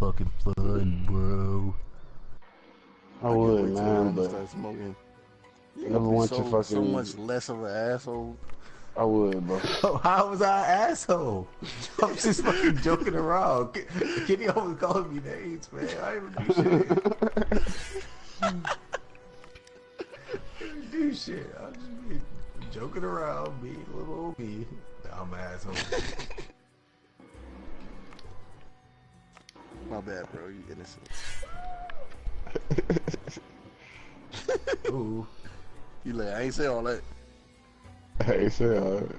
fucking fun, bro. I would, man, but Neverwinter so much less of an asshole. I would, bro. How was I an asshole? I'm just fucking joking around. Kenny always calling me names, man. I didn't do shit. I didn't do shit. I was just joking around, being a little old me. I'm an asshole. My bad, bro. You innocent. Ooh. You like, I ain't say all that. I ain't say all that.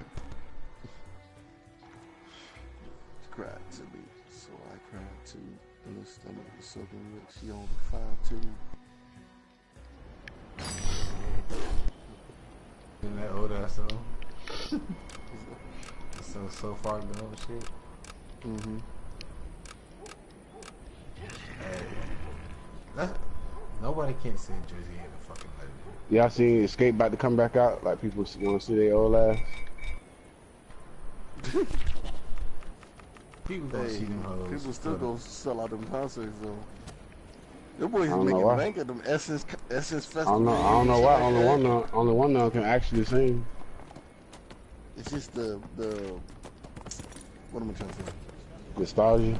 Cried to me, so I cried too. In the stomach was soaking wet. She only 5'2". In that old ass song. so far gone shit. Mm-hmm. Hey, nobody can say Jersey ain't a fucking legend. Y'all seen Escape about to come back out? Like people want to see their old ass. People gonna see them hoes. People still gonna sell out them concerts though. Them boys I don't making know why. bank at them Essence I Festival. don't know why. Only one of them can actually sing. It's just the what am I trying to say? Nostalgia.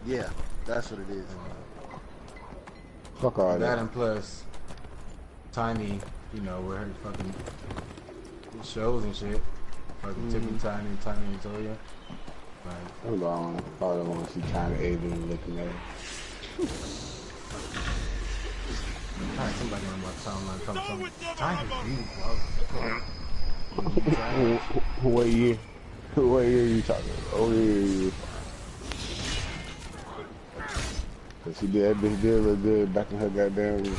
Yeah, that's what it is. Fuck all That that. and plus, Tiny, you know, where her fucking shows and shit. Fucking Tiffany, Tiny and Toya. Like, I probably don't want to see China Asian looking at it. alright, somebody on my timeline comes Tiny beautiful. What year? What year are you talking about? Oh yeah. Cause she did that bitch did look good back in her goddamn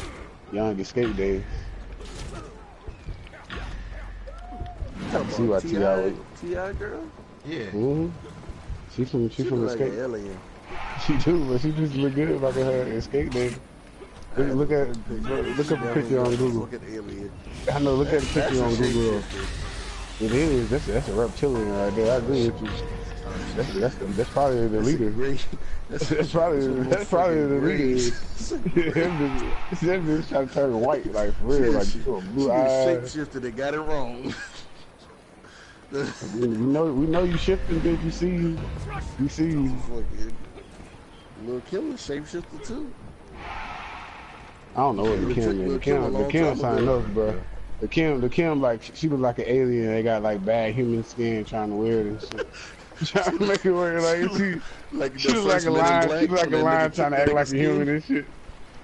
young Escape days. I can see why T.I. was. T.I. girl? Yeah. She from Like Escape. an alien. She do, but she just look good back in her Escape days. Look at the picture on Google. Look at alien. I know. Look at the picture on Google. It is. That's a reptilian right there. I agree with you. That's probably the leader. That's probably the leader. That bitch trying to turn white, like for real, like blue eyes. Shapeshifted, they got it wrong. We know you shifting, bitch. We see you. Fucking Lil' Kim was shapeshifted too. I don't know what the Kim is. The Kim signed up, bro. The Kim, like she was like an alien. They got like bad human skin, trying to wear it and shit. Trying to make it work like she was like a lion. She was like a lion trying to act like a human and shit.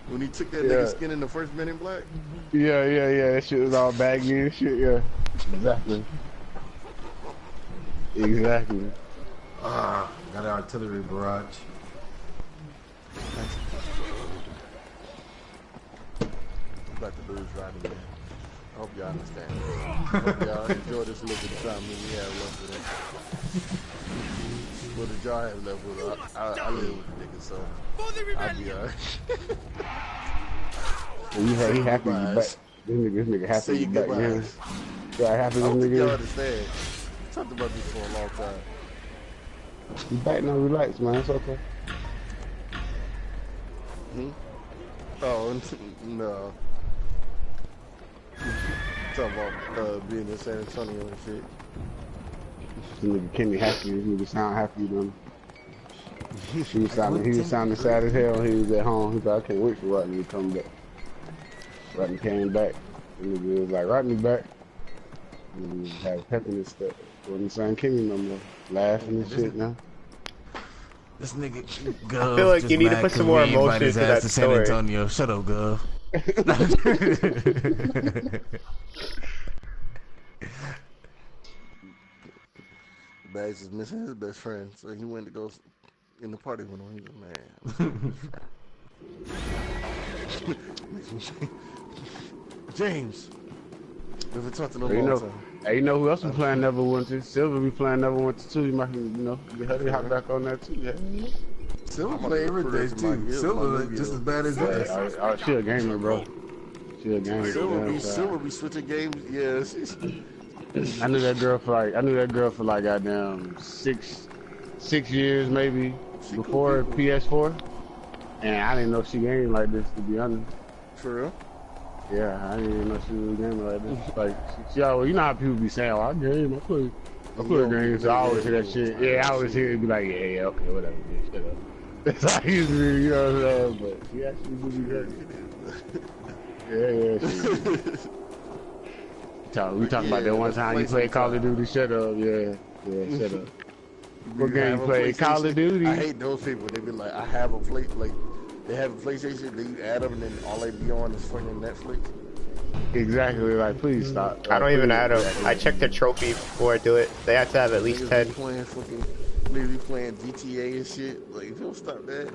When he took that nigga skin in the first Men in Black. Yeah. That shit was all baggy and shit. Yeah, exactly. Got an artillery barrage. I'm about to lose riding again. I hope y'all understand. I hope y'all enjoy this little bit of time that we have left with it. What did y'all have left with it? I live with the nigga, so I'll be alright. He happy you back. This nigga happy you back, man. Yeah, happy this I don't think y'all nigga. understand. We talked about this for a long time. You back now, relax, man. It's okay. Oh, no. Talking about being in San Antonio and shit. This nigga Kenny happy. This nigga sound happy then. He was sounding sad as hell. He was at home. He thought, I can't wait for Rodney to come back. Rodney came back. The nigga was like, Rodney back. And he had happiness that wasn't saying Kenny no more. Laughing and shit now. This nigga I feel like you need to put some more emotion into that story. San Antonio. Shut up, Gov. Bags is missing his best friend, so he went to go in the party with him. He was man. James, we haven't talked in a long time. Hey, you know who else be playing Neverwinter? Silver be playing Neverwinter too. You might, get her to hop back on that too. Yeah. Silver play every day too. Silver just as bad as us. Oh, she a gamer, bro. She a gamer. Silver be switching games. Yes. I knew that girl for like goddamn 6 years maybe before PS4. And I didn't know she game like this, to be honest. For real? Yeah, I didn't even know she was gaming like this. Like, she always, you know how people be saying, oh, I game, I play games. I always hear that shit. Yeah, I always hear it be like, yeah, okay, whatever, bitch, shut up. That's how I used to be, you know what I'm saying? But she actually do be good. Yeah, we talking about that one time you played Call of Duty, shut up, yeah, shut up. What game you played? Call of Duty? I hate those people. They be like, I have a play, like, they have a PlayStation, then you add them, and then all they be on is fucking Netflix. Exactly, like, please stop. I don't even add them. I check the trophy before I do it. They have to have at least 10. Literally playing GTA and shit. Like, if you don't stop that,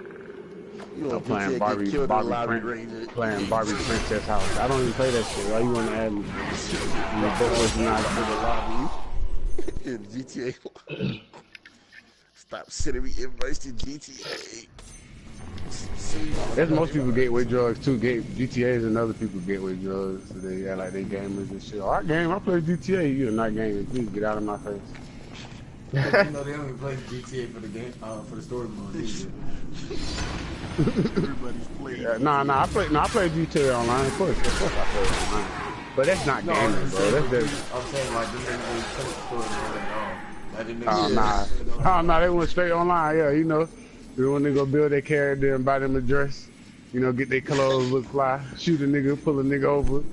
you know, playing Barbie Princess House. I don't even play that shit. Why you want to add me? You both was not to the lobby. In GTA. Stop sending me invites to GTA. There's most people gateway drugs too. GTA's and other people gateway drugs. So they got like they gamers and shit. Oh, I play GTA. You're not gaming. Please get out of my face. You know they only play GTA for the game, for the story mode. Everybody's playing. I play GTA online. Of course I play online. But that's not gaming, bro. That's just. I'm saying like them niggas play the story mode at all. Like them Nah, they went straight online. Yeah, you know. When they go build their character and buy them a dress, you know, get their clothes look fly, shoot a nigga, pull a nigga over,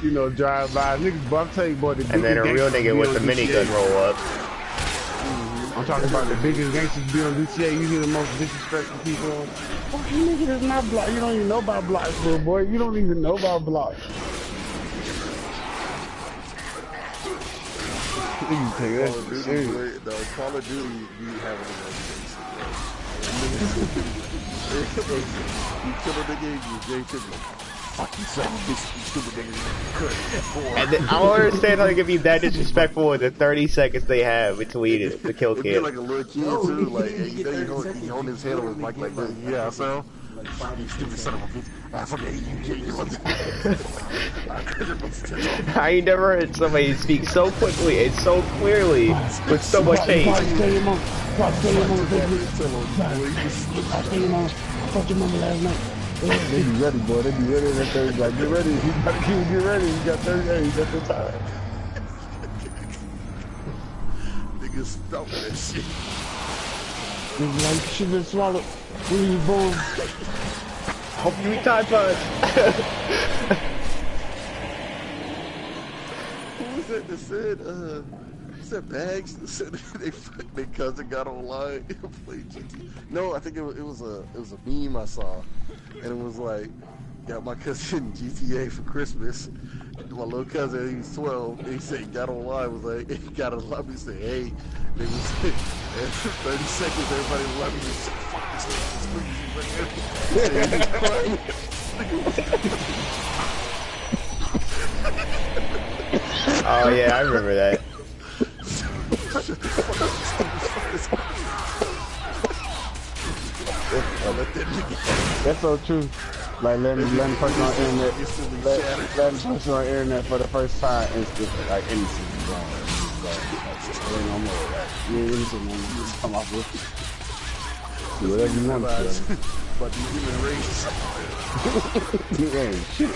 you know, drive by. Niggas, but I'm telling you, boy, and then a real nigga with the minigun roll up. I'm talking about the biggest gangsters be on GTA. You hear the most disrespectful people. Fuck, you nigga does not block. You don't even know about blocks, little boy. You don't even know about blocks. You take that shit serious. The Call of Duty, you have it. You kill a nigga, you Jay Tibbler. Fuck you, son of a bitch, you stupid nigga. And then, I don't understand how they can be that disrespectful in the 30 seconds they have between the kill cam. Like a little kid too, like you know, he on his head on his mic like this. Yeah, so you stupid son of a bitch. I fucking hate you. I ain't never heard somebody speak so quickly and so clearly with so much hate. Fuck your mama last night. They be ready, boy. They be ready. That thing like, get ready. You gotta get ready. You got 30 days. You got the time. Niggas stop that shit. Niggas like, shit been swallowed. When you was born. Hope you eat Tide Pods. Who was that that said, said Bags said their cousin got online and played GTA? No, I think it was a meme I saw, and it was like, got my cousin GTA for Christmas. My little cousin, he was 12, and he said he got online, was like, he got online, he said, hey, they was 30 seconds, everybody was like, fuck this. Oh yeah, I remember that. That's so true. Like letting person on internet, letting person on internet for the first time is just like innocent. Ain't no more. You ain't innocent, man. You just come off with do whatever you want to. But the human race. Yeah, shit.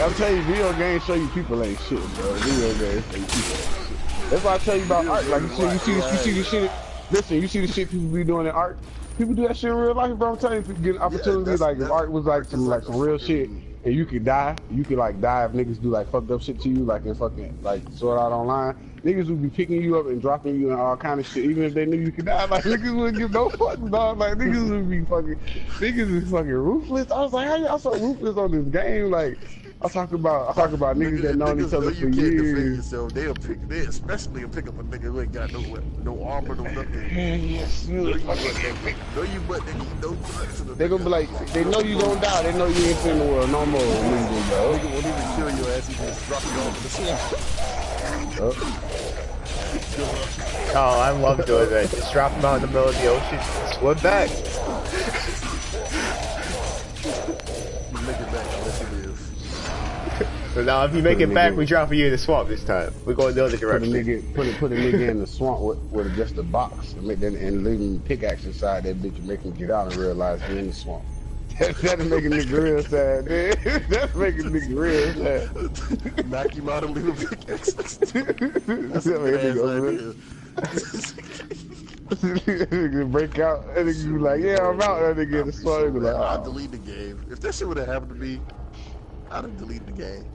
I'm telling you, video games show you people ain't shit, bro. Video games show you people ain't shit. That's why I tell you about art. Like you see the shit. Listen, you see the shit people be doing in art. People do that shit in real life, bro. I'm telling you, if you get an opportunity, like if art was like some real shit, and you could die, you could like die if niggas do like fucked up shit to you, like in fucking like sort out online. Niggas would be picking you up and dropping you and all kind of shit, even if they knew you could die. Like niggas wouldn't give no fucks, dog. Like niggas would be fucking, niggas is fucking ruthless. I was like, how y'all so ruthless on this game? Like, I talk about niggas that known each other for years. They'll pick, they especially pick up a nigga who ain't got no armor, no nothing. Yes, no you butt, they need no threats. They gonna be like, they know you gonna die. They know you ain't in the world no more. Nigga won't even kill your ass. He just drop you off the swamp. Oh, I love doing that. Just drop them out in the middle of the ocean, swim back. You make it back unless you live. So now, if you make it back, we drop you in the swamp this time. We're going the other direction. Put a nigga in the swamp with just a box and leave him pickaxe inside that bitch and make him get out and realize he's in the swamp. That'll make a nigga real sad, dude. That'll make a nigga real sad. Knock him out and leave him pickaxe. That's a That'll make a good nigga ass nigga break out, and nigga be like, yeah, I'm out. That nigga get a sword. Be like, I'd oh. delete the game. If that shit would have happened to me, I'd have deleted the game.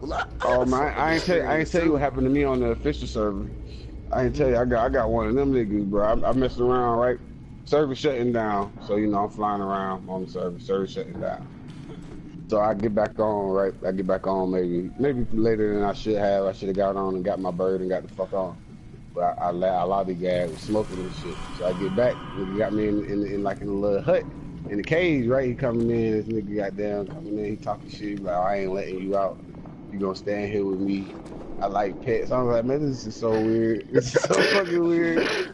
Well, Oh man, I ain't tell you what happened to me on the official server. I ain't tell you, I got one of them niggas, bro. I messed around, right? Server shutting down, so you know I'm flying around on the server shutting down. So I get back on, right? I get back on maybe later than I should have. I should have got on and got my bird and got the fuck on. But I lollygag was smoking and shit. So I get back, nigga got me in like in a little hut in the cage, right? He coming in, this nigga got down coming in, he talking shit like, I ain't letting you out. You gonna stand here with me. I like pets. I was like, man, this is so weird. It's so fucking weird.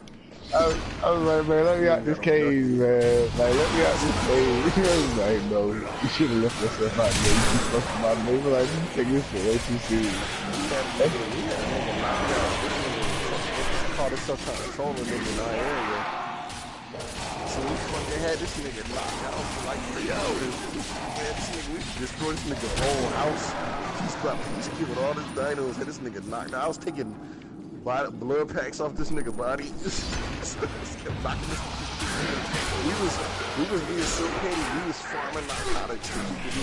I was like, man, let me out this cage, man. Like, let me out this cage. I was like, no, you should have left yourself out there. You keep fucking my name. Like, you take this shit way too serious. Call this stuff trying to troll a nigga in our area. So we fucking had this nigga knocked out for like 3 hours. Man, this nigga, we destroyed this nigga's whole house. He's killed all his dinos. Had this nigga knocked out. I was taking blood packs off this nigga body. Just kept knocking this nigga. We was being so petty. We was farming narcotics to keep the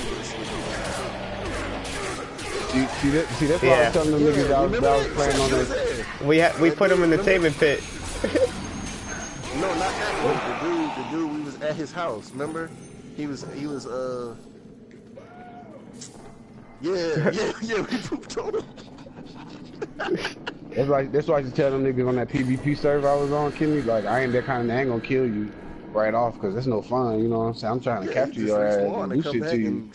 niggas. See, that's why I was telling them niggas that I was playing on this. We put him in the taming pit. No, not that one. The dude, we was at his house. Remember? He was. Yeah. We pooped on him. That's why I used to tell them niggas on that PvP server I was on, Kimmy, like I ain't that kind of, I ain't gonna kill you right off because it's no fun. You know what I'm saying? I'm trying to capture your ass and do shit to you.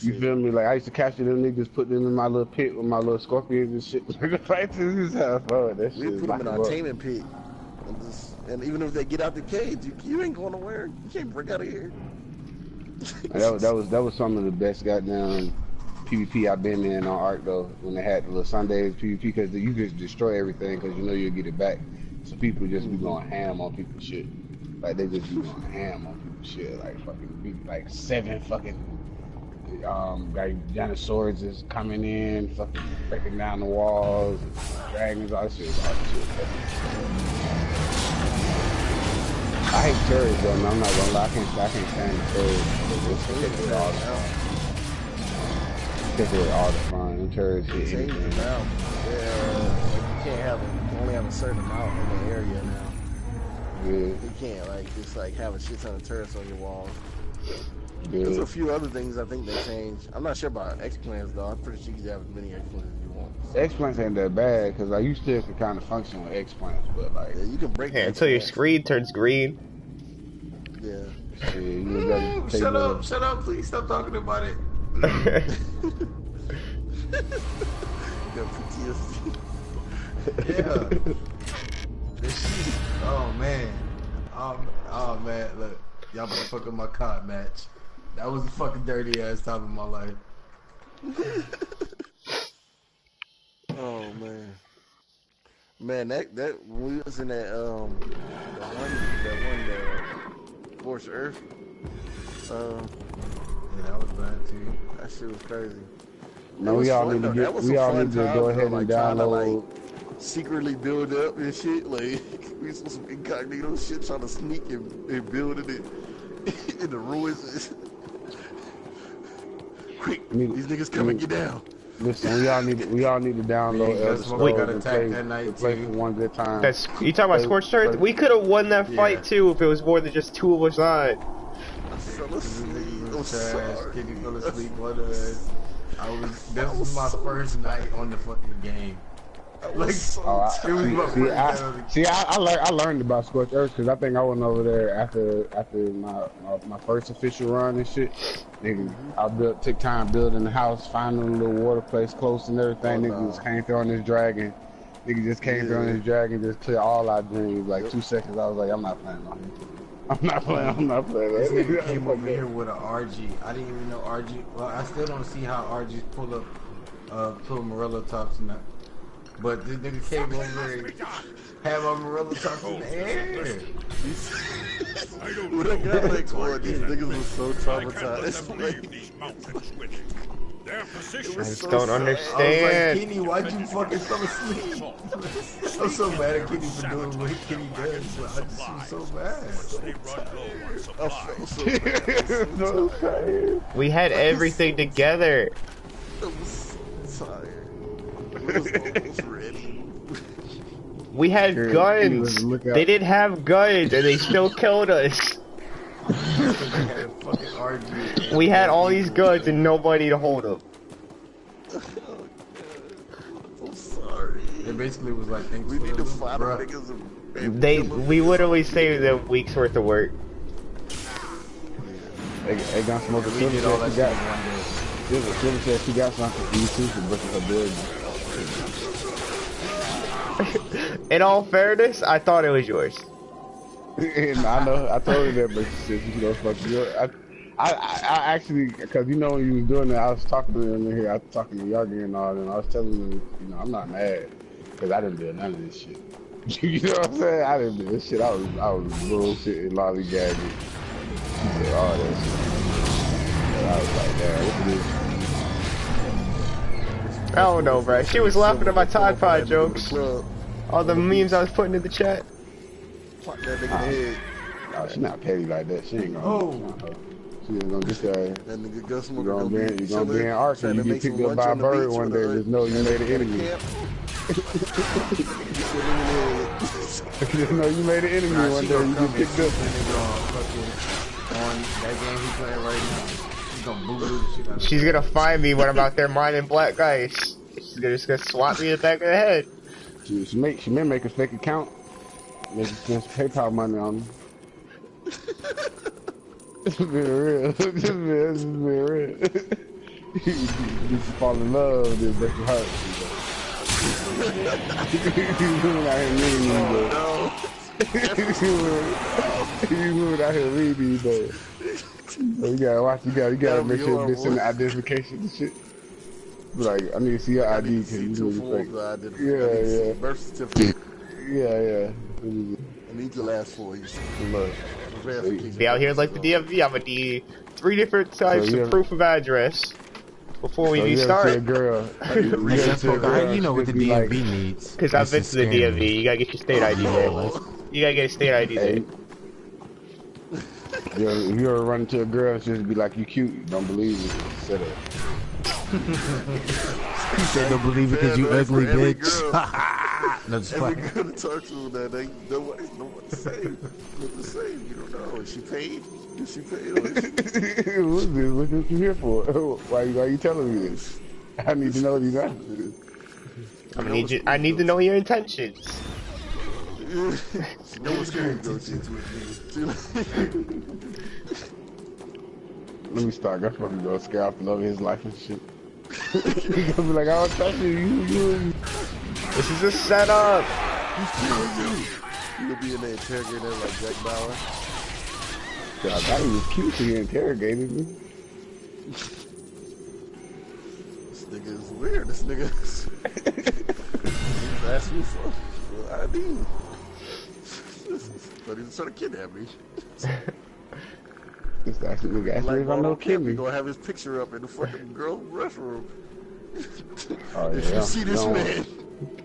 You feel me? Like I used to capture them niggas, put them in my little pit with my little scorpions and shit. Like this is how fun that shit. We put them in our taming pit. And even if they get out the cage, you ain't going nowhere. You can't break out of here. that was some of the best goddamn PvP I've been in on Ark though. When they had the little Sundays PvP, because you just destroy everything because you know you'll get it back. So people just be going ham on people's shit. Like they just be going ham on people's shit. Like fucking like 7 fucking like dinosaurs is coming in, fucking breaking down the walls, dragons, all that shit. I hate turrets though, man. I'm not gonna lie, I can't stand the turrets. They take away all the fun. Take away all the fun. Them turrets hit anything. Now. Yeah, you can't have them. You can only have a certain amount in the area now. Yeah. You can't just have a shit ton of turrets on your walls. Yeah. There's a few other things I think they changed. I'm not sure about X-Plants though. I'm pretty sure you can have as many X-Plants as you want. X-Plants ain't that bad because like you still can kind of function with X-Plants, but like yeah, you can break until your screen turns green. Yeah. Shut up, please stop talking about it. Yeah. Oh man, look, y'all better fuck up my cod match. That was a fucking dirty ass time of my life. Oh man, that when we was in that Force Earth. Yeah, that was bad too. That shit was crazy. No, we all need to go ahead and download. Secretly build up and shit. Like we saw some incognito shit trying to sneak and build it in the ruins. Quick, these niggas coming, get down. Listen, we all need to download Elder Scrolls and play for one good time. You talking about Scorched Earth? We could have won that fight too if it was more than just 2 of us on. I fell asleep. I'm sorry. Kitty fell asleep. This was my first night on the fucking game. I learned about Scorched Earth because I think I went over there after my first official run and shit. Nigga, took time building the house, finding a little water place close and everything. Nigga just came through on this dragon. Nigga just came through on this dragon, just clear all our dreams. Like 2 seconds, I was like, I'm not playing on him. I'm not playing. This nigga came over here with an RG. I didn't even know RG. Well, I still don't see how RGs pull Morello tops and that. But this nigga came over and had my Morello tossed in the air. When I got like, oh, these niggas was so traumatized. I just don't understand. I was like, Kenny, why'd you fucking fall asleep? I'm so mad at Kenny for doing what Kenny does. But I just was so mad. I felt so bad. We had everything together. I was so tired. I was almost ready. We had guns. They didn't have guns, and they still killed us. We had all these guns and nobody to hold them. I'm sorry. It basically was like, thanks We for need to the find bruh. niggas and We literally saved them weeks worth of work. They got smoke a We silver did all that said shit she in one day. got silver said she got something for you too for breaking her building. In all fairness, I thought it was yours. And I know, I told her that, but she said she gonna fuck you up. I actually, because you know when you was doing that, I was talking to them in here, I was talking to Yargi and all, and I was telling them, you know, I'm not mad, because I didn't do none of this shit. You know what I'm saying? I didn't do this shit. I was bullshitting, lollygagging. She did all that shit. And I was like, damn, what I don't know, bro. She was laughing at my Tide Pod jokes. All the memes I was putting in the chat. Fuck that nigga in the head. No, she not petty like that. She ain't gonna. Oh. She ain't gonna get there. That nigga Gus Smoker You gonna be in Ark and you get picked up by a bird one day. Just know you made an enemy. Just know you made an enemy one day. You get picked up. On that game he playing right now. He's gonna boo the shit out of She's gonna find me when I'm out there mining black ice. She's just gonna swat me in the back of the head. She may make a fake account. Make some PayPal money on them. This is being real. This is being real. You fall in love, then break your heart. You moving out here reading these days. You moving out here reading these days. So you gotta watch. You gotta make sure they send the identification and shit. Be like, I need to see your ID because you really fake. Yeah. Birth certificate. Yeah. I need your last 4. Look. Be out here like the DMV. I'm gonna need 3 different types of proof of address before we even start. A girl, how you know what the DMV needs? Because I've been to the DMV. You gotta get your state ID there. You gotta get a state ID there. If you ever run into a girl and she just be like, you cute, don't believe me. Set up. He said don't believe it because you ugly bitch. No, just every play. girl to talk to that ain't nobody to say. What to say? You don't know. Is she paid? Is she paid? Or is she... What's this? What you here for? Why you telling me this? I need to know these answers. I need to know your intentions. No one's gonna negotiate with me. Let me start. I'm fucking gonna scare off love his life and shit. He's gonna be like, I don't touch you. This is a setup. You'll be in there interrogating like Jack Bauer. I thought he was cute till he interrogated me. This nigga is weird. This nigga he's asking me for ID. But he's trying to kidnap me. This actually nigga asked me if I know Kimmy. He's gonna have his picture up in the fucking girl restroom. Oh, if you see this man.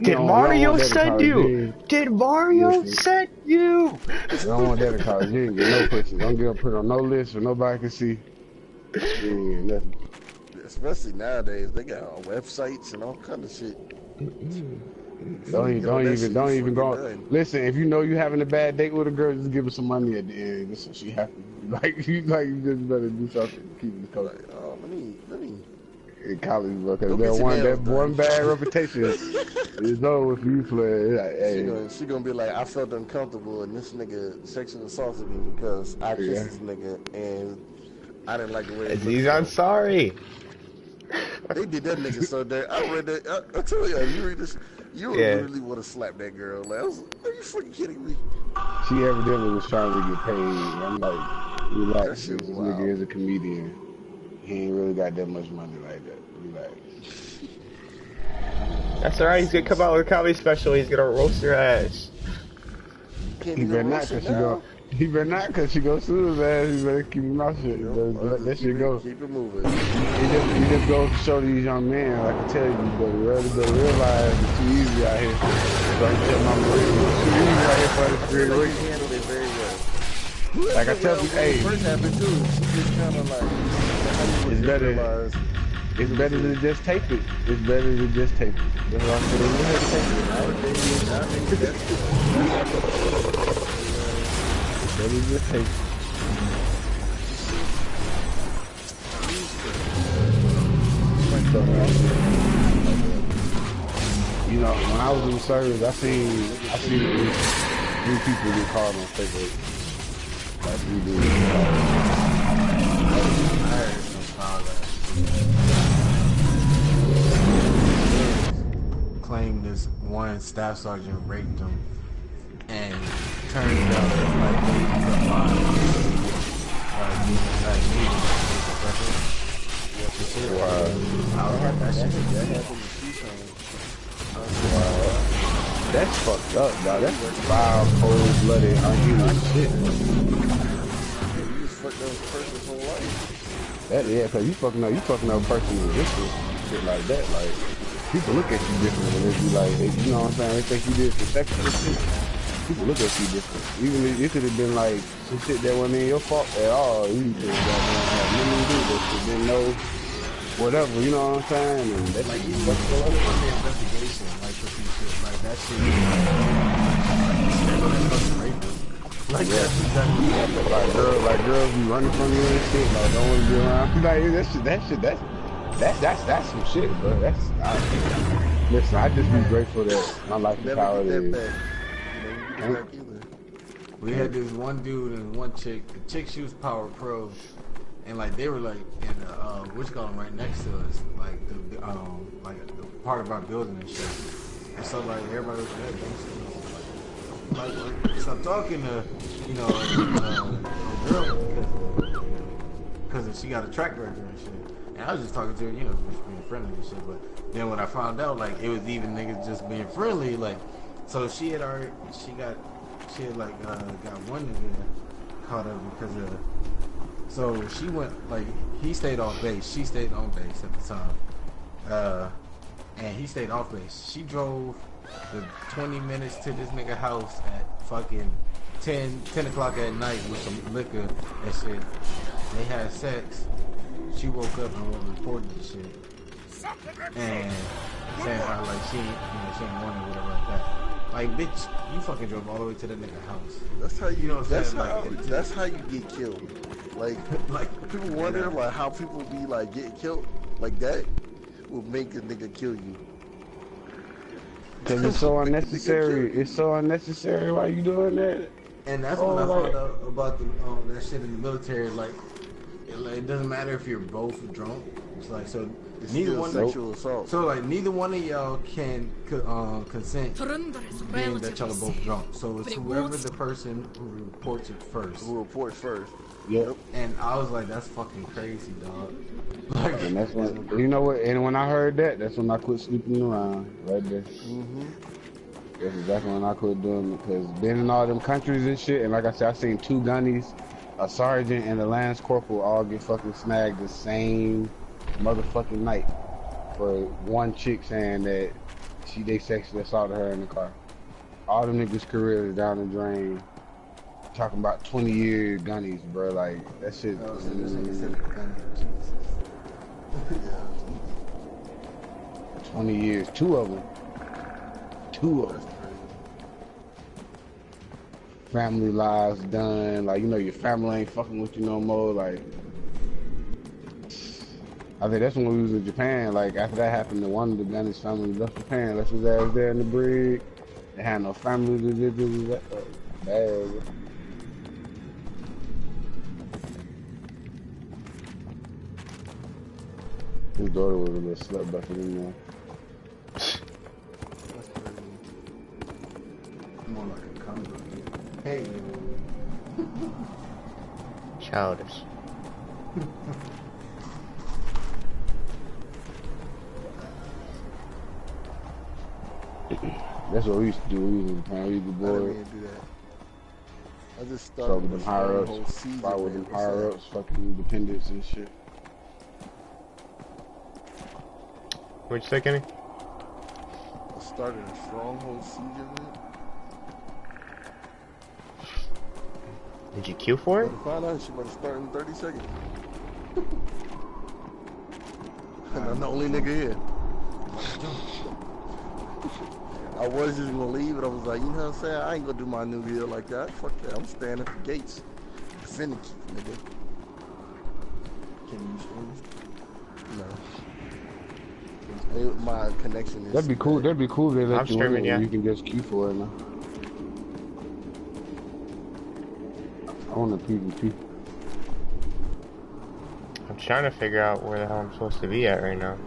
Did Mario send you? Did Mario send you? I don't want that in college. You ain't get no pussy. Don't get put on no list where nobody can see. Nothing. Especially nowadays, they got websites and all kind of shit. Don't even go. Listen, if you know you having a bad date with a girl, just give her some money at the end, just so she happy. You just better do something to keep it covered. Like, oh, let me. In college, because that one bad reputation is over for you, player. Like, hey. She gonna be like, I felt uncomfortable, and this nigga sexually assaulted me because I kissed this nigga, and I didn't like the way. Aziz, I'm sorry. They did that nigga so there. I read that. I tell you, you read this. You would really want to slap that girl. Like, are you fucking kidding me? She evidently was trying to get paid. I'm like, relax. This nigga is a comedian. He ain't really got that much money like that. Relax. That's alright, he's gonna come out with a comedy special, he's gonna roast your ass. Can't He even better not, roast cause it she go. now. He better not, cause she go sue his ass. He better keep his mouth shut. Yep, Let that shit go. keep it moving. It just goes to show these young men, like I tell you, you better realize it's too easy out here. So I tell my Marie, it's too easy out here for us to create Like race. he handled it very well. Like I tell you, hey, First happened too. She just kind of like. It's better. Realized, It's better to just tape it. It's better to just tape it. That's what I'm saying. You have to tape it. It's better to just tape it. You know, when I was in the service, I seen three people get caught on fake rape. Like 3 dudes. I heard some file claimed this one staff sergeant raped him, and turns out it's like they That's fucked up, dog. That's foul, cold-blooded, unhuman shit. you just fucked up a person's whole life. Yeah, cause you fucking up a person with history, shit like that. Like people look at you different when they be like, you know what I'm saying? They think you did some sexual shit. People look at you different. Even if it could have been like some shit that wasn't in your fault at all. You could have nothing to do with that shit. Didn't know whatever, you know what I'm saying? And that's like you fucked up the investigation, like for some shit, like that shit. Like yeah. that's exactly like girls be running from you and shit. Like don't want to be around. Like that's some shit, bro. Listen, I just be grateful that my life is how it is. We had this one dude and one chick. The chick, she was Power Pro, and like they were like in the what's going right next to us, like the part of our building and shit. And so like everybody was like stop talking to a girl because she got a track record and shit. And I was just talking to her, just being friendly and shit. But then when I found out, like it was even niggas just being friendly, like. So she had got one nigga caught up because of. So she went he stayed off base. She stayed on base at the time, and he stayed off base. She drove the 20 minutes to this nigga house at fucking 10 o'clock at night with some liquor and shit. They had sex. She woke up and reported the shit, and saying how she ain't want it, whatever like that. Like, bitch, you fucking drove all the way to the nigga house. That's how you. know what I'm saying? That's how you get killed. Like people wonder like how people be like get killed like that will make a nigga kill you. Cause it's so unnecessary. It's so unnecessary. Why you doing that? And that's when I found out about that shit in the military. Like, it doesn't matter if you're both drunk. It's like It's neither one sexual assault. So like neither one of y'all can consent being that y'all are both drunk. So it's whoever the person who reports it first. Who reports first? Yep. And I was like, that's fucking crazy, dog. Like, And that's when you know what. And when I heard that, that's when I quit sleeping around. Right there. That's exactly when I quit doing it. Because being in all them countries and shit, and like I said, I seen 2 gunnies, a sergeant and a lance corporal all get fucking snagged the same motherfucking night for one chick saying that they sexually assaulted her in the car. All them niggas' careers down the drain. Talking about 20-year gunnies, bro. Like that shit. 20 years, 2 of them. 2 of them. Family lives done. Like your family ain't fucking with you no more. Like. I think that's when we was in Japan. Like after that happened, to one of the gunnies' family left Japan. Left his ass there in the brig. They had no family to do that. Bad. His daughter was a little slut bucket in there. that's crazy. More like a comeback. Hey. Childish. That's what we used to do. We used to I didn't board. mean to do that. I just So started with the them higher ups, stronghold siege fight with event. them What's higher that? ups, fucking dependents and shit. What'd you say, Kenny? I started a stronghold siege event. Did you queue for it? To find out, she about to start in 30 seconds. And I'm the only nigga here. I was just gonna leave, but I was like, you know what I'm saying? I ain't gonna do my new deal like that. Fuck that. I'm staying at the gates. Defending you, nigga. Can you stream? No. My connection is. That'd be cool. That'd be cool if they let I'm you streaming, in and yeah. you can just queue for it now. I want a PvP. I'm trying to figure out where the hell I'm supposed to be at right now.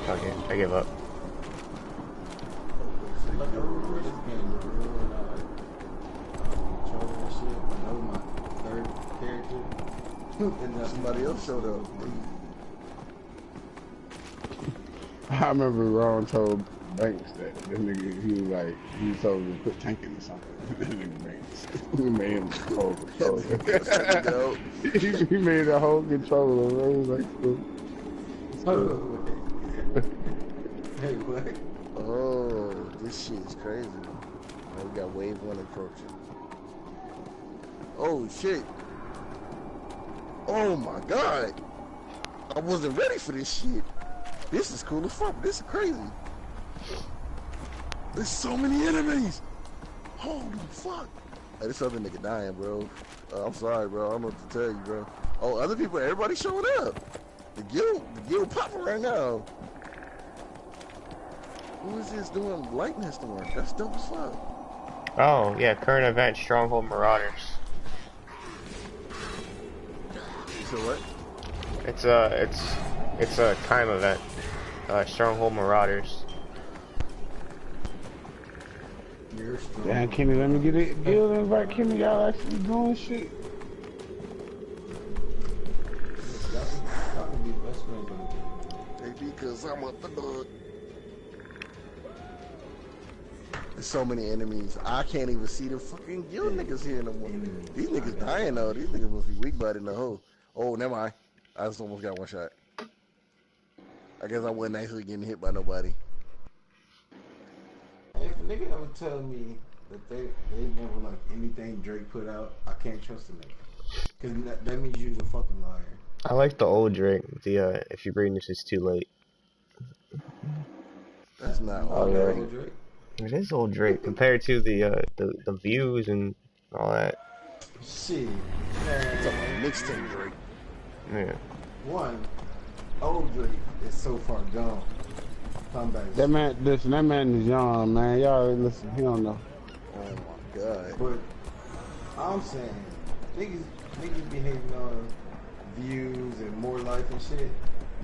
Okay, I give up. Look over this game, real control and shit. That was my third character. And that's Somebody else showed up. I remember Ron told Banks that this nigga, he was like, he told him to quit tanking or something. That nigga Banks. He made him a whole controller. He made a whole controller, bro. He was like, Hey, what? Oh, this shit is crazy. Now we got wave 1 approaching. Oh, shit. Oh, my God. I wasn't ready for this shit. This is cool as fuck. This is crazy. There's so many enemies. Holy fuck. Hey, this other nigga dying, bro. I'm sorry, bro. I don't know what to tell you, bro. Oh, other people, everybody showing up. The guild popping right now. Who is this doing lightning storm? That's dope as fuck. Oh, yeah, current event, Stronghold Marauders. So what? It's a time event. Stronghold Marauders. You're strong. damn, Kenny, let me get it. Guild invite Kenny, y'all actually doing shit. Y'all can be best friends on the game. Because I'm a thug. There's so many enemies. I can't even see the fucking guild niggas here no more. These niggas dying though. These niggas must be weak butted in the hole. Oh, never mind. I just almost got one shot. I guess I wasn't actually getting hit by nobody. Hey, if a nigga ever tell me that they never like anything Drake put out, I can't trust a nigga. Cause that means you're a fucking liar. I like the old Drake. The if you're reading this, it's too late. That's not Oh, all yeah. right. Old Drake. It is old Drake compared to the views and all that. Shit. It's Man. a mixtape Drake. Yeah. One, old Drake is so far gone. Come back. That man, listen, that man is young, man. Y'all listen, he don't know. Oh my god. But I'm saying, niggas be hating on views and more life and shit.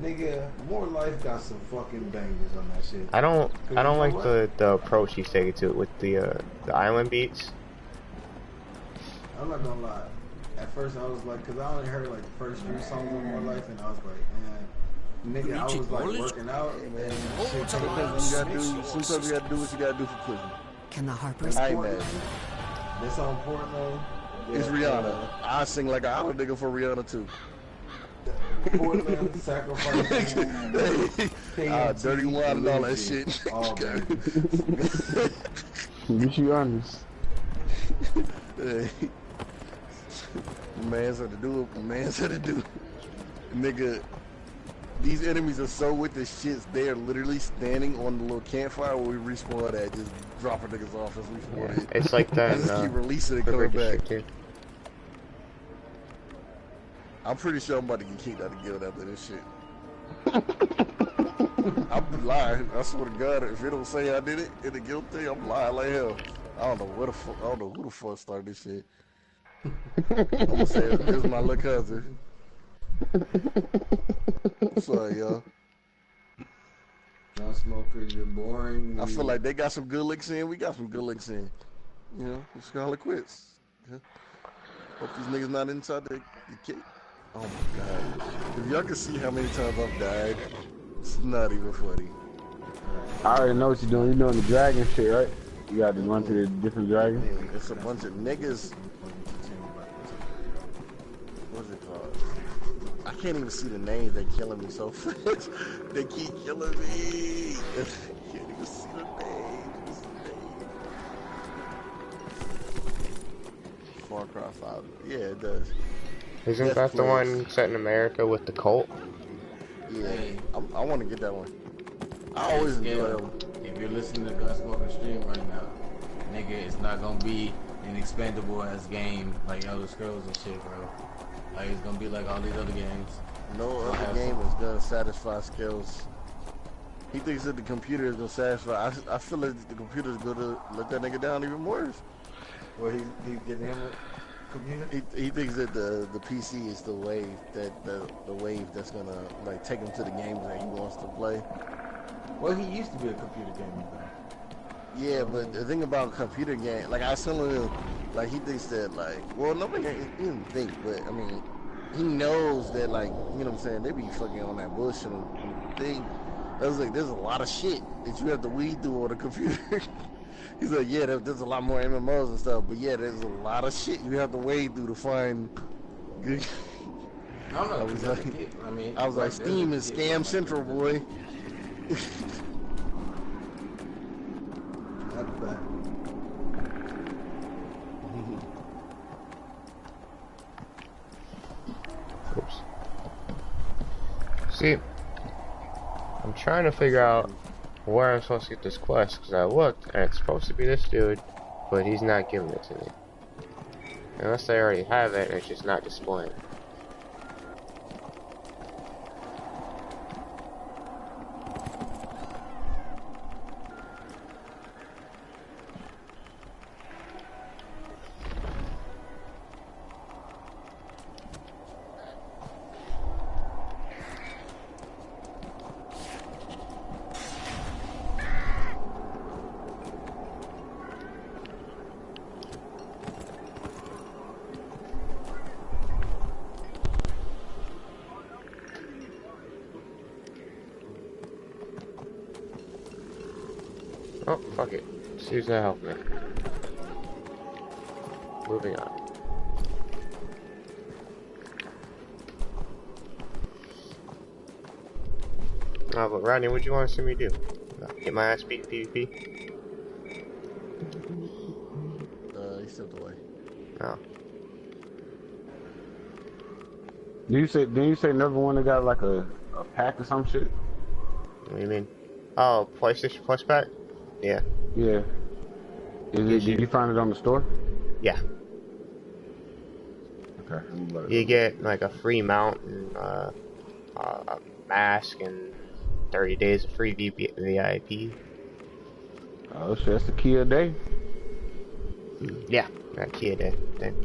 Nigga, more life got some fucking bangers on that shit. I don't You know like what? the approach he's taking to it with the island beats. I'm not gonna lie. At first I was like, cause I only heard like the first few songs of More Life, and I was like, nigga, I was like working out, and shit came Sometimes out. you gotta do what you gotta do for pussy. Can the Harpers? I ain't mad. This on Portland. It's Rihanna. I sing like an island nigga for Rihanna too. Portland, Sacrifice, Dirty Wine and all that shit. All that. Get you honest. Hey. Man said to do it. Man said to do it. Nigga, these enemies are so with the shits, they are literally standing on the little campfire where we respawn at, just dropping niggas off as we spawn it. It's like that. And just keep releasing it, Quick coming Break back. shit, too. I'm pretty sure I'm about to get kicked out of the guild after this shit. I'm lying. I swear to God, if it don't say I did it in the guild thing, I'm lying like hell. I don't know what the fuck. I don't know who the fuck started this shit. I'm gonna say it was my little cousin. I'm sorry, y'all. John Smokers, you're boring. I feel like they got some good licks in. We got some good licks in. You know, just call it quits. Yeah. Hope these niggas not inside the cave. Oh my god. If y'all can see how many times I've died, it's not even funny. I already know what you're doing. You're doing the dragon shit, right? You got to run through the different dragons. And it's a bunch of niggas. What's it called? I can't even see the names. They're killing me so fast. They keep killing me. I can't even see the names. Far Cry 5. Yeah, it does. Isn't Death that the Plagues. one set in America with the cult? Yeah, Hey. I want to get that one. I always enjoy them. If you're listening to Gunsmoke stream right now, nigga, it's not gonna be an expendable ass game like Elder Scrolls and shit, bro. Like it's gonna be like all these other games. No other game is gonna satisfy skills. He thinks that the computer is gonna satisfy. I feel like the computer is gonna let that nigga down even worse. Well, he's getting him a computer. He thinks that the PC is the wave the wave that's gonna like take him to the games that he wants to play. Well, he used to be a computer gamer, though. Yeah, but the thing about computer game, like I was telling him, like he thinks that like, well, nobody he didn't think, but I mean, he knows that like, you know what I'm saying, they be fucking on that bullshit thing. I was like, there's a lot of shit that you have to weed through on a computer. He's like, yeah, there's a lot more MMOs and stuff, but yeah, there's a lot of shit you have to wade through to find good. I don't know. I was like, Steam is scam central, boy. That's bad. Oops. See, I'm trying to figure out where I'm supposed to get this quest, because I looked, and it's supposed to be this dude, but he's not giving it to me. Unless I already have it, and it's just not displaying. Oh, fuck it. See who's gonna help me. Moving on. Oh, but Rodney, what do you want to see me do? Get my ass beat in PvP? He stepped away. Oh. Didn't you say Neverwinter got like a pack or some shit? What do you mean? Oh, PlayStation Plus pack? Yeah. Yeah. Did you find it on the store? Yeah. Okay. You get like a free mount and a mask and 30 days of free VIP. Oh shit, that's the key of the day. Yeah, that key a day thing.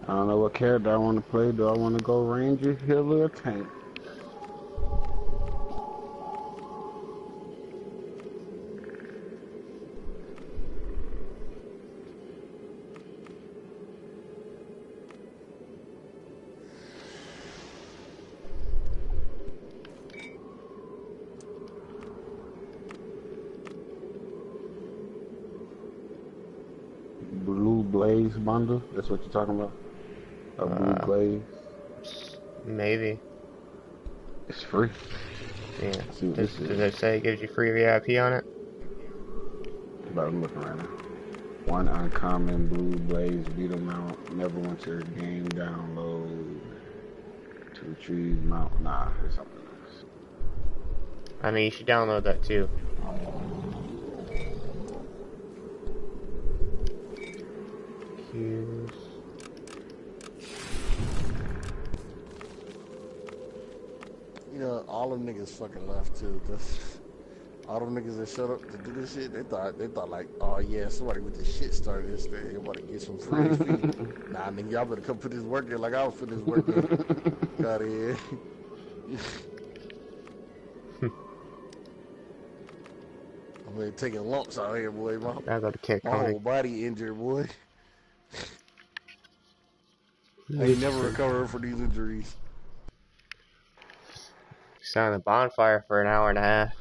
I don't know what character I want to play. Do I want to go Ranger, Healer, or Tank? Blue Blaze bundle? That's what you're talking about? A Blue Blaze? Maybe. It's free. Yeah. Does it say it gives you free VIP on it? But I'm looking right now. One uncommon Blue Blaze beetle mount, Neverwinter game download. 2 trees mount. Nah, it's something else. I mean, you should download that too. Cues. You know, all them niggas fucking left too. All them niggas that showed up to do this shit, they thought like, oh yeah, somebody with this shit started this thing. They want to get some free XP. Nah, nigga, y'all better come put this work in like I was putting this work in. Got here. We're taking lumps out here, boy. I got to kick My Coney. whole body injured, boy. I ain't never recovered from these injuries. Sat on the bonfire for an hour and a half.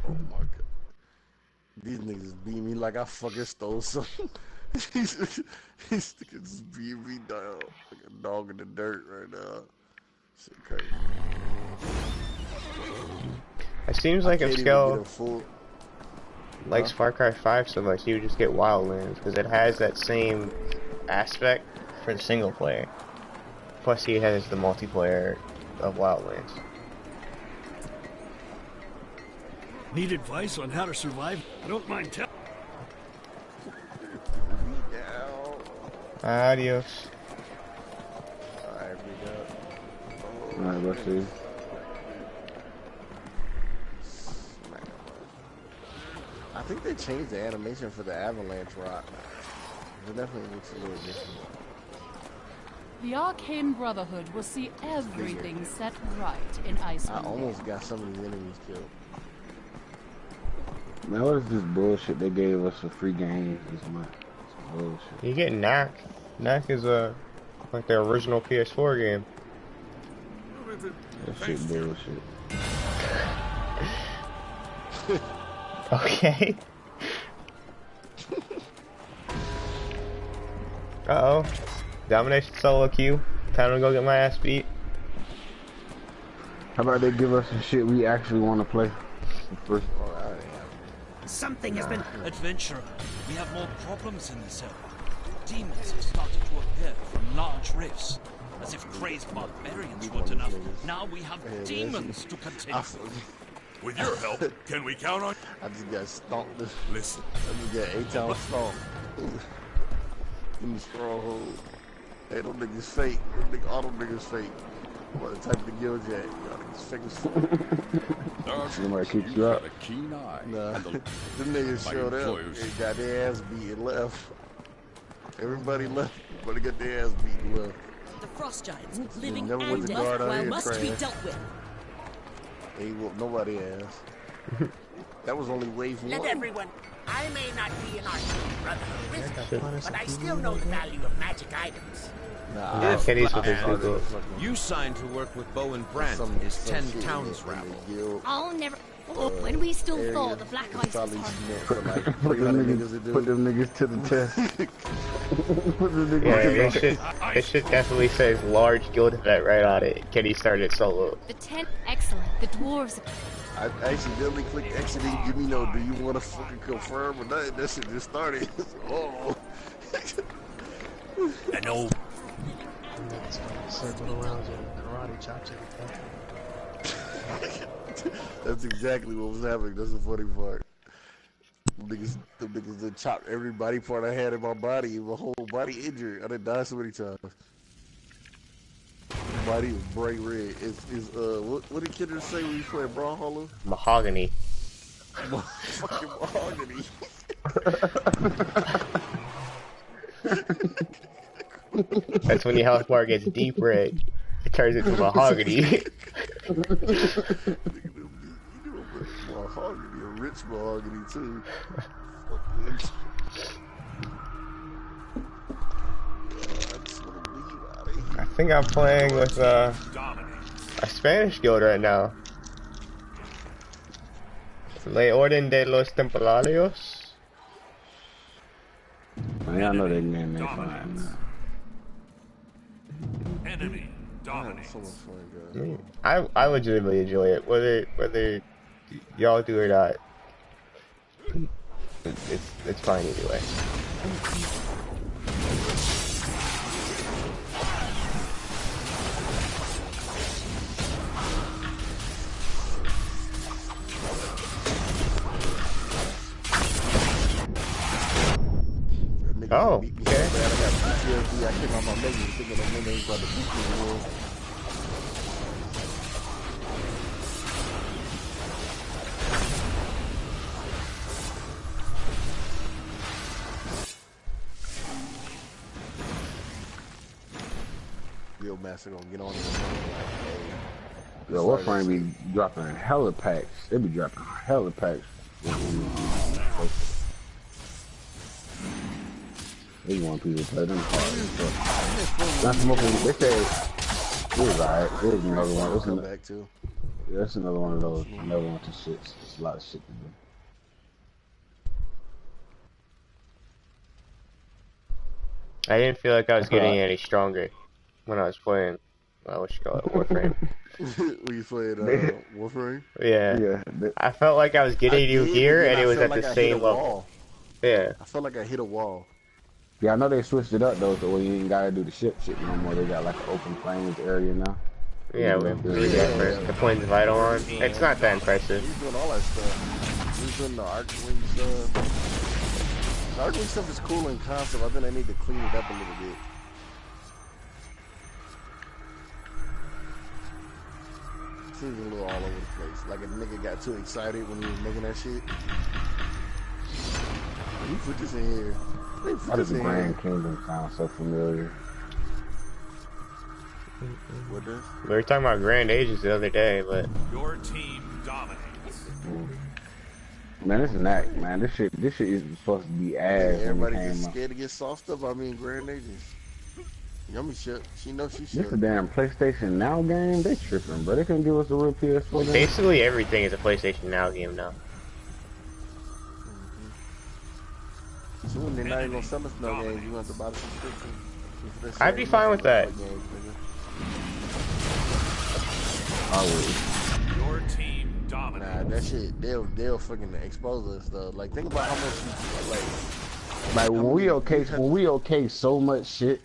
Oh my god. These niggas beat me like I fucking stole something. These niggas beat me down like a dog in the dirt right now. Shit crazy. It seems like if Skell Full... likes Far Cry 5 so much, he would just get Wildlands, because it has that same aspect for the single player. Plus he has the multiplayer of Wildlands. Need advice on how to survive? I don't mind telling. Adios. Alright, we got. Alright, let's see. I think they changed the animation for the avalanche rock. It definitely looks a little different. The Arcane Brotherhood will see everything set right in Iceland. I almost got some of these enemies killed. Man, what is this bullshit they gave us for free games this month? It's bullshit. You get Knack. Knack is like the original PS4 game. That shit bullshit. Okay. Uh-oh. Domination solo queue. Time to go get my ass beat. How about they give us some shit we actually want to play? First. Something has been... Adventurer, we have more problems in this area. Demons have started to appear from large rifts. As if crazed barbarians weren't enough, now we have demons to continue. With your help, can we count on you? I just got stomped. Listen. I just got 8 times stomped. In the stronghold. Hey, them niggas fake. All them niggas fake. What the type of guild you at? Y'all niggas fake as fuck. Somebody kicks you out. A keen eye. Nah, them niggas showed up and got their ass beat and left. Everybody left, but they got their ass beat and left. The frost giants, living never and went to dead, guard out well, here, must be trash. dealt with. They whooped nobody ass. That was only wave 1. Let everyone. I may not be an arcane brother or wizard, but I still know the value of magic items. Nah, Kenny's with his Google. You signed to work with Bow and Brand in his 10 towns rabble. I'll never. When we still thought the black ice was hard. Put them niggas to the test. Put them niggas Yeah, it should definitely says large guild event right on it. Kenny started solo. The tent, excellent. The dwarves. I accidentally clicked exit and give me no, do you want to fucking confirm or nothing? That shit just started. Oh. I know. Circle around you, karate chop you. That's exactly what was happening. That's the funny part. Them niggas done chopped every body part I had in my body. My whole body injured. I done died so many times. My body is bright red. What did Kendra say when you play Brawlhalla? Mahogany. Fucking mahogany. That's when your health bar gets deep red. It turns into mahogany. Mahogany, a rich mahogany too. I think I'm playing with a Spanish guild right now. Le Orden de los Templarios. I know that name ain't fine. Enemy dominates. I legitimately enjoy it, whether y'all do or not. It's fine either way. Oh, okay. I got PTSD. I came out my menu thinking I'm in about the PTSD. Real master gonna get on it. Yo, Warframe be dropping hella packs. They be dropping hella packs. They want people to play them hard. Not smoking. They said it was alright. It was another one. That's another one of those Neverwinter shits. It's a lot of shit to do. I didn't feel like I was getting any stronger when I was playing. What you call it, Warframe. When you played Warframe? Yeah. I felt like I was getting new gear, and it was at the same level. Yeah. I felt like I hit a wall. Yeah, I know they switched it up though, so you ain't gotta do the shit no more. They got like an open plains area now. Yeah, we got the plains vital on. It's not that impressive. He's doing all that stuff. He's doing the Archwing stuff. The Archwing stuff is cool in concept. I think I need to clean it up a little bit. Seems a little all over the place. Like a nigga got too excited when he was making that shit. You put this in here. Why does the Grand Kingdom sound so familiar? What does? We were talking about Grand Ages the other day, but your team dominates. Man, this is not, man. This shit is supposed to be ass. Everybody gets scared to get soft up. I mean, Grand Ages. Yummy shit. She knows she should. This a damn PlayStation Now game. They tripping, bro. They couldn't give us a real PS4 game. Basically everything is a PlayStation Now game now. Soon they're not even gonna sell us no games. You want to buy the subscription. I'd be fine with that. I would. Your team dominates. Nah, that shit, they'll fucking expose us though. Like, think about how much you like when we okay so much shit,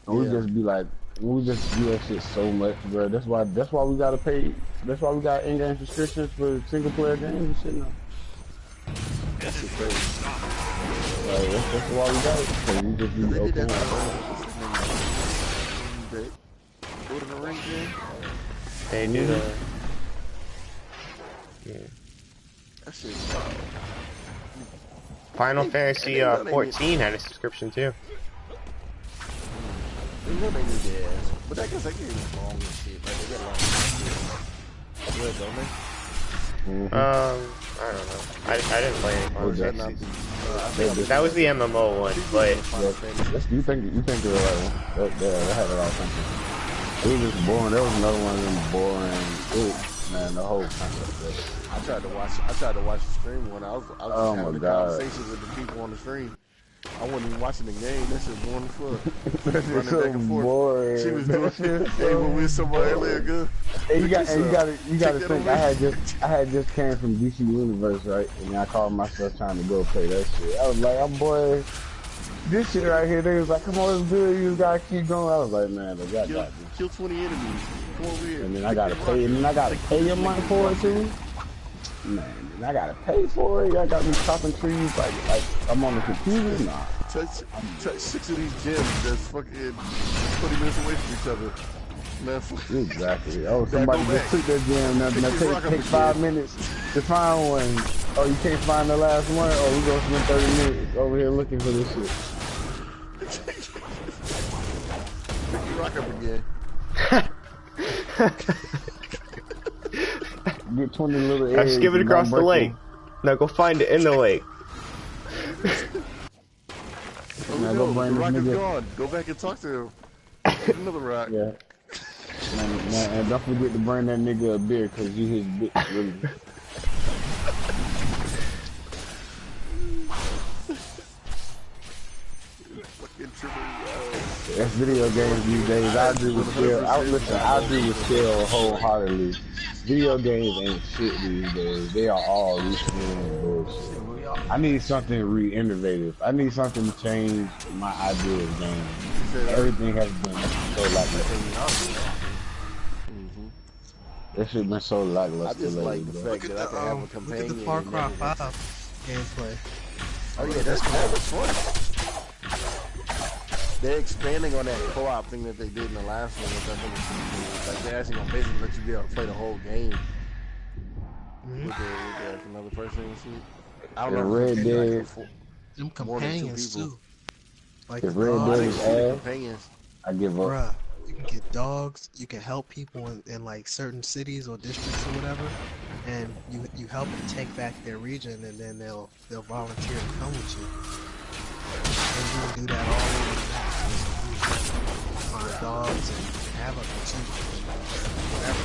and we just be like, we just do that shit so much, bro. That's why we gotta pay. That's why we got in-game subscriptions for single player games and shit now. That's shit crazy. Like, that's why we got it. Cause we just be okay. Go to the ring game. They do that. Yeah. That shit. Final Fantasy 14 had a subscription too. They know they need their ass, but I guess that game is long and shit. Like they got a lot of shit. Yeah, don't they? I don't know. I didn't play any Final Fantasy. That was the MMO one, but you think they were like that had a lot of something. It was just boring. There was another one of them boring. Man, the whole concept. I tried to watch the stream when I was just having a conversation with the people on the stream. I wasn't even watching the game. That shit boring as fuck. That shit's so boring. She was doing shit. Hey, when we were somewhere earlier, good. And you got to think. I had just came from DC Universe, right? And I called myself trying to go play that shit. I was like, I'm boy. This shit right here, they was like, come on, it's good, you gotta keep going. I was like, man, I got this. Kill 20 enemies. Come over here. And then I gotta pay your money for it too. Man, and I gotta pay for it. Y'all got me chopping trees like I'm on the computer. Nah. Touch 6 of these gems that's fucking 20 minutes away from each other. Man, exactly. Oh, somebody just took that gem. Now take 5 minutes to find one. Oh, you can't find the last one? Oh, we gonna spend 30 minutes over here looking for this shit. Pick your rock up again. Get 20 little eggs. I skip it across the lake. Now go find it in the lake. Now go bring the rock is gone. Go back and talk to him. Get another rock. Yeah. Man, and don't forget to bring that nigga a beer, cause you his bitch, really. That's video games these days. I agree with Chill. I agree with Chill wholeheartedly. Video games ain't shit these days. They are all reskin bullshit. I need something innovative. I need something to change my idea of games. Everything has been so lackluster. That shit been so lackluster. I just like the fact that I can have a companion. Look at the Far Cry 5 gameplay. Oh yeah, that was fun. They're expanding on that co-op thing that they did in the last one, which I think is pretty cool. Like they're actually gonna basically let you be able to play the whole game with another person and shit. I don't know. Red Dead. Them companions too. Like if Red Dead is ass, I give up. Bruh, You can get dogs. You can help people in like certain cities or districts or whatever, and you help them take back their region, and then they'll volunteer to come with you. And you can do that all over the map. Find dogs and have up to whatever.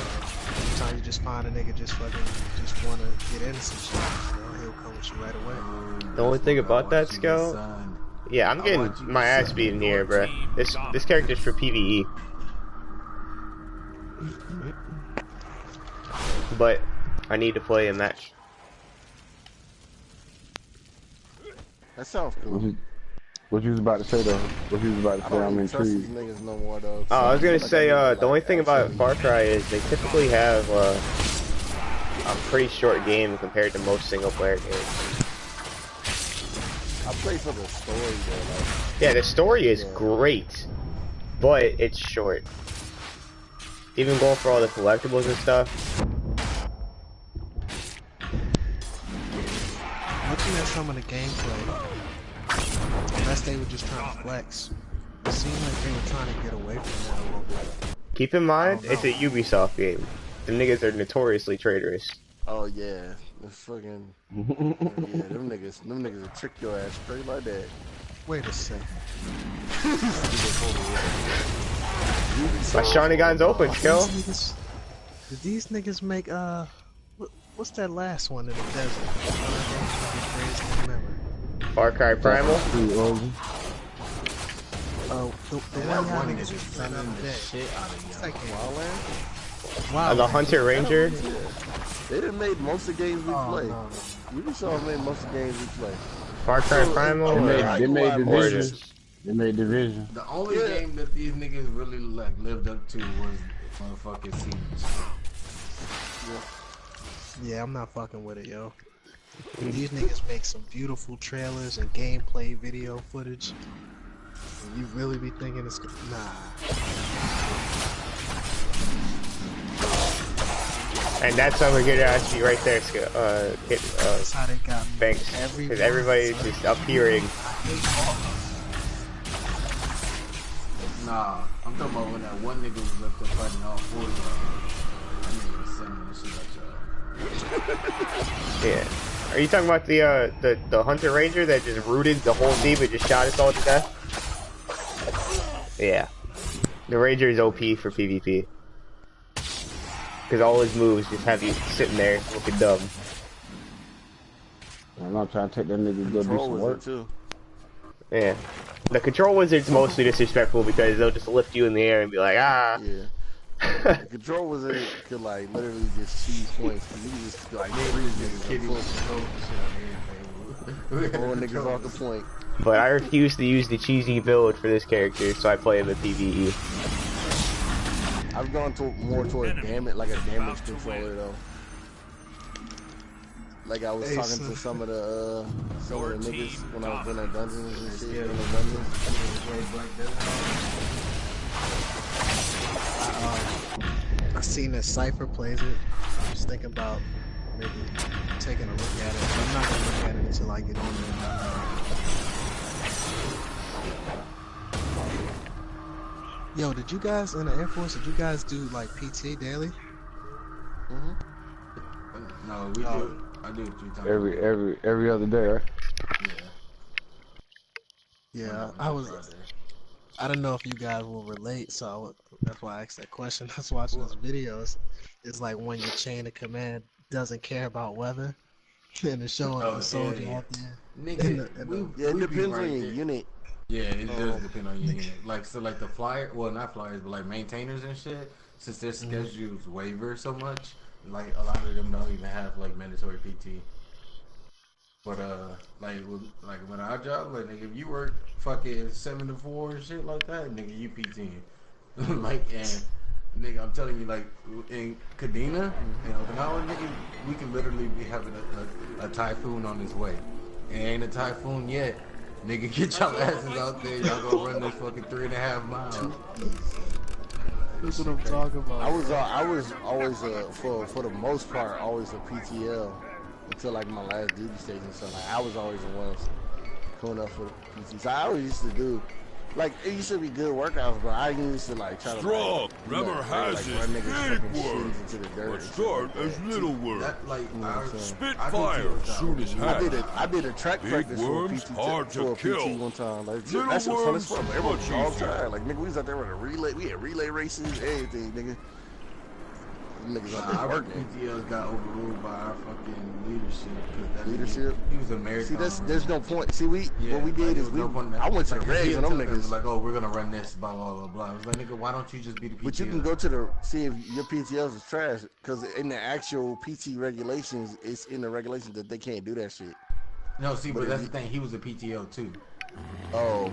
Sometimes you just find a nigga just wanna get into some shit. You know, he'll come with you right away. The only thing about that, Scout, yeah, I'm getting my ass beaten here, bruh. This character's for PvE. But I need to play a match. That sounds cool. What you was about to say though? What you was about to say? I'm intrigued. Niggas no more though. Oh, I was gonna say, the only thing about Far Cry is they typically have a pretty short game compared to most single player games. I play for the story though. Like, yeah, the story is great, but it's short. Even going for all the collectibles and stuff. Looking at some of the gameplay, unless they were just trying to flex, it seemed like they were trying to get away from that a little bit. Keep in mind, it's a Ubisoft game. The niggas are notoriously traitorous. oh yeah, the fucking yeah, them niggas will trick your ass straight like that. Wait a second. My shiny gun's open, Skill. Did these niggas make what's that last one in the desert? Far Cry Primal. Oh, the one is just sending the shit out of you. Like Wildland? Wow. The Hunter Ranger. They done made most of the games we play. No. Ubisoft made most of the games we play. Far Cry Primal. They made Division. They made Division. The only game that these niggas really like lived up to was motherfucking Siege. Yeah, I'm not fucking with it, yo. These niggas make some beautiful trailers and gameplay video footage. And you really be thinking it's nah. And that's how we're gonna ask you right there, That's how they got me. Thanks. Because everybody's just appearing. Nah, I'm talking about when that one nigga was up there fighting all four of them. That nigga was sending this shit at y'all. Yeah. Are you talking about the Hunter Ranger that just rooted the whole team and just shot us all to death? Yeah. The Ranger is OP for PvP. Because all his moves just have you sitting there looking dumb. I'm not trying to take that nigga to go do some work. Too. Yeah. The control wizard's mostly disrespectful because they'll just lift you in the air and be like, ah. Yeah. The control wizard could like literally just cheese points. You just like freeze niggas throwing niggas off the point. But I refuse to use the cheesy build for this character, so I play him at PvE. I've gone more toward damage, like a damage controller though. Like I was talking to some of the niggas when I was in the dungeons and shit. I seen that Cypher plays it. I was thinking about maybe taking a look at it. I'm not gonna look at it until I get on there. Yo, did you guys in the Air Force? Did you guys do like PT daily? No, we do. I do 3 times. Every other day, right? Yeah, I don't know if you guys will relate, so that's why I asked that question. I was watching those videos. It's like when your chain of command doesn't care about weather, and it's showing the soldier out there. Nigga, it depends on your unit. Yeah, it does depend on your unit. Like, so like the flyer, well not flyers, but like maintainers and shit, since their schedules waiver so much, like a lot of them don't even have like mandatory PT. But like when our job, like nigga, if you work fucking 7 to 4 and shit like that, nigga, you PTing. Like, and nigga, I'm telling you, like in Kadena, in Okinawa, nigga, we can literally be having a typhoon on its way. It ain't a typhoon yet. Nigga, get y'all asses out there. Y'all go run this fucking 3.5 miles. That's what I'm talking about. I was always for the most part always a PTL until like my last duty station. So like I was always the one coming up for the PT. So I always used to do Like, it used to be good workouts, but I used to like try to Strong like, never has like, its run niggas big fucking work. shins into the dirt. But start as little work. That, like, Spitfire soon as hat. I did a track Big practice for a worms PT hard to a to kill. PT one time. Like, Little that shit was fun as fuck. worms, But everyone much was all easier. time. Like, nigga, we was out there running relay. We had relay races, everything, nigga. Niggas out there Our working. PTLs got overruled by our fucking leadership. That Leadership. He was a marathon. See, there's no point. See, what we did is we. I went to the regs and them niggas. Like, oh, we're gonna run this, blah blah blah blah. I was like, nigga, why don't you just be the PTL? But you can go to the see if your PTLs is trash, because in the actual PT regulations, it's in the regulations that they can't do that shit. No, see, but that's the thing. He was a PTL too. Oh,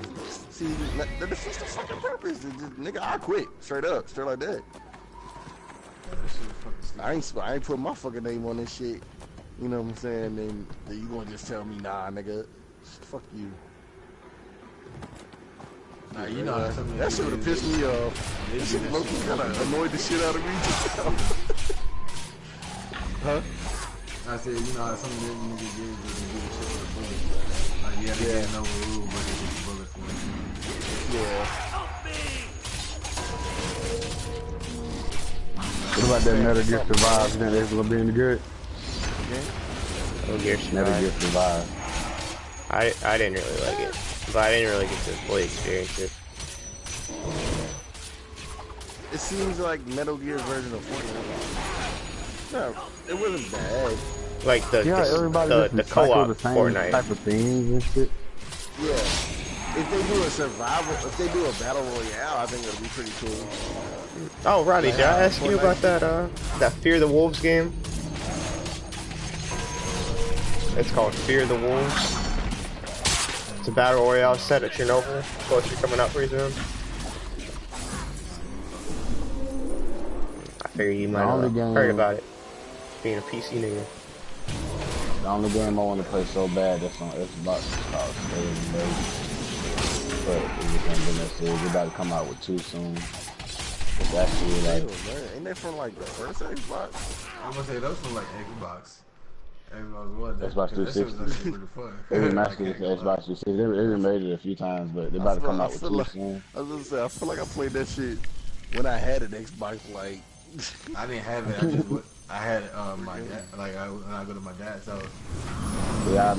see, that defeats the fucking purpose. Nigga, I quit straight up, straight like that. I ain't put my fucking name on this shit. You know what I'm saying? And you gonna just tell me, nah, nigga, fuck you. Nah, you know how that shit would've pissed me off. That shit low-key kinda annoyed the shit out of me. Huh? I said, you know how some of them niggas do the shit for the bullet. Like, yeah, they didn't know the rule, but they get the bullet for it. Yeah. What about that Metal Gear Survive? You think that's gonna be any good? Metal Gear Metal Gear Survive. Survive. I didn't really like it, but I didn't really get to fully experience it. It seems like Metal Gear's version of Fortnite. No, it wasn't bad. Like everybody the co-op the same Fortnite type of themes and shit. Yeah. If they do a survival, if they do a battle royale, I think it'll be pretty cool. Oh, Roddy, did I ask you about that Fear the Wolves game? It's called Fear the Wolves. It's a battle royale set at Chernobyl. Supposed to be coming out pretty soon. I figure you might have heard about it. Being a PC nigga. The only game I want to play so bad that's on Xbox is called Stay in the Base. But it's about to come out with 2 soon. But that's really like. Ain't they from like the first Xbox? I'm gonna say those from like Xbox. Xbox One. Xbox 360. They remastered Xbox 360. They remade it a few times, but they're about to come out with 2 soon. I was gonna say, I feel like I played that shit when I had an Xbox. Like, I didn't have it. I had my dad. Like when I go to my dad's house. Y'all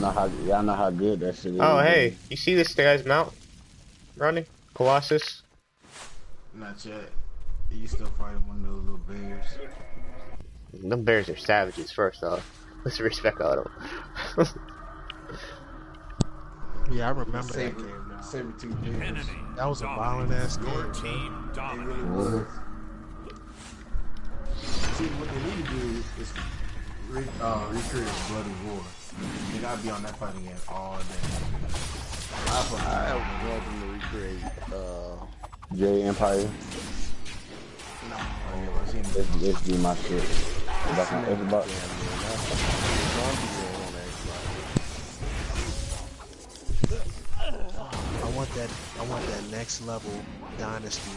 know how good that shit is. Oh hey, you see this guy's mount, Ronnie? Colossus. Not yet. You still fighting one of those little bears. Them bears are savages. First off, let's respect all of them. Yeah, I remember that game now. Saber-tooth bears. That was a violent ass game. Your team dominates. It really was. See, what they need to do is recreate Bloody War. They gotta be on that fighting game all day. I want them to recreate J Empire. No. Let's do my shit. Back on Xbox. I want that next level Dynasty.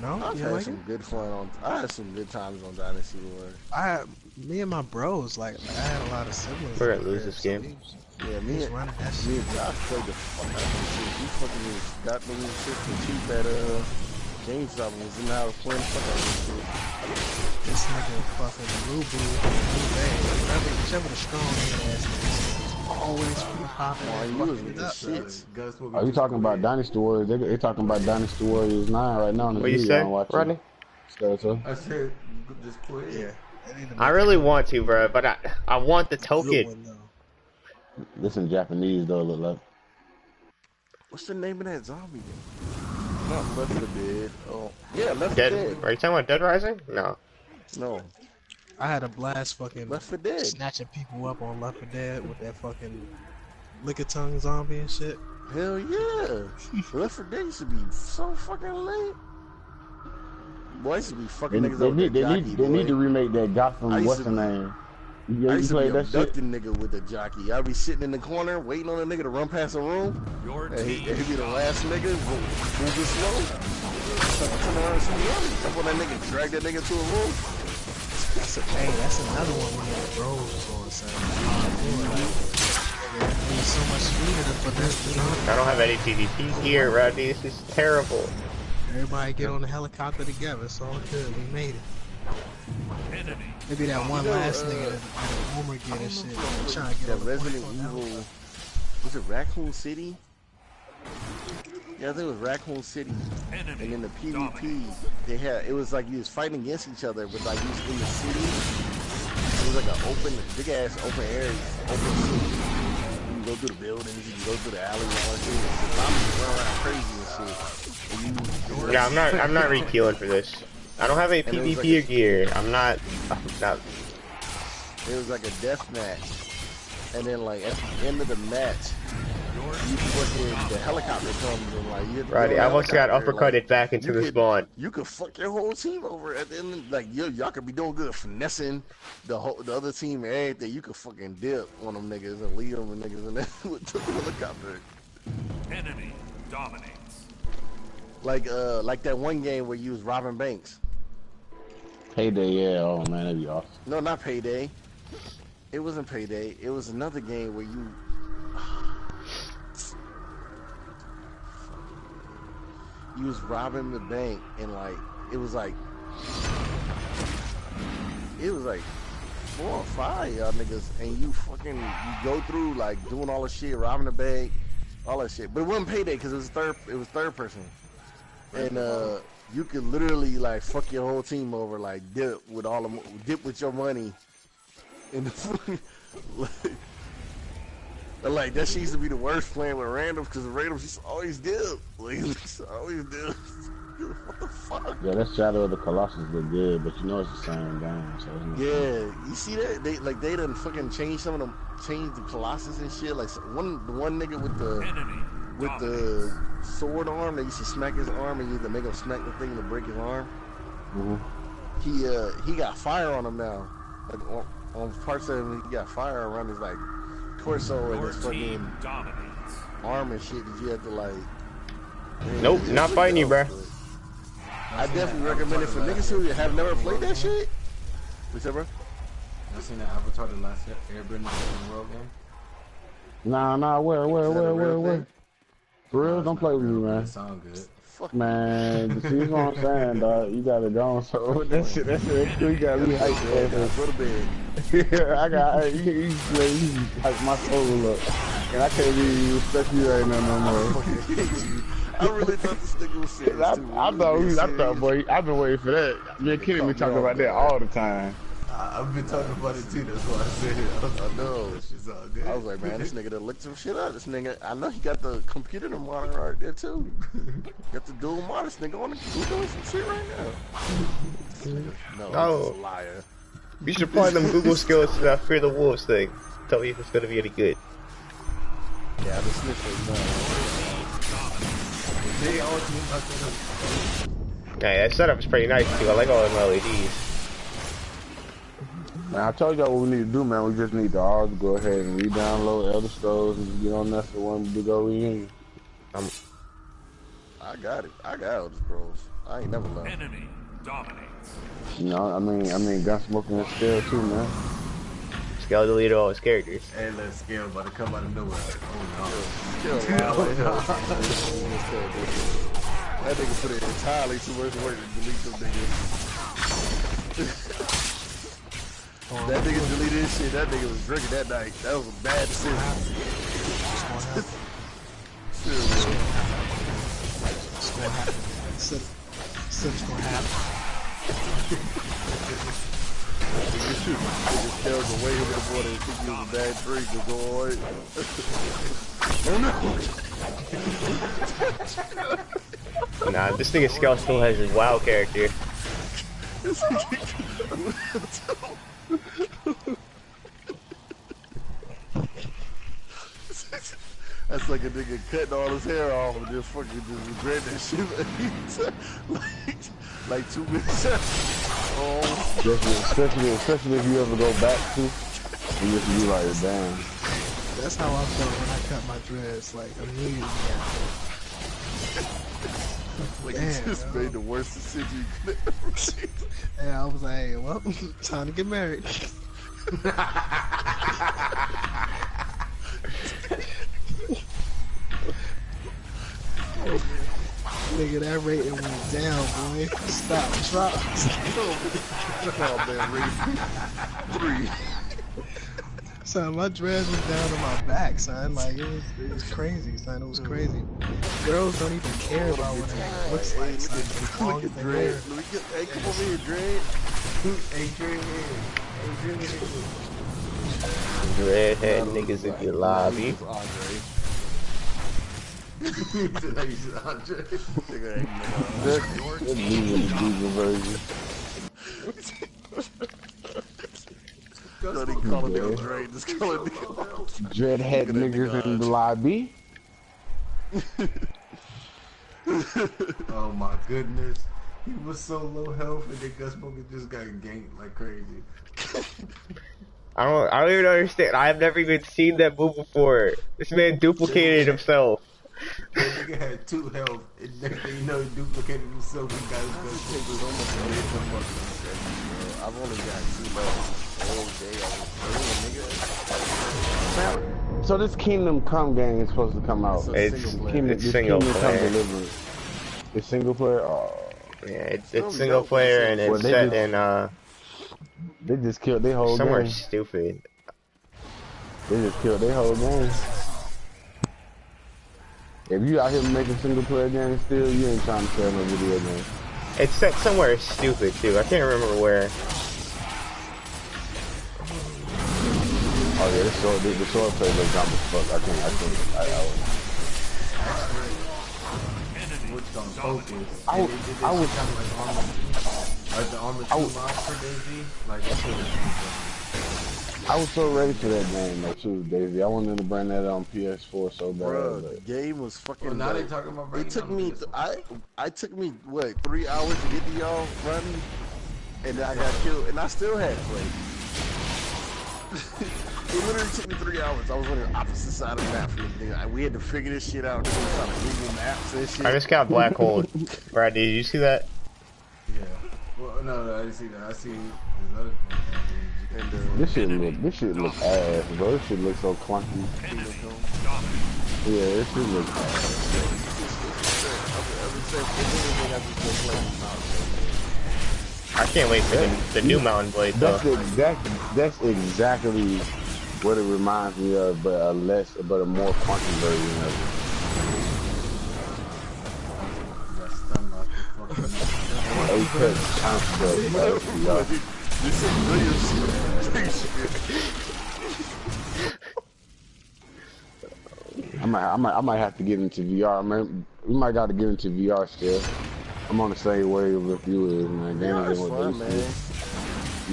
No, I had some good fun on. I had some good times on Dynasty War. Me and my bros, like I had a lot of siblings. We're gonna lose this game. Yeah, me and Josh played the fuck out of this shit. We fucking got the little shit to cheap at GameStop and was in the house playing the fuck out of this shit. This nigga fucking whichever the strong head ass niggas always popping. Are you talking about Dynasty Warriors? They talking about Dynasty Warriors 9 right now. What you say, Rodney? I said just quit. Yeah. I really want to, bro, but I want the token. This in Japanese though, look like. What's the name of that zombie game? Not Left 4 Dead. Oh, yeah, Left 4 Dead. Dead. Are you talking about Dead Rising? No. No. I had a blast fucking Left 4 Dead. Snatching people up on Left 4 Dead with that fucking lick tongue zombie and shit. Hell yeah. Left 4 Dead used to be so fucking late. Boy, I used to be fucking niggas over They need to remake that Gotham. What's the name? I used to be abducting nigga with the jockey. I'd be sitting in the corner waiting on a nigga to run past a room. And he'd be the last nigga, moving slow. Turn around and see me. That's when that nigga dragged that nigga to a room. That's another one when the bros was on sweeter to finesse the zombie. I don't have any PvP gear, Rodney. This is terrible. Everybody get on the helicopter together. It's all good. We made it. Maybe that one last nigga that Homer get and shit. Trying to get that on the Resident Evil. Was it Raccoon City? Yeah, I think it was Raccoon City. And in the PvP, they had, it was like you was fighting against each other, but like you was in the city. It was like an open, big ass open area, open city. You can go through the buildings, you can go through the alley, and all that shit. The zombies run around crazy and shit. Yeah, I'm not requeuing for this. I don't have any PvP like gear. I'm not. It was like a death match, and then like at the end of the match, you fucking the helicopter comes and like you. Right, I almost got uppercutted like, back into the spawn. You could fuck your whole team over at the end. Like y'all could be doing good finessing the other team and everything. You could fucking dip on them niggas and lead them and niggas and then with the helicopter. Enemy dominates. Like that one game where you was robbing banks. Payday, yeah. Oh man, that'd be awesome. No, not Payday. It wasn't Payday. It was another game where you. You was robbing the bank and like it was like 4 or 5 y'all niggas and you go through like doing all the shit, robbing the bank, all that shit. But it wasn't Payday because it was third person. And you could literally like fuck your whole team over, like dip with your money. And like that shit used to be the worst playing with randoms because the randoms just always dip. Like always dip. What the fuck? Yeah, that Shadow of the Colossus look good, but you know it's the same game. So it's yeah, you see that they done fucking changed some of them, changed the Colossus and shit. Like the one nigga with the sword arm, they used to smack his arm and you used to make him smack the thing to break his arm. Mm-hmm. He got fire on him now. Like on parts of him, he got fire around his like torso and his fucking arm and shit that you have to like. Man, nope, not fighting you, bruh. I definitely recommend it for niggas who have never played that shit. What's up, bro? You seen that Avatar: The Last Airbender world game? Nah, where? For real, don't play with me, man. It sound good. Man, see what I'm saying, dog? You got it on, so that shit, you got me hyped. Go to bed. Yeah, you hype my soul up, and I can't even respect you right now no more. I really thought this nigga was serious. I thought, boy, I've been waiting for that. Me and Kenny been talking about that all the time. I've been talking about it too, that's why I said it. I know. I was like, man, this nigga done licked some shit up. This nigga, I know he got the computer to monitor right there too. Got the dual monitor. This nigga on the doing some shit right now. No, he's a liar. You should apply them Google skills to that Fear the Wolves thing. Tell me if it's gonna be any good. Yeah, the snitches. Yeah, that setup is pretty nice too. I like all them LEDs. Man, I told y'all what we need to do, man. We just need to all go ahead and re-download Elder Scrolls and get on that for one big old reunion. I got it. I got Elder Scrolls. I ain't never left. Enemy dominates. You know, I mean, Gunsmoking and Scale too, man. Scale deleted all his characters. Hey, let Scale about to come out of nowhere. Oh no. That nigga put it entirely too much work to delete them niggas. That nigga deleted his shit. That nigga was drinking that night. That was a bad decision. It's gonna happen. It's gonna happen. Just tells away with the boy that think he was a bad drink to go away. Oh no! Nah, this nigga Scale still has his WoW character. That's like a nigga cutting all his hair off and just fucking just regret that shit. like 2 minutes. Oh. Especially if you ever go back to, you just be like, damn. That's how I felt when I cut my dreads, like immediately. Like you just made the worst decision you could ever make. Yeah, I was like, hey, well, time to get married. Nigga, that rating went down, boy. Stop, drop. Oh man, rating 3. Son, my dreads was down to my back, son. Like it was crazy, son. It was crazy. Girls don't even care about what it looks like, son. As long as they wear. Hey, come over here, Dre. Hey, Dre. Dreadhead niggas in your lobby. Dreadhead niggas in the lobby. Oh my goodness. He was so low health and then Gus Booker just got ganked like crazy. I don't even understand. I've never even seen that move before. This man duplicated himself. That nigga had 2 health, and next thing you know, he duplicated himself. He got his Gus Booker. I've only got 2 left. All day I was So this Kingdom Come game is supposed to come out. It's single player. It's single player? Oh. Yeah, it's single player and it's set in they just killed their whole somewhere game. Stupid. They just killed their whole game. If you out here making single player games still, you ain't trying to sell no video game. It's set somewhere stupid too. I can't remember where. Oh yeah, the sword play looks dumb as fuck. I was so ready for that game though too, Daisy. I wanted to bring that on PS4 so bad. Bro, the game was fucking. Well, now they talking about it took me. I took me what 3 hours to get to y'all running, and I got killed, and I still had played. It literally took me 3 hours. I was on the opposite side of the map from the thing. We had to figure this shit out. Google Maps and shit. I just got black hole. Brad, did you see that? Yeah. Well, no, I didn't see that. I see this other thing. This shit look ass, bro. This shit look so clunky. Yeah, this shit look ass. I can't wait for the new Mountain Blade though. That's exactly what it reminds me of, but a more funky version of it. Apex concept. I might have to get into VR, man. We might got to get into VR still. I'm on the same wave with you is, man. Games and what they see.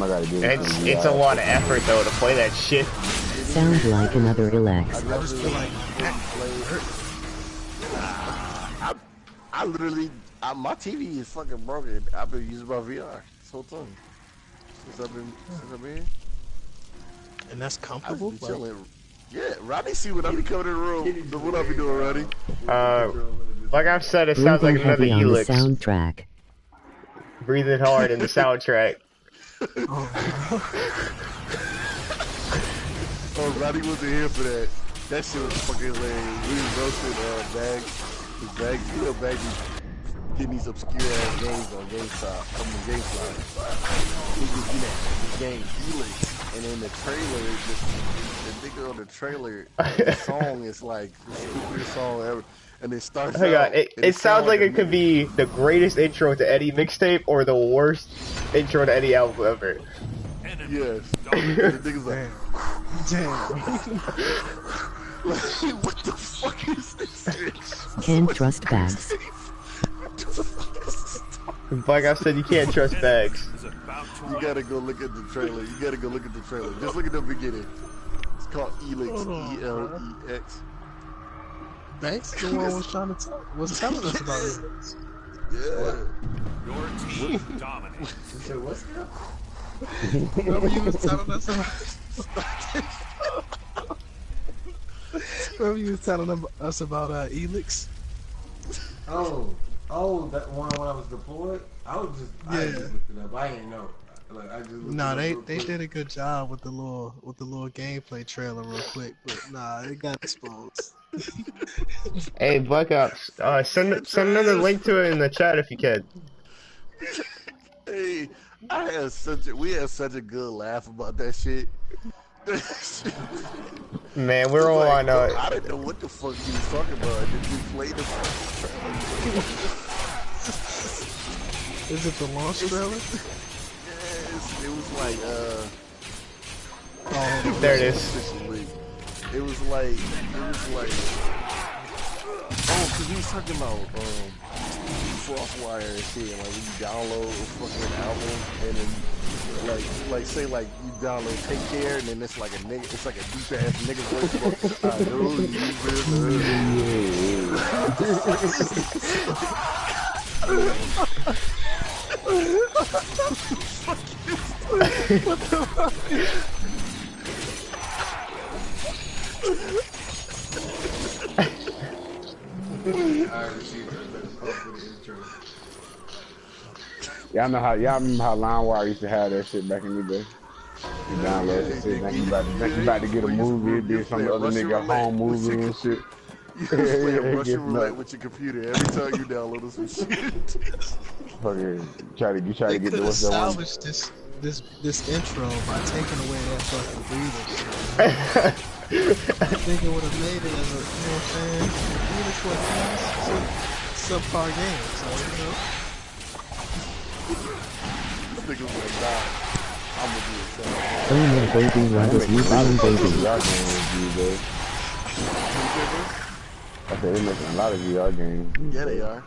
I gotta get into VR. It's a lot of effort though to play that shit. Sounds like another relax. I literally, my TV is fucking broken. I've been using my VR this whole time since I've been here. And that's comfortable. Yeah, Rodney, see what I be coming in the room. What I be doing, Rodney? Like I've said, it sounds like another Helix. Soundtrack. Breathing hard in the soundtrack. Oh, Rodney wasn't here for that. That shit was fucking hilarious. We was roasting Bag, you know, Bag getting these obscure ass games on GameStop, from the GameStop. He was getting that game Helix, and in the trailer, the nigga on the trailer, the song is like the stupidest song ever. And it starts out, it sounds like it could be the greatest intro to any mixtape or the worst intro to any album ever. Yes. The nigga's like, damn. Like, what the fuck is this? Can't trust bags. Like I said, you can't trust bags. You gotta go look at the trailer. Just look at the beginning. It's called Elix. E-L-E-X. Banks, the one was telling us about it. Yeah. Your team dominates. So what's that? Remember you was telling us about Elix? Oh, that one when I was deployed. I just looked it up. I didn't know. Like, I just Nah, they did a good job with the little gameplay trailer real quick, but nah, it got exposed. Hey, Black Ops, send another link to it in the chat if you can. Hey, we had such a good laugh about that shit. Man, we're all like, on. I didn't know what the fuck he was talking about. Did we play the trailer? Is it the launch trailer? Yes, it was like oh, there it is. It was like oh, cause he was talking about Frostwire and shit, and like when you download a fucking album and then like say like you download Take Care and then it's like a nigga, it's like a deep ass nigga voice. I know what the fuck? Y'all remember how LimeWire used to have that shit back in the day? You download that shit, like you about to get a movie, it'd be some other nigga home movie and shit. You play Russian roulette with your computer every time you download some shit. Okay, you try to get the what's that one? Salvage this intro by taking away that fucking breather shit. I think it would have made it as a, you know what I'm saying? Even if it's subpar game, so you know. This nigga was like, nah, I'm gonna do it. Oh yeah, baby, what is you doing, baby? VR games with you, babe. I said they're making a lot of VR games. Yeah, they are.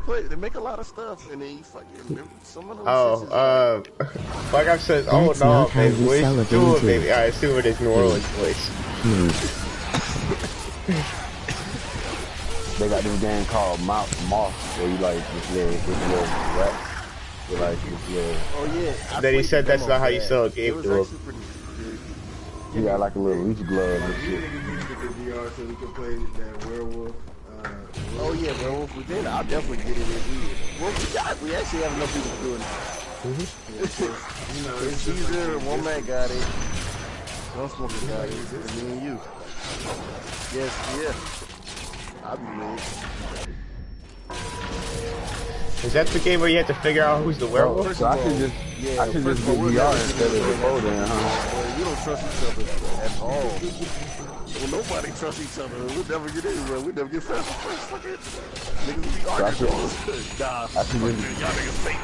They make a lot of stuff, and then you fucking some of those. Like I said, oh no, baby, what are you doing, baby? I assume it is New Orleans place. They got this game called Moss, where you like this little rap. You like this little. Oh yeah. Then he said that's not how you sell a game to him. You got like a little leaf glove and shit. VR so we can play that werewolf. Oh yeah, werewolf. We did. I'll definitely get it if we actually have enough people doing it. You know, it's Caesar, one man got it. One smoker got it, and me and you. Yes, yeah. I'll be with. Is that the game where you have to figure out who's the werewolf? So I should just get VR instead of the phone, huh? Well, we don't trust each other at all. Well, nobody trusts each other. We'll never get anywhere. We'll never get past the first fucking niggas be arguing. Nah, I should just y'all niggas fake.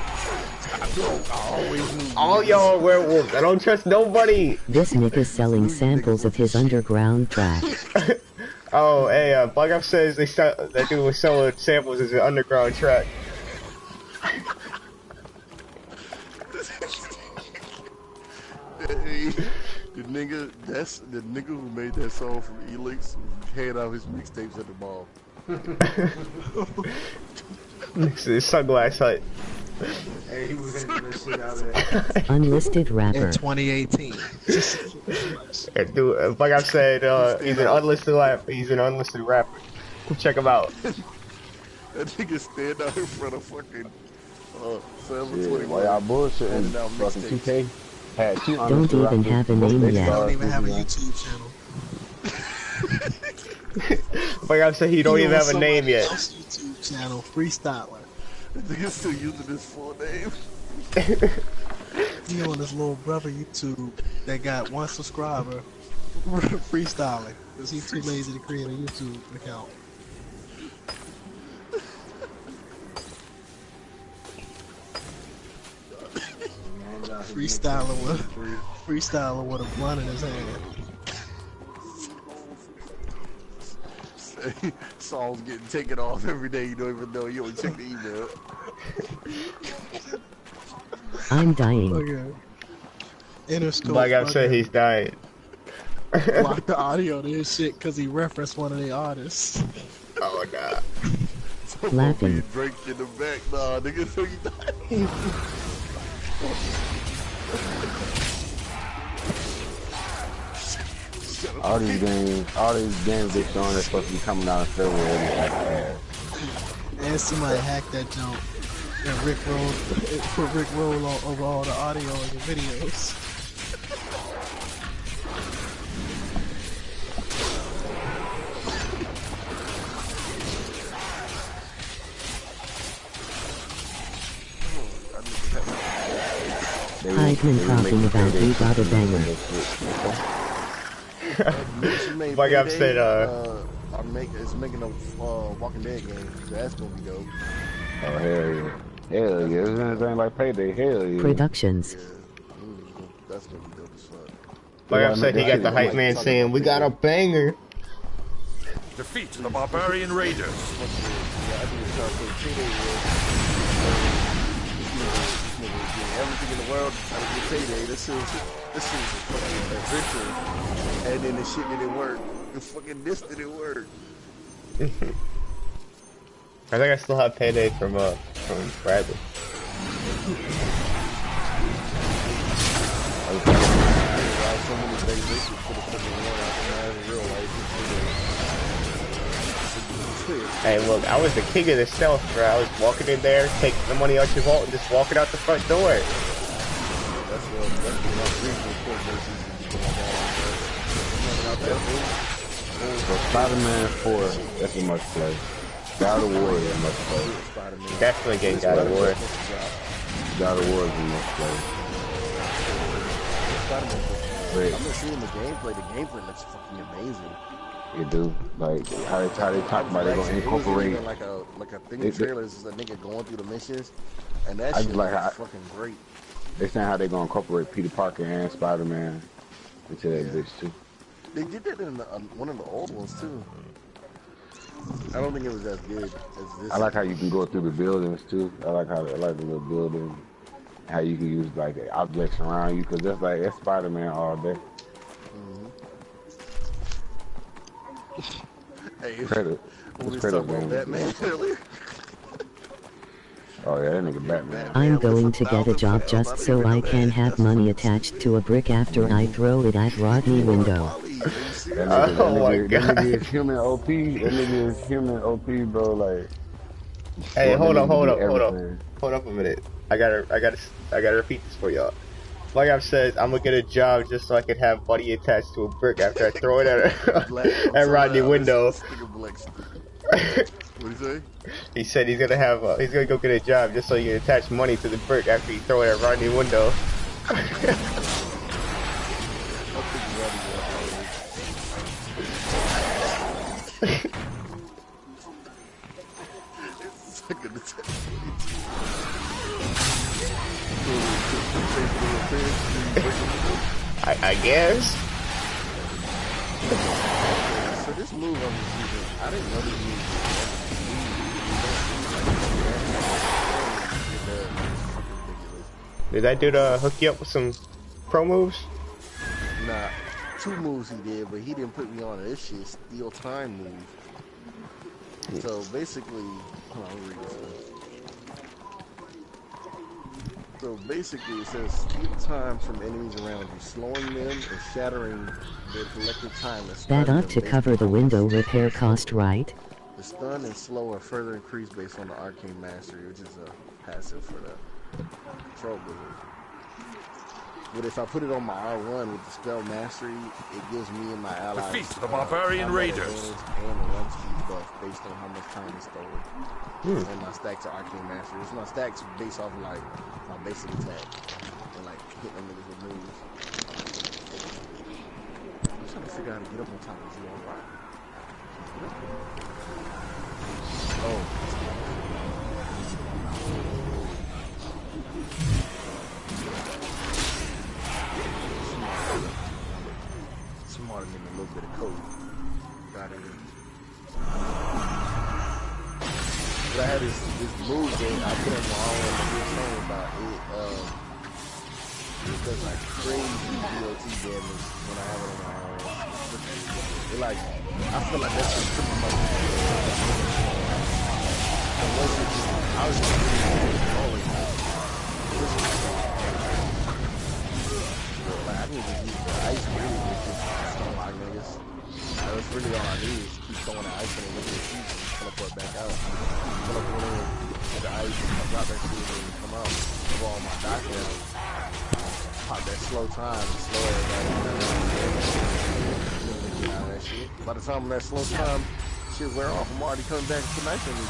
I always knew. All y'all are werewolves. I don't trust nobody. This nigga's selling samples of his underground track. Oh, hey, Black Ops says that dude was selling samples as an underground track. Hey, the nigga who made that song from Elix hand out his mixtapes at the mall. His sunglass hut. Hey, he was handing that shit out there. Unlisted rapper. In 2018. Dude, like I said, he's an unlisted rapper. Check him out. That nigga stand out in front of fucking 721. While y'all bullshitting, fucking 2K had two Don't even have a name yet. Don't even have a YouTube channel. Like I said, he don't even have a name yet. YouTube channel, freestyler. That nigga still using his full name. He on his little brother YouTube that got 1 subscriber freestyling because he's too lazy to create a YouTube account. Freestyling with a blunt in his hand. Songs getting taken off every day. You don't even know. You don't check the email. I'm dying. Okay. Interscope. Like I said, he's dying. Block the audio to his shit because he referenced one of the artists. Oh nah. Laughing. Drake in the back, nah, nigga, so you dying. all these games they showing are supposed to be coming out in February. And somebody hacked that jump. And Rick roll, put Rick roll over all the audio and the videos. Heidman talking about you got a banger. Like I've said, it's making a Walking Dead game. So that's gonna be dope. Oh hell yeah. Hell yeah. There's anything like Payday. Hell yeah. Productions. Yeah. That's gonna be dope as fuck. Like I've said, he got the hype man saying, "We got a banger." Defeat the barbarian raiders. Everything in the world trying to get Payday. This is fucking adventure, and then the shit didn't work. The fucking this didn't work. I think I still have Payday from Bradley. So many days for the fucking one in real life. Hey, look, I was the king of the stealth, bro. I was walking in there, taking the money out your vault, and just walking out the front door. That's what regional court versus So Spider-Man 4, that's a must play. God of War is a must play. Definitely getting God of War. God of War is a must play. I'm not seeing the gameplay. The gameplay looks fucking amazing. It do. Like how they talk about they gonna incorporate like a thing of trailers is a nigga going through the missions, and that shit like is fucking great. They saying how they gonna incorporate Peter Parker and Spider-Man into that bitch too. They did that in one of the old ones too. I don't think it was as good as this. I like how you can go through the buildings too. I like the little building, how you can use like the objects around you, cause that's Spider-Man all day. Hey, Credit. When we was talking about Batman earlier. Oh yeah, that nigga Batman. I'm going to get a job just so I can have money attached to a brick after I throw it at Rodney window. That nigga is human OP. That nigga is human OP, bro. Like. Hey, hold up a minute. I gotta repeat this for y'all. Like I've said, I'm gonna get a job just so I can have money attached to a brick after I throw it at Rodney window. What did he say? He said he's gonna go get a job just so he can attach money to the brick after he throw it at Rodney window. I guess. So this move on the season, I didn't know this move. Did that dude hook you up with some pro moves? Nah, 2 moves he did, but he didn't put me on this shit. Steal time move. So basically, hold on, let me read this. So basically, it says steal time from enemies around you, slowing them and shattering their collective time. That ought to cover the window repair cost, right? The stun and slow are further increased based on the arcane mastery, which is a passive for the control wizard. But if I put it on my R1 with the spell mastery, it gives me and my allies defeat the barbarian raiders and the run speed buff based on how much time is stolen. And my stacks are arcane mastery. It's my stacks based off of like my basic attack and like hitting them niggas with moves. I'm trying to figure out how to get up on top of you on right. Oh. Smarter than a little bit of code. Got it. But I had this move that I put on my own and we were saying about it. It does like crazy DOT damage when I have it on my own. It like, I feel like that's just pretty much. I was just always like, I need to use the ice really with this stone lock niggas. That's really all I need is keep throwing the ice in and look at the season and teleport back out. Teleport in. The ice, I got that shit when you come out. For all my doctors, pop that slow time and slow everybody down. That shit. By the time that slow time shit wear off, I'm already coming back to nice on these.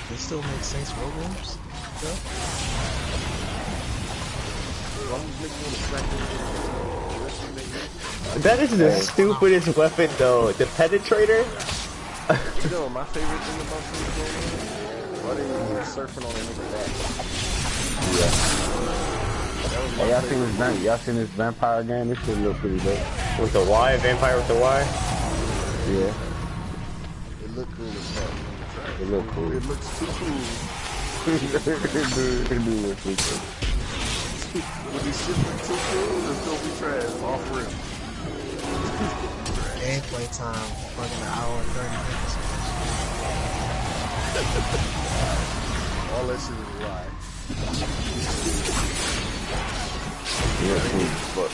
They still make Saints Row games? Yeah. That is the stupidest weapon though, the penetrator. You know, my favorite thing about Saints Row is why they were surfing on a nigga back. Yeah. Hey, y'all seen this vampire game? This shit look pretty dope. With the Y, vampire with the Y? Yeah. It looked cool as fuck. It looked cool. It looks too cool. It do look too cool. When this shit look too cool, it's gonna be trash. Off rip. Gameplay time, fucking an hour and 30 minutes. All that shit is a lie. Yeah, cool.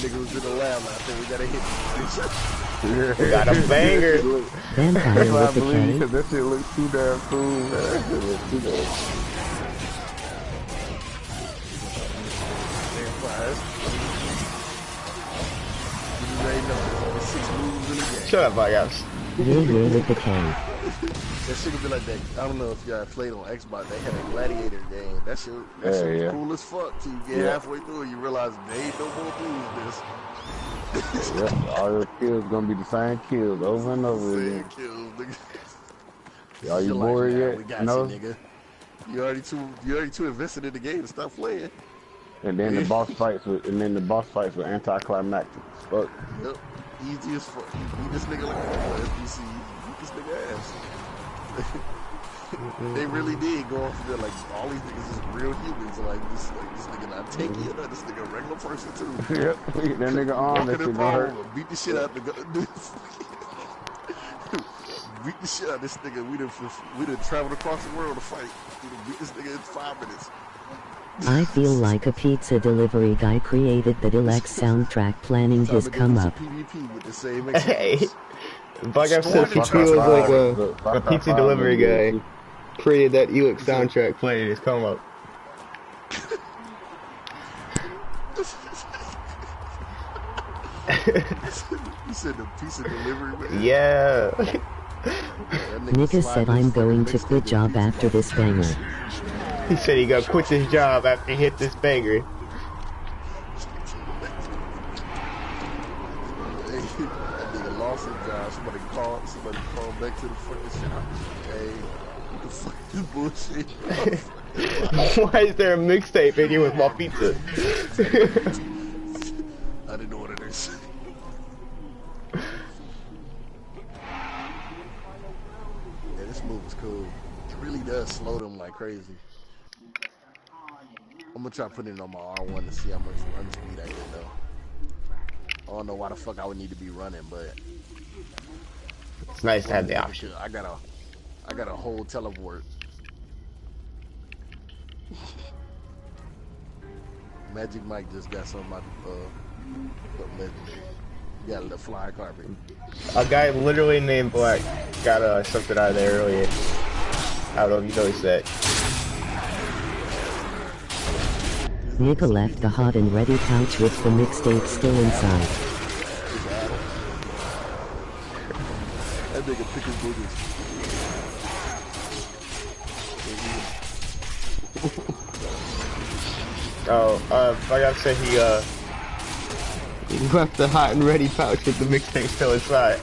Nigga was in the lab last time. We gotta hit this bitch. We got a banger. Vampire That's why I with the believe K. because that shit looks too damn cool, man. That shit looks too damn Shut up, Bugouts. Yeah, with the K. That shit would be like that. I don't know if y'all played on Xbox. They had a gladiator game. That shit was cool as fuck. Till you get halfway through and you realize they ain't no more booze this. Yeah, all your kills gonna be the same kills over and over again. Same kills, nigga. Are you bored yet? We got No. you, nigga. You already too invested in the game to stop playing. And then the boss fights were anticlimactic. Fuck. Yep. Easy as fuck. You beat this nigga like a SBC. You beat this nigga ass. They really did go off of there like all these niggas is real humans. Like this nigga not tanky or not. This nigga a regular person too. Yep. That nigga arm, that shit gonna hurt. Beat the shit out the beat the shit out of this nigga. We done traveled across the world to fight. We done beat this nigga in 5 minutes. I feel like a pizza delivery guy created the deluxe soundtrack planning his come up. Hey, Bugouts said he feels like a pizza delivery guy created that Elix soundtrack playing his come up. You said the pizza delivery man? Yeah. Nigga said I'm going to quit job after this banger. He said he gonna quit his job after he hit this banger. That nigga lost his job. Somebody called back to the fucking shop. Hey, what the fuck is bullshit? Why is there a mixtape in here with my pizza? I didn't know what it is. Yeah, this move is cool. It really does slow them like crazy. I'm gonna try putting it on my R1 to see how much run speed I get though. I don't know why the fuck I would need to be running, but it's nice to have the option. I got a whole teleport. Magic Mike just got some of my got the fly carpet. A guy literally named Black got something out of there earlier. I don't know if you noticed that. Nigga left the hot and ready pouch with the mixtape still inside. That nigga pick his boogers. I gotta say he left the hot and ready pouch with the mixtape still inside.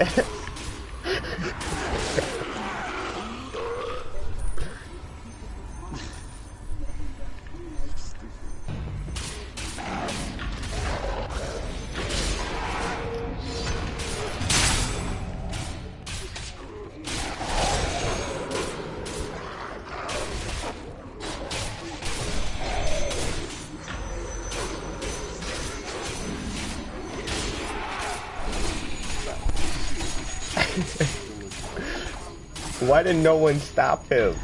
Why did no one stop him?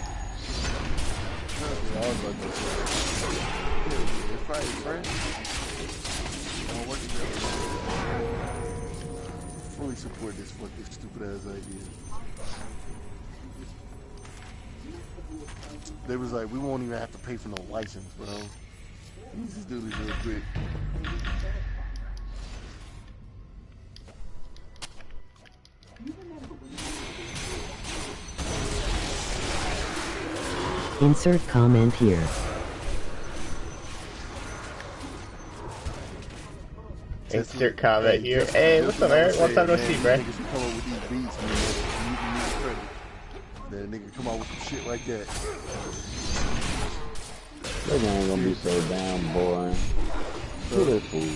support this fucking stupid ass idea. They was like, we won't even have to pay for no license, bro. Let's just do this real quick. Insert comment here. Insert comment here. Hey, what's up, Eric? What's up, no see, bruh? Niggas come up with these beats, man. That nigga come out with some shit like that. That game gonna be so damn boring. Who that fool?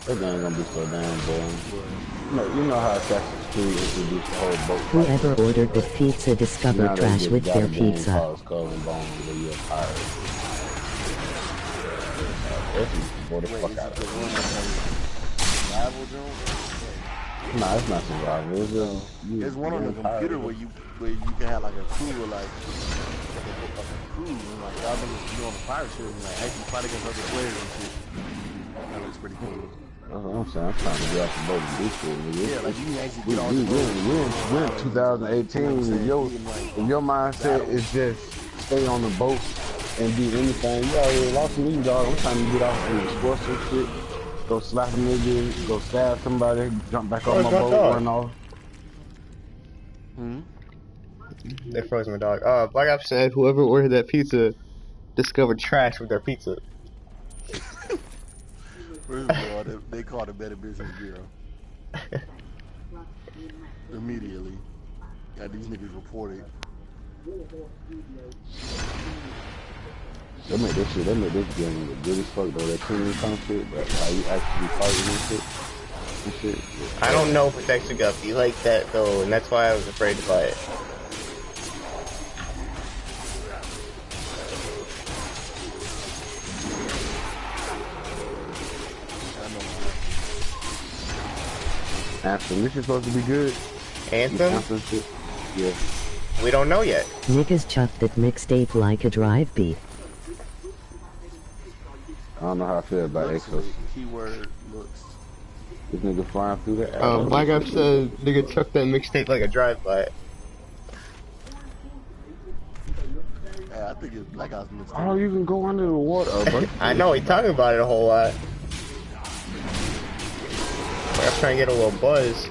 That game gonna be so damn boring. You know how Assassin's Creed introduced the whole boat. Whoever ordered the pizza discovered trash with their pizza. Skull and Bones where you're a pirate. Boy, the fuck out of it. Nah, it's not survival. It's just there's one on the computer where you can have like a crew or like a crew and like y'all niggas be on the pirate ship and like actually fight against other players and shit. That looks pretty cool. That's what I'm saying. I'm trying to get off the boat and do shit. Yeah, like you can actually get off the boat. We're in 2018. If your mindset is just stay on the boat and do anything, you already lost me, dog. I'm trying to get off and explore some shit. Go slap a nigga, go stab somebody, jump back on my boat, run off. They froze my dog. Black Ops said whoever ordered that pizza discovered trash with their pizza. First of all, they called it Better Business Bureau. Immediately. Got these niggas reported. They make this game look good as fuck though. That clean shit, but how you actually fighting and shit. I don't know if it's actually gonna be like that though, and that's why I was afraid to buy it. Anthem, this is supposed to be good. Anthem? Shit. Yeah. We don't know yet. Niggas chucked that mixtape like a drive beat. I don't know how I feel about Exos. Keyword looks. This nigga flying through that. Black Ops said nigga chucked that mixtape like a drive-by. Yeah, I think it's Black Ops mixtape. Oh, you can go under the water. I know, he's talking about it a whole lot. I'm trying to get a little buzz.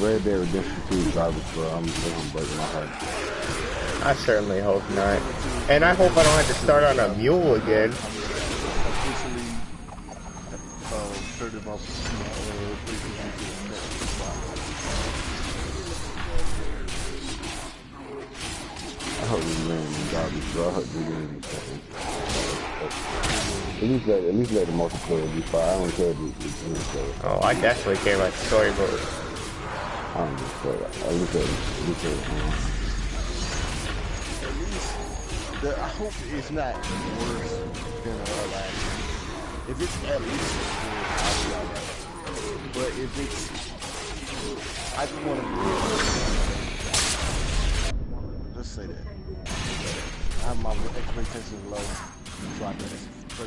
Red Dead Redemption 2 drivers, bro. I'm breaking my heart. I certainly hope not. And I hope I don't have to start on a mule again. I hope we land in garbage, bro. I hope we land in something. At least let the multiplayer be fire. I don't care if it's multiplayer. Oh, I definitely care about the story mode. I don't just care. At least I hope it's not worse than last. If it's at least I'll be alright. But if it's, I just want to. Let's say that. I have my expectations low, so I can.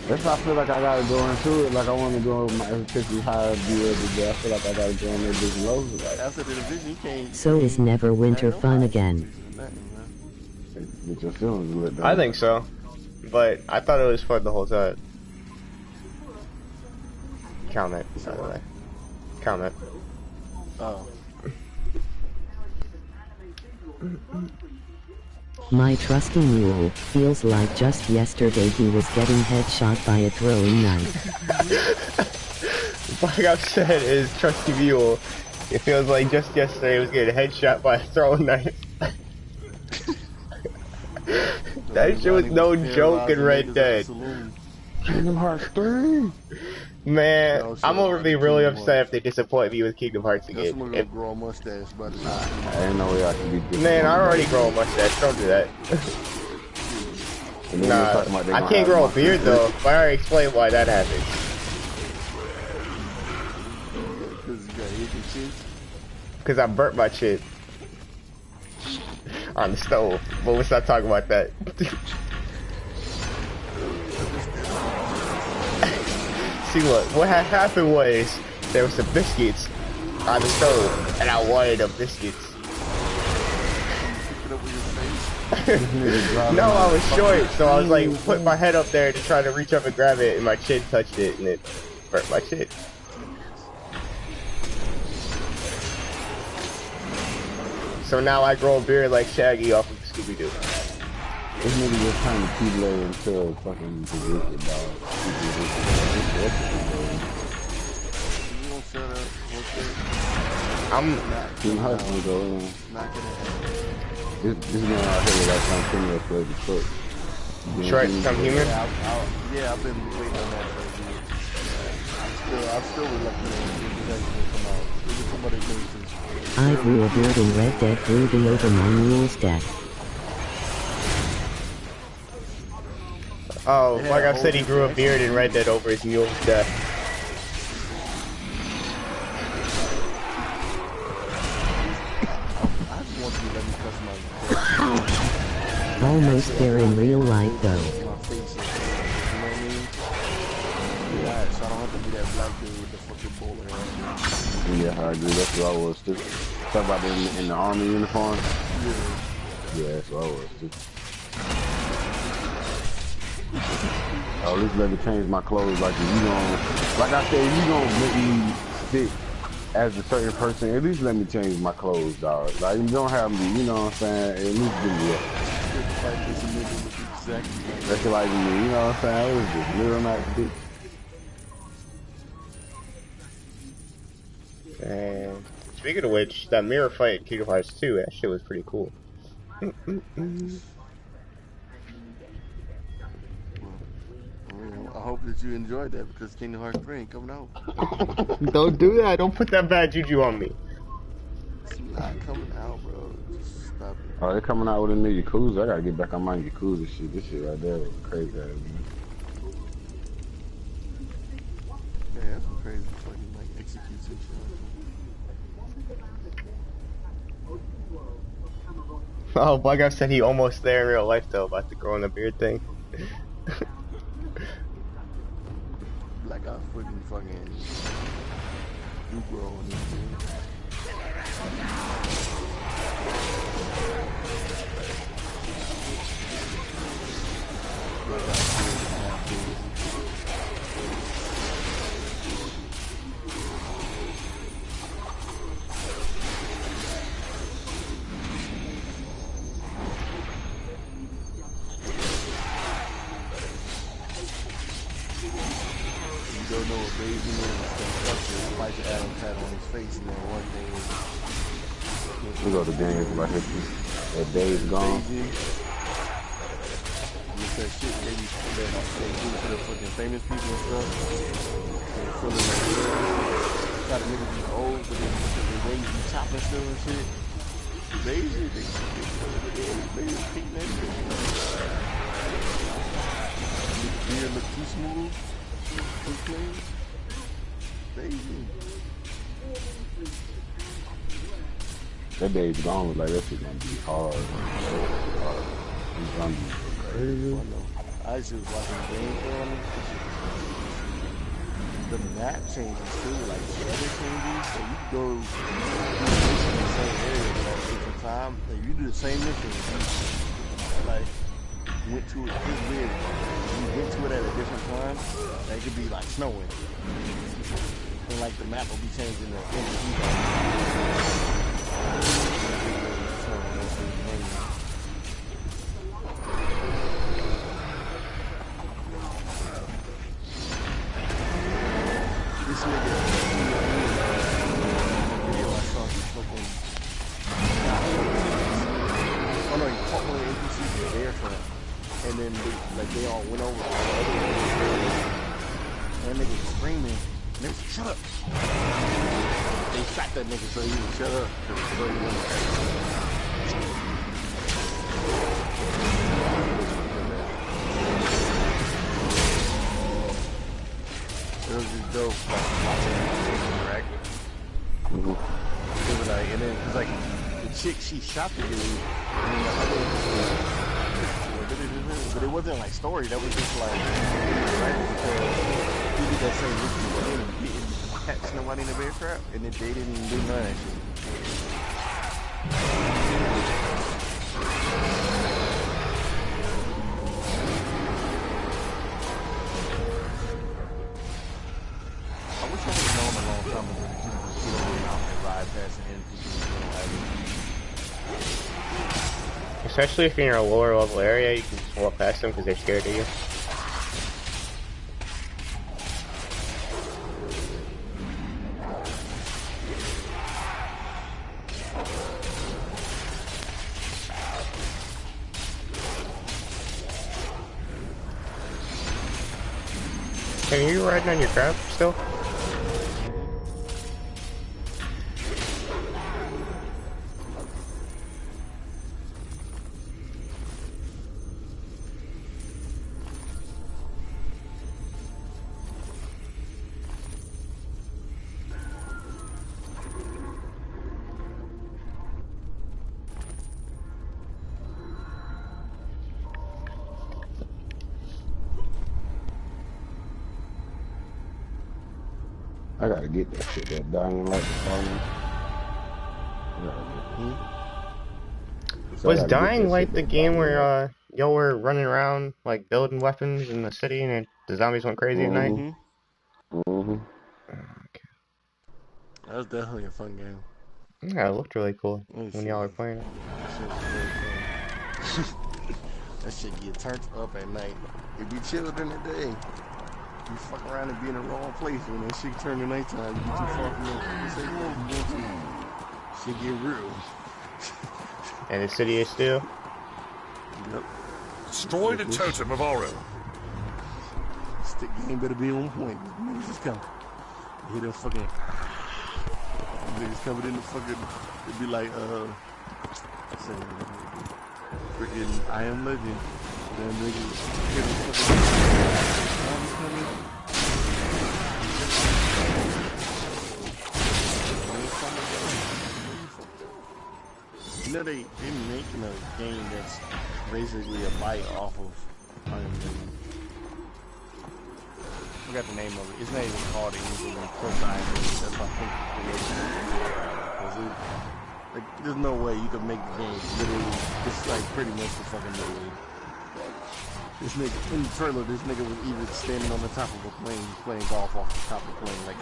That's why I feel like I gotta go into it. Like I want to go with my expectations higher be every day. I feel like I gotta go in there big low. Like after the division, you can't. So is Neverwinter fun again? Get your feelings lit down. I think so, but I thought it was fun the whole time. Comment, by the way. Comment. Oh. My trusty mule feels like just yesterday he was getting headshot by a throwing knife. Like I've said, is trusty mule. It feels like just yesterday he was getting headshot by a throwing knife. That shit was no joke in Red Dead. Kingdom Hearts 3. Man, I'm gonna be really upset if they disappoint me with Kingdom Hearts again. Someone gonna grow a mustache, but I ain't no way I can be. Man, I already grow a mustache. Don't do that. Nah, I can't grow a beard though. But I already explained why that happened. Because I burnt my chin on the stove. But let's not talk about that. see what had happened was there was some biscuits on the stove, and I wanted the biscuits. No, I was short, so I was like, put my head up there to try to reach up and grab it, and my chin touched it, and it hurt my chin. So now I grow a beard like Shaggy off of Scooby-Doo. This nigga just trying to keep low until fucking position, dog. I'm Team Hustle, though. This man out here like some criminal for the foot. Shrek become human? Yeah, I've been waiting on that for a year. I'm still reluctant to come out. There's some other cases. I grew a beard in Red Dead through the over my mules deck. Oh, like I said, he grew a beard in Red Dead over his mule's death. Almost there in real life though. Yeah, I agree. That's what I was too. Talk about them in the army uniform. Yeah, that's what I was too. Oh, at least let me change my clothes. Like if you gon', like I said, if you gonna make me fit as a certain person, at least let me change my clothes, dog. Like you don't have me, you know what I'm saying? At least give me that. That's like me, you know what I'm saying? It was just real nice bitch. And speaking of which, that mirror fight in Kingdom Hearts 2, that shit was pretty cool. I hope that you enjoyed that because Kingdom Hearts 3 ain't coming out. Don't do that. Don't put that bad juju on me. It's not coming out, bro. Just stop it. Oh, they're coming out with a new Yakuza. I gotta get back on my Yakuza shit. This shit right there was crazy, man. Yeah, that's some crazy fucking like execution shit. Oh, Bug Up said he almost there in real life though, about the growing a beard thing. Like I fucking you grow on this thing. Don't know what baby is. Like Adam had on his face, and then one thing is. We go to games like that day is gone. With that shit, they do for the fucking famous people and stuff. They're feeling like try to make it be old, but then the way you be chopping still and shit. Baby, they painting that shit. The beard look too smooth. That day's gone. Like that shit gonna be hard. It's gonna be crazy. I just was watching the game for me. The map changes too, like the weather changes. So you go in the same area but at different time. Like you do the same mission. Like went to it. It's weird. You went to it at a different time. Like, it could be like snowing, and like the map will be changing. This nigga video I saw he fucking. Oh no, he caught one of the NPCs in the airframe. And then they all went over to the other one. And that nigga was screaming. And they was shut up. They shot that nigga so he would shut up. So he wouldn't. It was just dope, like watching them interacting. It was like, and then it's like the chick, she shot the dude, and then the other but it wasn't like story. That was just like right because did that same ritual again and didn't catch nobody in the bear trap, and then they didn't do none of that shit. I wish I would have known a long time ago that you could just get over the mountain and ride past the NPCs. Especially if you're in a lower level area, you can just walk past them because they're scared of you. Are you riding on your crab still? I gotta get that shit, that dying light department. Was Dying Light the game where y'all were running around like building weapons in the city and the zombies went crazy at night? Mm-hmm. Okay. That was definitely a fun game. Yeah, it looked really cool when y'all were playing it. That shit get turned up at night. It be chill during the day. You fuck around and be in the wrong place when that shit turn to nighttime. You be too far from your safe place you want to. Shit get real. And the city is still? Yep. Destroy the totem of Oro. Stick game better be on point. Niggas just come. You hear them fucking niggas coming in the fucking, it'd be like freaking I Am Legend. Them niggas hear them fucking coming. You know they making a game that's basically a bite off of I Am Legend. I forgot the name of it. It's not even called anything close to I Am Legend. That's what I think the way like, there's no way you could make the game literally. It's like pretty much the fucking movie. This nigga in the trailer, this nigga was even standing on the top of a plane, playing golf off the top of the plane, like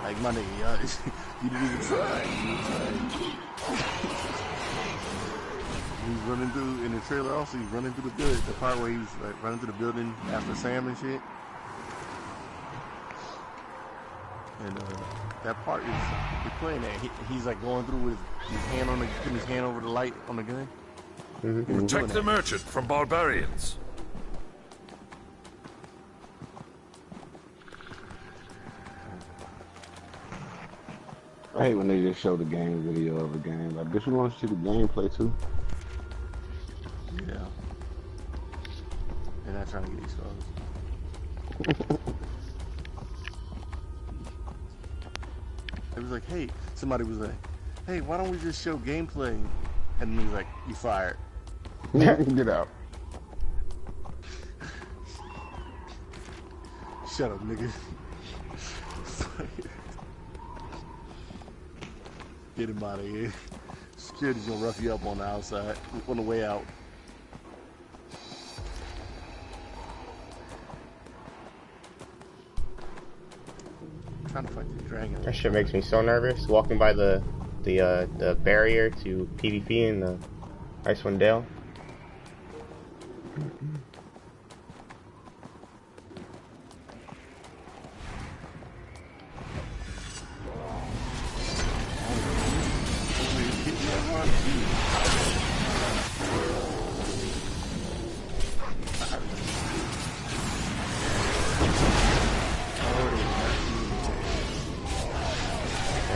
like my nigga, you didn't even try. He's running through in the trailer. Also, he's running through the building. The part where he's like running through the building after Sam and shit. And that part is he's playing that. He's like going through with his hand on the, putting his hand over the light on the gun. Protect the merchant from barbarians. I hate when they just show the game video of a game. Like, bitch, we want to see the gameplay too. Yeah. They're not trying to get exposed. It was like, hey, somebody was like, hey, why don't we just show gameplay? And he was like, you fired. Get out. Shut up, nigga. Get him out of here. Security's gonna rough you up on the outside, on the way out. I'm trying to fight the dragon. That shit makes me so nervous. Walking by the barrier to PvP in the Icewind Dale.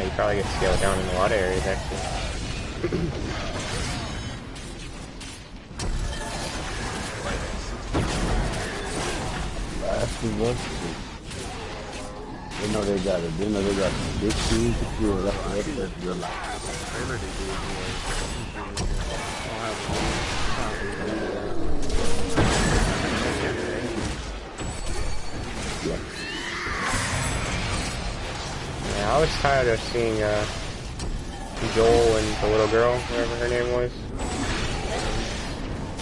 You probably get scaled down in a lot of areas, actually. They know they got it. They know they got some big teams to kill. That's real life. Yeah, I was tired of seeing Joel and the little girl, whatever her name was.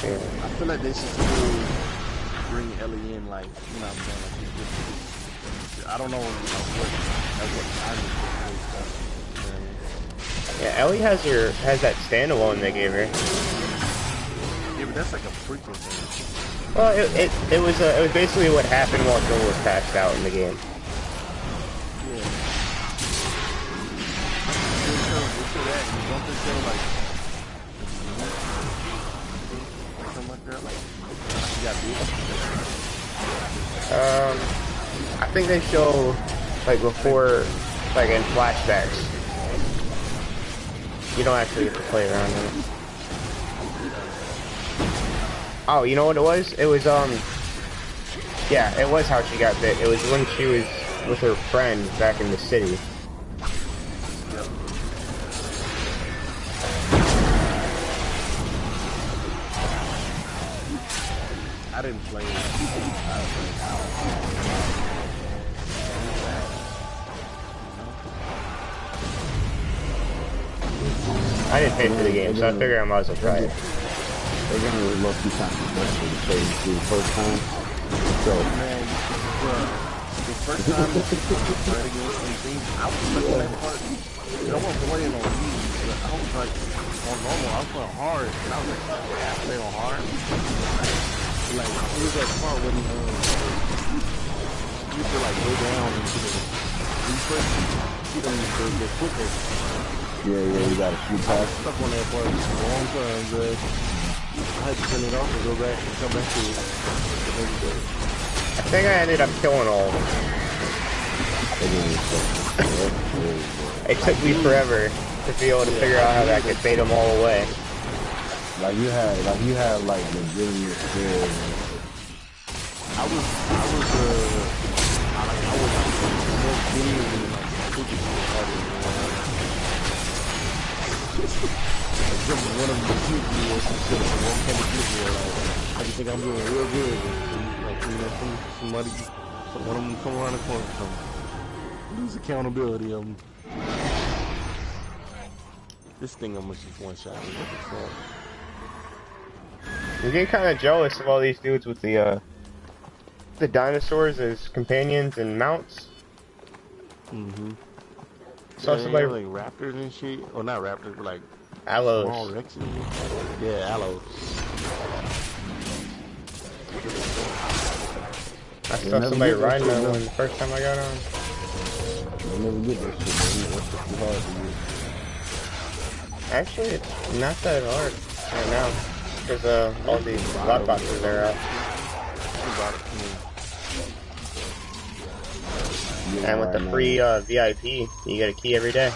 Yeah. I feel like they should still bring Ellie in, like, you know what I'm saying? Like, I don't know what Yeah, Ellie has that standalone they gave her. Yeah, but that's like a prequel thing. Well, it was basically what happened while Joel was passed out in the game. Yeah. I think they show like before, like in flashbacks. You don't actually get to play around with it. Oh, you know what it was? It was yeah, it was how she got bit. It was when she was with her friend back in the city. I didn't play it. I didn't pay for the game, so I figured I might as well try it. They're gonna really love you time to play the first time. So man, the first time I played against something, I was playing that part. I wasn't playing on easy, but I was like on normal. I was playing hard, and I was like, yeah, I play on hard. Like it was that part when you could like go down into the refresh, you know, the quicker. yeah, you gotta shoot past. Stuck on that part for a long time, man. I had to turn it off and go back and come back to it. I think I ended up killing all of them. It took me forever to be able to figure out how I could bait them all away. Like you had like legitimate skills. I was more genuinely like cooking harder. One of them shoot me or some shit, one kind of shoot me, like, I just think I'm doing real good. Like, you know, one of them come around the corner or something. Lose accountability of them. This thing almost just one shot. What the fuck? I'm getting kind of jealous of all these dudes with the dinosaurs as companions and mounts. Mm-hmm. Saw somebody like raptors and shit, or not raptors, but like aloes. Small Rexes. Yeah, aloes. I saw somebody riding that one the first time I got on. I never get that shit, man. That's too hard to get. Actually, it's not that hard right now because all these lot boxes are out. And with the free VIP, you get a key every day.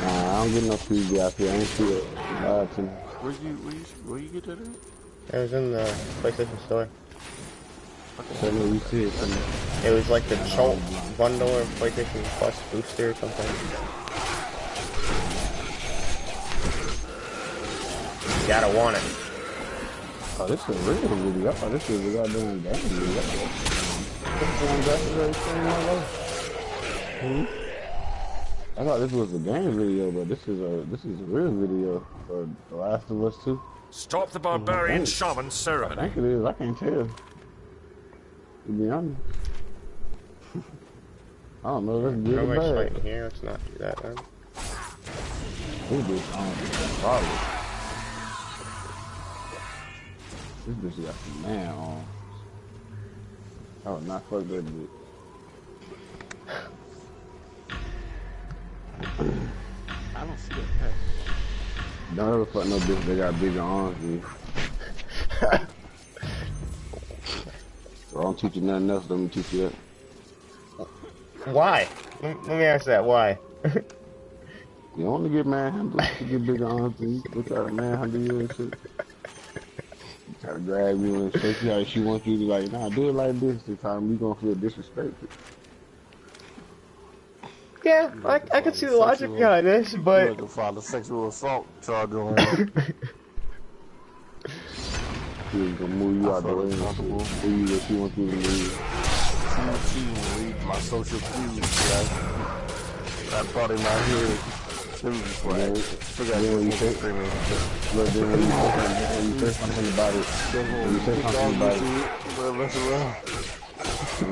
Nah, I don't get no free VIP. I ain't see it. Where you get that at? It was in the PlayStation Store. Okay. It was like the Chult bundle or PlayStation Plus booster or something. You gotta want it. Oh, this is a real video. I thought this was a goddamn game video. I thought this was a game video, but this is a real video for The Last of Us 2. Stop the barbarian shaman ceremony. I think it is. I can't tell. To be honest, I don't know. Let's get it back. Right here. Let's not do that then. This bitch solid. This bitch got some man on. I would not fuck that bitch. I don't see that. Don't ever fuck no bitch that got bigger arms than you. So I don't teach you nothing else, let me teach you that. Why? Let me ask that, why? You want to get manhandled, you get bigger arms than you. They try to manhandle you and shit. Try to grab you and shake you how she wants you to, like, nah, do it like this. This time you gonna feel disrespected. Yeah, I can see the logic behind this, but... You like file a sexual assault charge on her. She's gonna move you out the way and move you where she wants you to move. She will read my social cues, right? I thought in my head. Let me be quiet. Forgot Then when you say screaming. look, then when you say something about it, when you say something about it.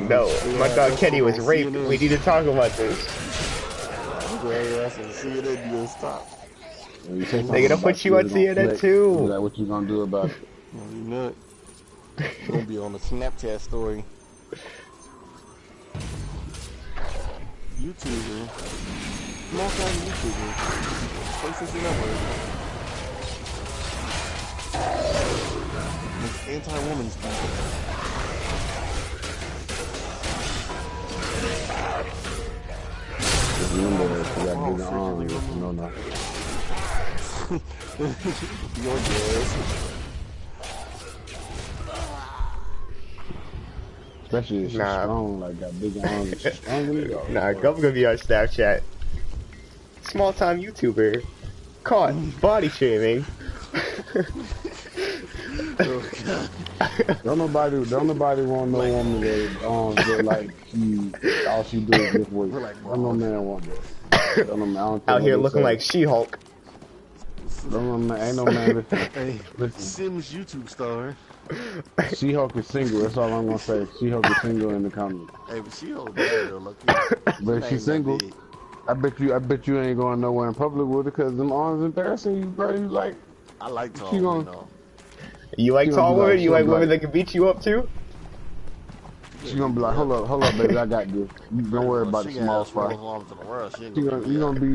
No, my dog Kenny was raped. We need to talk about this. They're gonna put you on CNN too. Like, what you gonna do about it? No, you not. You're gonna be on a Snapchat story. YouTuber. Small-time YouTuber. Places in network. Anti-woman stuff. Just remember that you got bigger arms, no. Your guess. Especially if she's strong, like got big arms. She's stronger. Nah, I'm gonna be on Snapchat. Small time YouTuber. Caught body shaming. Don't nobody want no woman that like all she do is lift weights. Don't no man want that. Out here looking like She-Hulk. Ain't no man Hey, Sims YouTube star. She-Hulk is single. That's all I'm gonna say. She-Hulk is single in the comments. Hey, but She-Hulk bad though, look. But if she's single, I bet you ain't going nowhere in public with her because them arms embarrassing you, bro. You like. I like tall women though. You like tall women? You like women that can beat you up too? She's gonna be like, hold up, baby, I got this. Don't worry about the small fry. You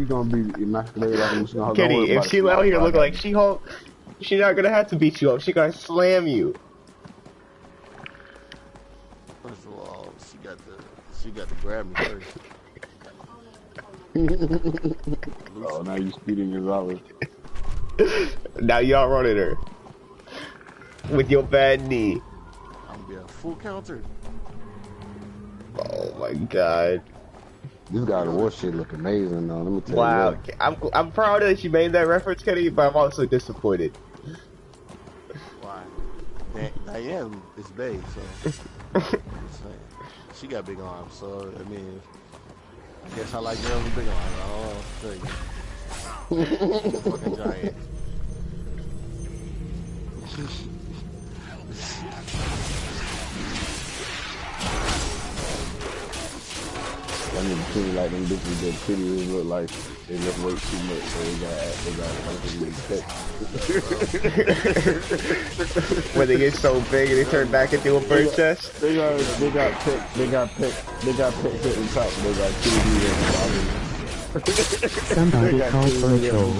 gonna be emasculated like I'm just gonna. Kitty, if she out here looking like She-Hulk, she's not gonna have to beat you up. She gonna slam you. First of all, she got to grab me first. Oh, now you speeding your hours. Now you outrunning her with your bad knee. I'm gonna be a full counter. Oh my god. This guy war shit look amazing though. Let me tell you. Wow, I'm proud that you made that reference, Kenny, but I'm also disappointed. Why? Diane is bae, so she got big arms. So I mean, I guess I like girls with big arms. I don't know. Fucking giant. I need to feel like them bitches that titties look like they lift weight too much, so they got When they get so big and they turn back into a bird chest. They got pecs at the top. They got titties at the bottom. Somebody call for a troll.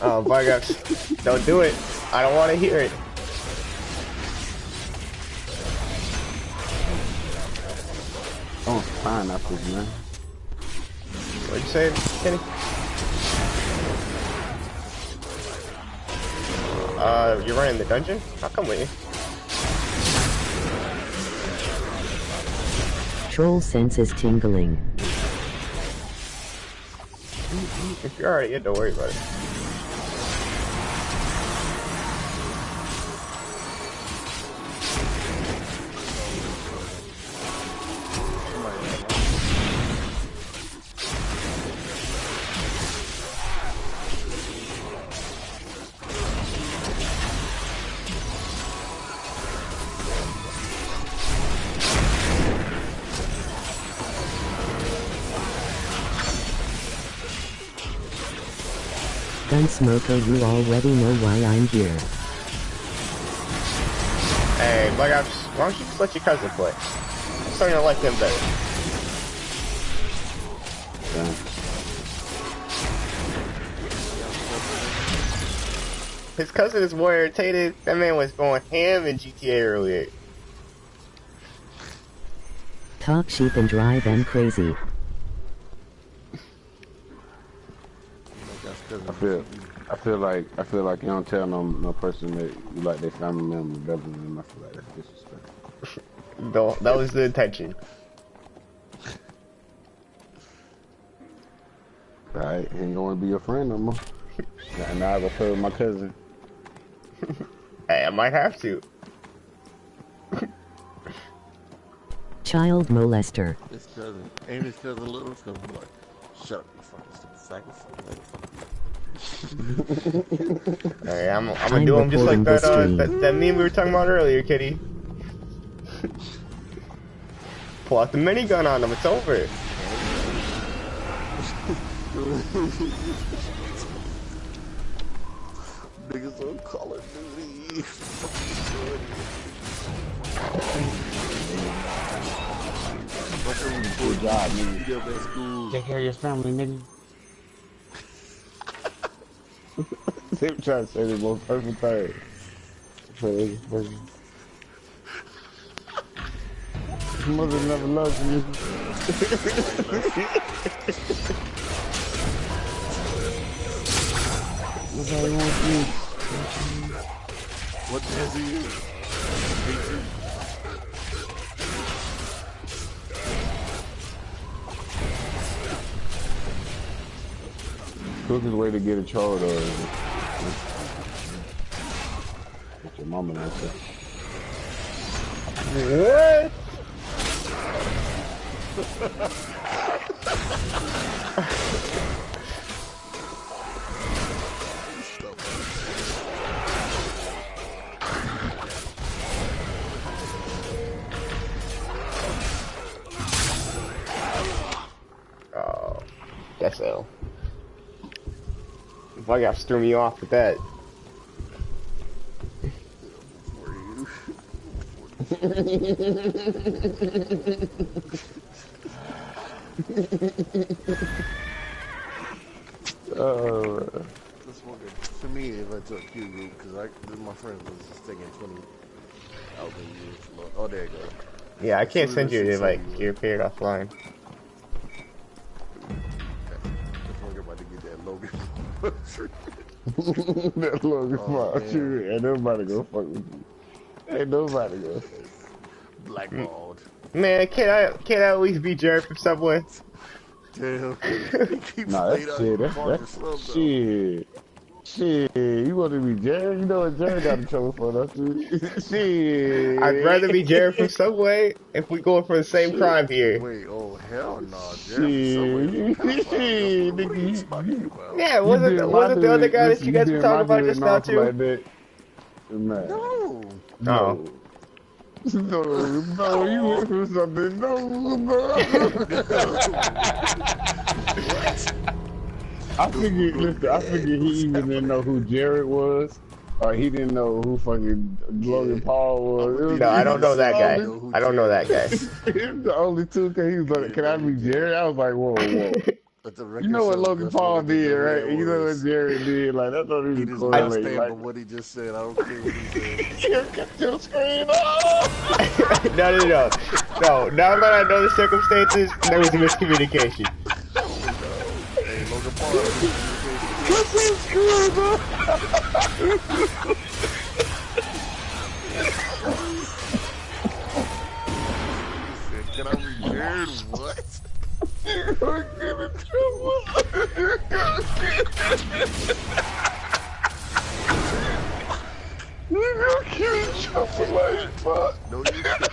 Oh my gosh. Don't do it. I don't want to hear it. Oh, pineapples, man. What'd you say, Kenny? You're running the dungeon? I'll come with you. Troll sense is tingling. If you're already in, don't worry about it. Gunsmoker, you already know why I'm here. Hey, Black Ops, why don't you just let your cousin play? I'm starting to like him better. Yeah. His cousin is more irritated. That man was going ham in GTA earlier. Talk sheep and drive them crazy. I feel like you don't tell no person that you like their family member better than them. I feel like that's disrespectful. No, that was the intention. Alright, he ain't gonna be your friend no more. Now I go play with my cousin. Hey, I might have to. Child molester. His cousin. Ain't his cousin little? His cousin like, shut up, you fucking sack. Hey, I'm gonna do him just like that meme we were talking about earlier, Kitty. Pull out the minigun on him, it's over. Niggas on Call of Duty. Good job, nigga. Take care of your family, nigga. They were trying to say the most perfect thing. His mother never loved you. Nobody wants you. What does he use? Quickest way to get a charge is get your mama that shit. What? Oh, that's L. If I got threw me off with that. For me, if I took Q group, because my friend was just taking 20,000 years. Oh, there you go. Yeah, I can't send you to like your period offline. About to get that Logan. That Logan spot, ain't nobody gonna fuck with you. Ain't nobody gonna. Blackballed. Man, can't I at least be Jared from Subway? Damn. Nah, that's shit. That's shit. Shit, you want to be Jared? You know what Jared got in trouble for, don't you? Shit. I'd rather be Jared from Subway if we going for the same crime here. Wait, oh hell no, Jared from Subway. Yeah, wasn't the other guy that you guys were talking about just now too? Like that. Man. No. No, you went through something. No. I figured he even didn't know who Jared was, or he didn't know who fucking Logan Paul was. No, I don't know that guy. I don't know that guy. The only two, cause he was like, "Can I be Jared?" I was like, "Whoa." You know what Logan Paul did, right? You know what Jared did. Like that don't even correlate. Like what he just said. I don't care what he said. You cut your screen off. No. Now that I know the circumstances, there was a miscommunication. Hey, Logan Paul. Cut your screen off. Can I be Jared? What? You're gonna get in trouble. You're gonna get in trouble like fuck. No, you cannot.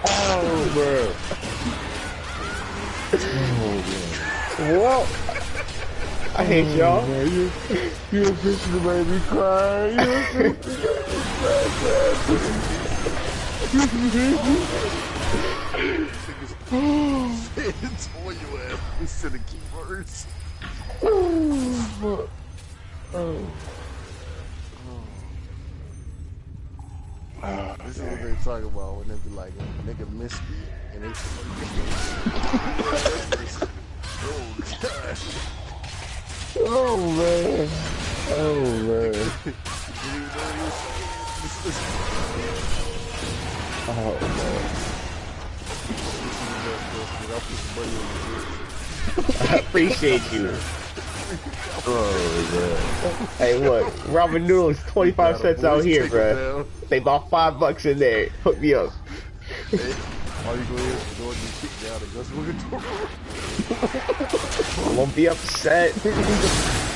Oh, bro. What? I hate y'all. You a bitch that made me cry. You a bitch that made me cry. Told you ass. We said the keywords. This is what they talk about when they be like, nigga miss me, and they oh gosh. Oh man. Oh I appreciate you. Oh man. Hey, look, ramen noodles 25 cents out here, bro. They bought $5 in there. Hook me up. All you go is the door you kick down and Gus will get door. I won't be upset.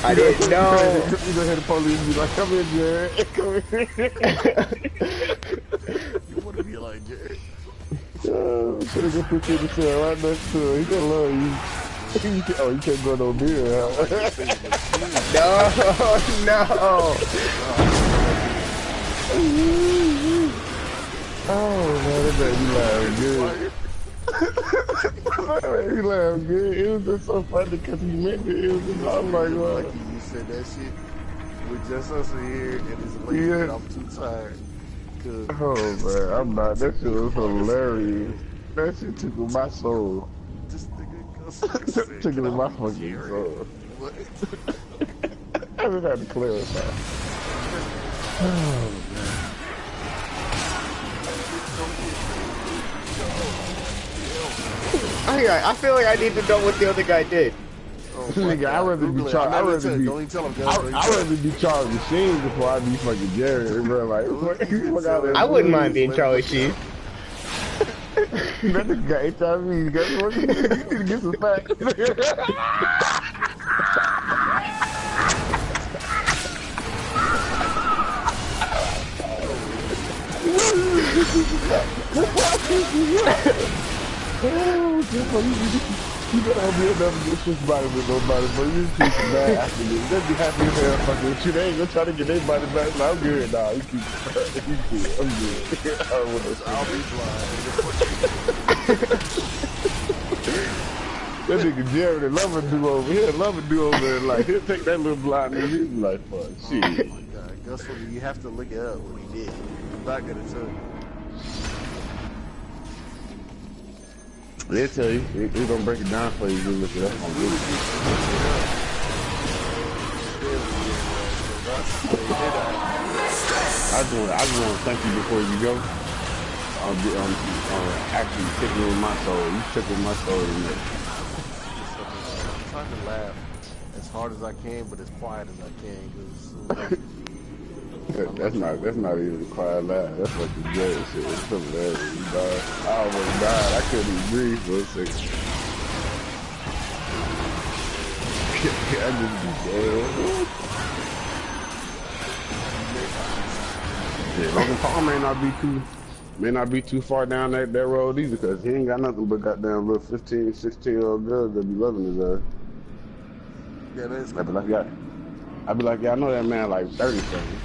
I didn't know. You gonna hear the police be like, come in, Jared. Come in. You wanna be like Jared? Oh, should have just put you in the cell right next to him. He can love you. Oh, you can't go no near, huh? No. Oh, man, that made me laugh good. That made me laugh good. It was just so funny because he meant it. It was just, I'm like, well. Lucky you said that shit with just us here and it's late and I'm too tired. Oh, man, I'm not. That shit was hilarious. That shit tickled my soul. This nigga Tickled my fucking soul. I just had to clarify. Oh, man. I feel like I need to know what the other guy did. Nigga, I'd rather be charged. I'd rather be charged with Sheen before I be fucking Jared, bro. Like, I wouldn't mind being Charlie Sheen. That nigga got HIV. You need to get some facts. You better be enough to get this body with nobody, but you keep it bad after this. They'll be happy as hell fucking with you. They ain't gonna try to get their body back. Like, I'm good, nah. You keep it. I'm good. I'll be blind. That nigga Jerry, the lover do over here, there. Like, he'll take that little blind and he'll be like, fuck, shit. Oh my god, Gus, you have to look it up what he did. I'm not gonna tell you. They'll tell you. They're gonna break it down for you. You look it up on Google. I just want to thank you before you go. On actually tickling my soul. You tickled my soul tonight. I'm trying to laugh as hard as I can, but as quiet as I can. That's not even a quiet laugh. That's like the Jerry shit. It's hilarious. I almost died. I couldn't even breathe for a second. I just be dead. Yeah, Logan Paul may not be too far down that road either, because he ain't got nothing but goddamn little 15, 16-year-old girls that be loving his ass. Yeah, that's I'd be like, yeah, I know that man like 30-something.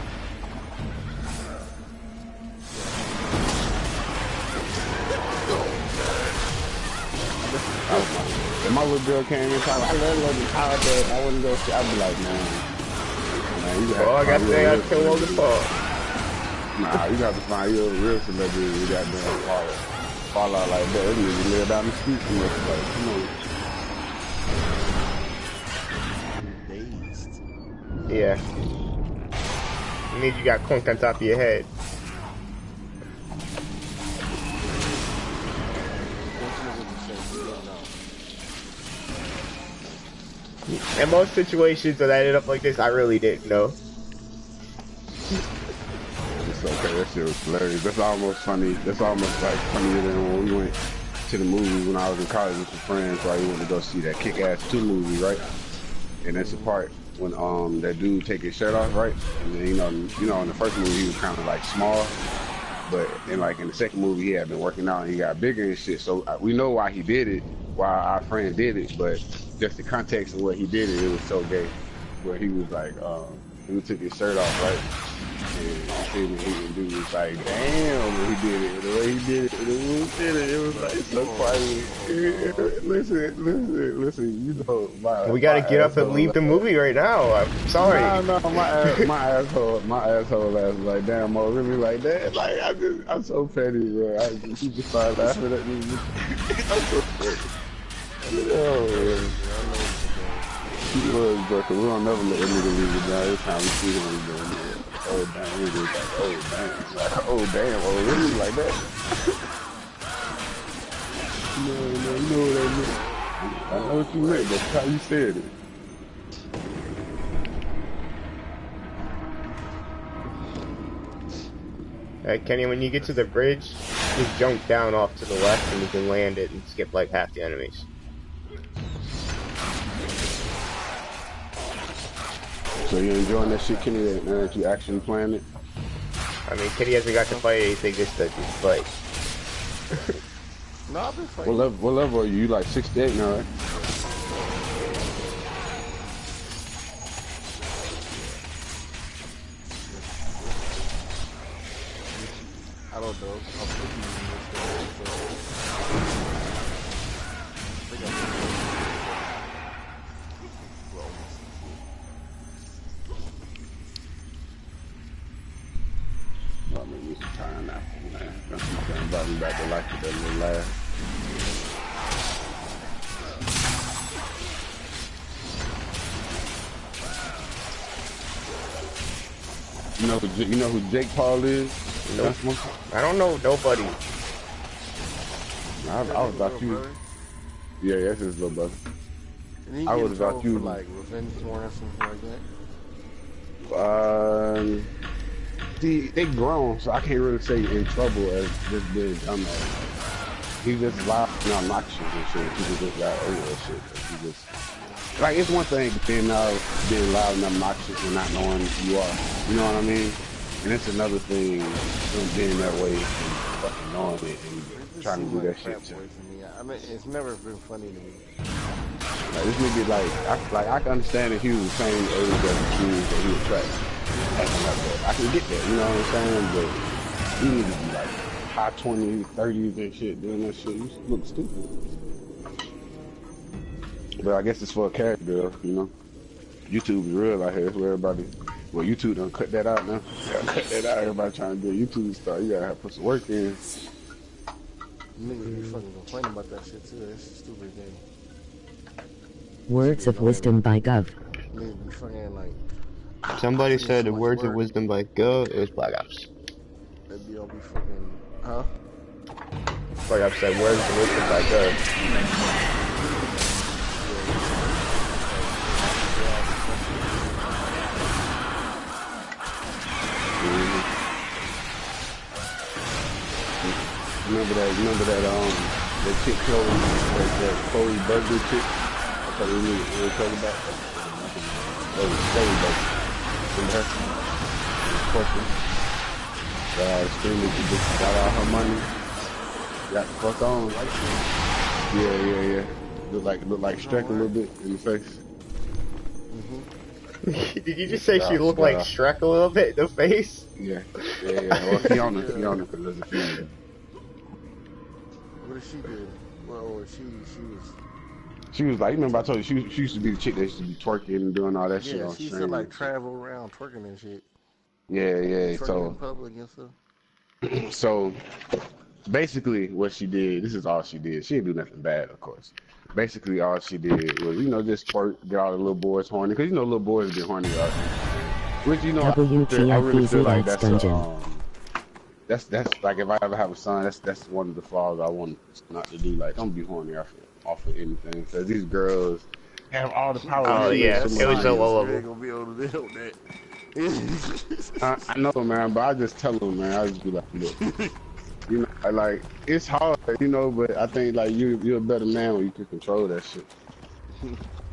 If my little girl came in and told me, I love Logan Paul, but I wouldn't go see, I'd be like, man, you I got to say I kill Logan Paul. Nah, you got to find your real celebrity who got damn fall out like that. That nigga live down the street from us. Like, come on. Yeah. You need you got cont on top of your head. In most situations that I ended up like this, I really didn't know. It's okay, that shit was hilarious. That's almost funny. That's almost like funnier than when we went to the movies when I was in college with some friends, right? We went to go see that Kick-Ass 2 movie, right? And that's the part when that dude take his shirt off, right? And then, you know, in the first movie he was kind of like small, but in the second movie he had been working out and he got bigger and shit. So we know why he did it, why our friend did it, but just the context of what he did it was so gay. Where he was like, he took his shirt off, right? And the dude was like, damn, when he did it. The way he did it, it was like so quiet. Listen, you know, we gotta get up and leave the movie right now. I'm sorry. No, my asshole ass was like, damn, Mo, really like that? Like, I'm so petty, bro. He just started laughing at me. I'm so petty. Oh, he was, bro, cause we don't never let that nigga leave it down. Every time we see him, he's doing it. Oh, damn, we just like, oh, damn. Like, oh, damn, oh, really like that? No, you know what I meant. I know what you meant, but how you said it. Kenny, when you get to the bridge, just jump down off to the left and you can land it and skip like half the enemies. So you enjoying that shit, Kenny, that you actually playing it? I mean, Kenny hasn't got to fight anything this time, but... No, I've been fighting. What level are you? You like 68 now, right? I don't know. I'm thinking Well, I mean, some time after, man. I'm inviting back to life with that little laugh. You know who Jake Paul is? Nope. I don't know nobody. I was about you. Yeah, that's his little brother. I was about you. For, like revenge porn or something like that. See, they grown, so I can't really say in trouble as just being dumbass. He just loud and obnoxious and shit. He just got over that shit. He just like it's one thing being loud and obnoxious and not knowing who you are. You know what I mean? And it's another thing being that way and fucking knowing it and trying to do that shit too. I mean, it's never been funny to me. Like this nigga, I can understand if he was the same age as the dudes that he was trash. I can get that, you know what I'm saying? But you need to be like high 20s, 30s and shit, doing that shit. You look stupid. But I guess it's for a character, you know? YouTube is real out here. It's where everybody... Well, YouTube done cut that out now. Cut that out. Everybody trying to do a YouTube star. You gotta put some work in. Niggas be fucking complaining about that shit too. That's a stupid thing. Words of wisdom by Gov. Niggas be fucking like... Somebody said the words of wisdom by Gov, it was Black Ops. That'd be all be fucking... Huh? Black Ops said words of wisdom by Gov. Remember that chick Chloe, that Chloe Burger chick? That's what we were talking about. That was Chloe Burger. Remember her? Question. Screaming, she just got all her money. Got the fuck on. Yeah. Look like Shrek a little bit in the face. Did you just say she looked like Shrek a little bit in the face? Yeah. Well, Fiona, because there's a female. What did she do? Well, she was like, remember I told you, she used to be the chick that used to be twerking and doing all that shit on she used to like travel around twerking and shit. Yeah, so in public and stuff. So basically what she did, this is all she did. She didn't do nothing bad, of course. Basically all she did was, just twerk, get all the little boys horny, because little boys get horny out there. Which I really feel like that's like if I ever have a son, that's one of the flaws I want not to do. Like, don't be horny off of anything, because these girls have all the power. Oh yeah, it was so low level. Gonna be able to deal with that. I know, man, but I just tell them, man. I just be like, look, like it's hard, but I think like you're a better man when you can control that shit.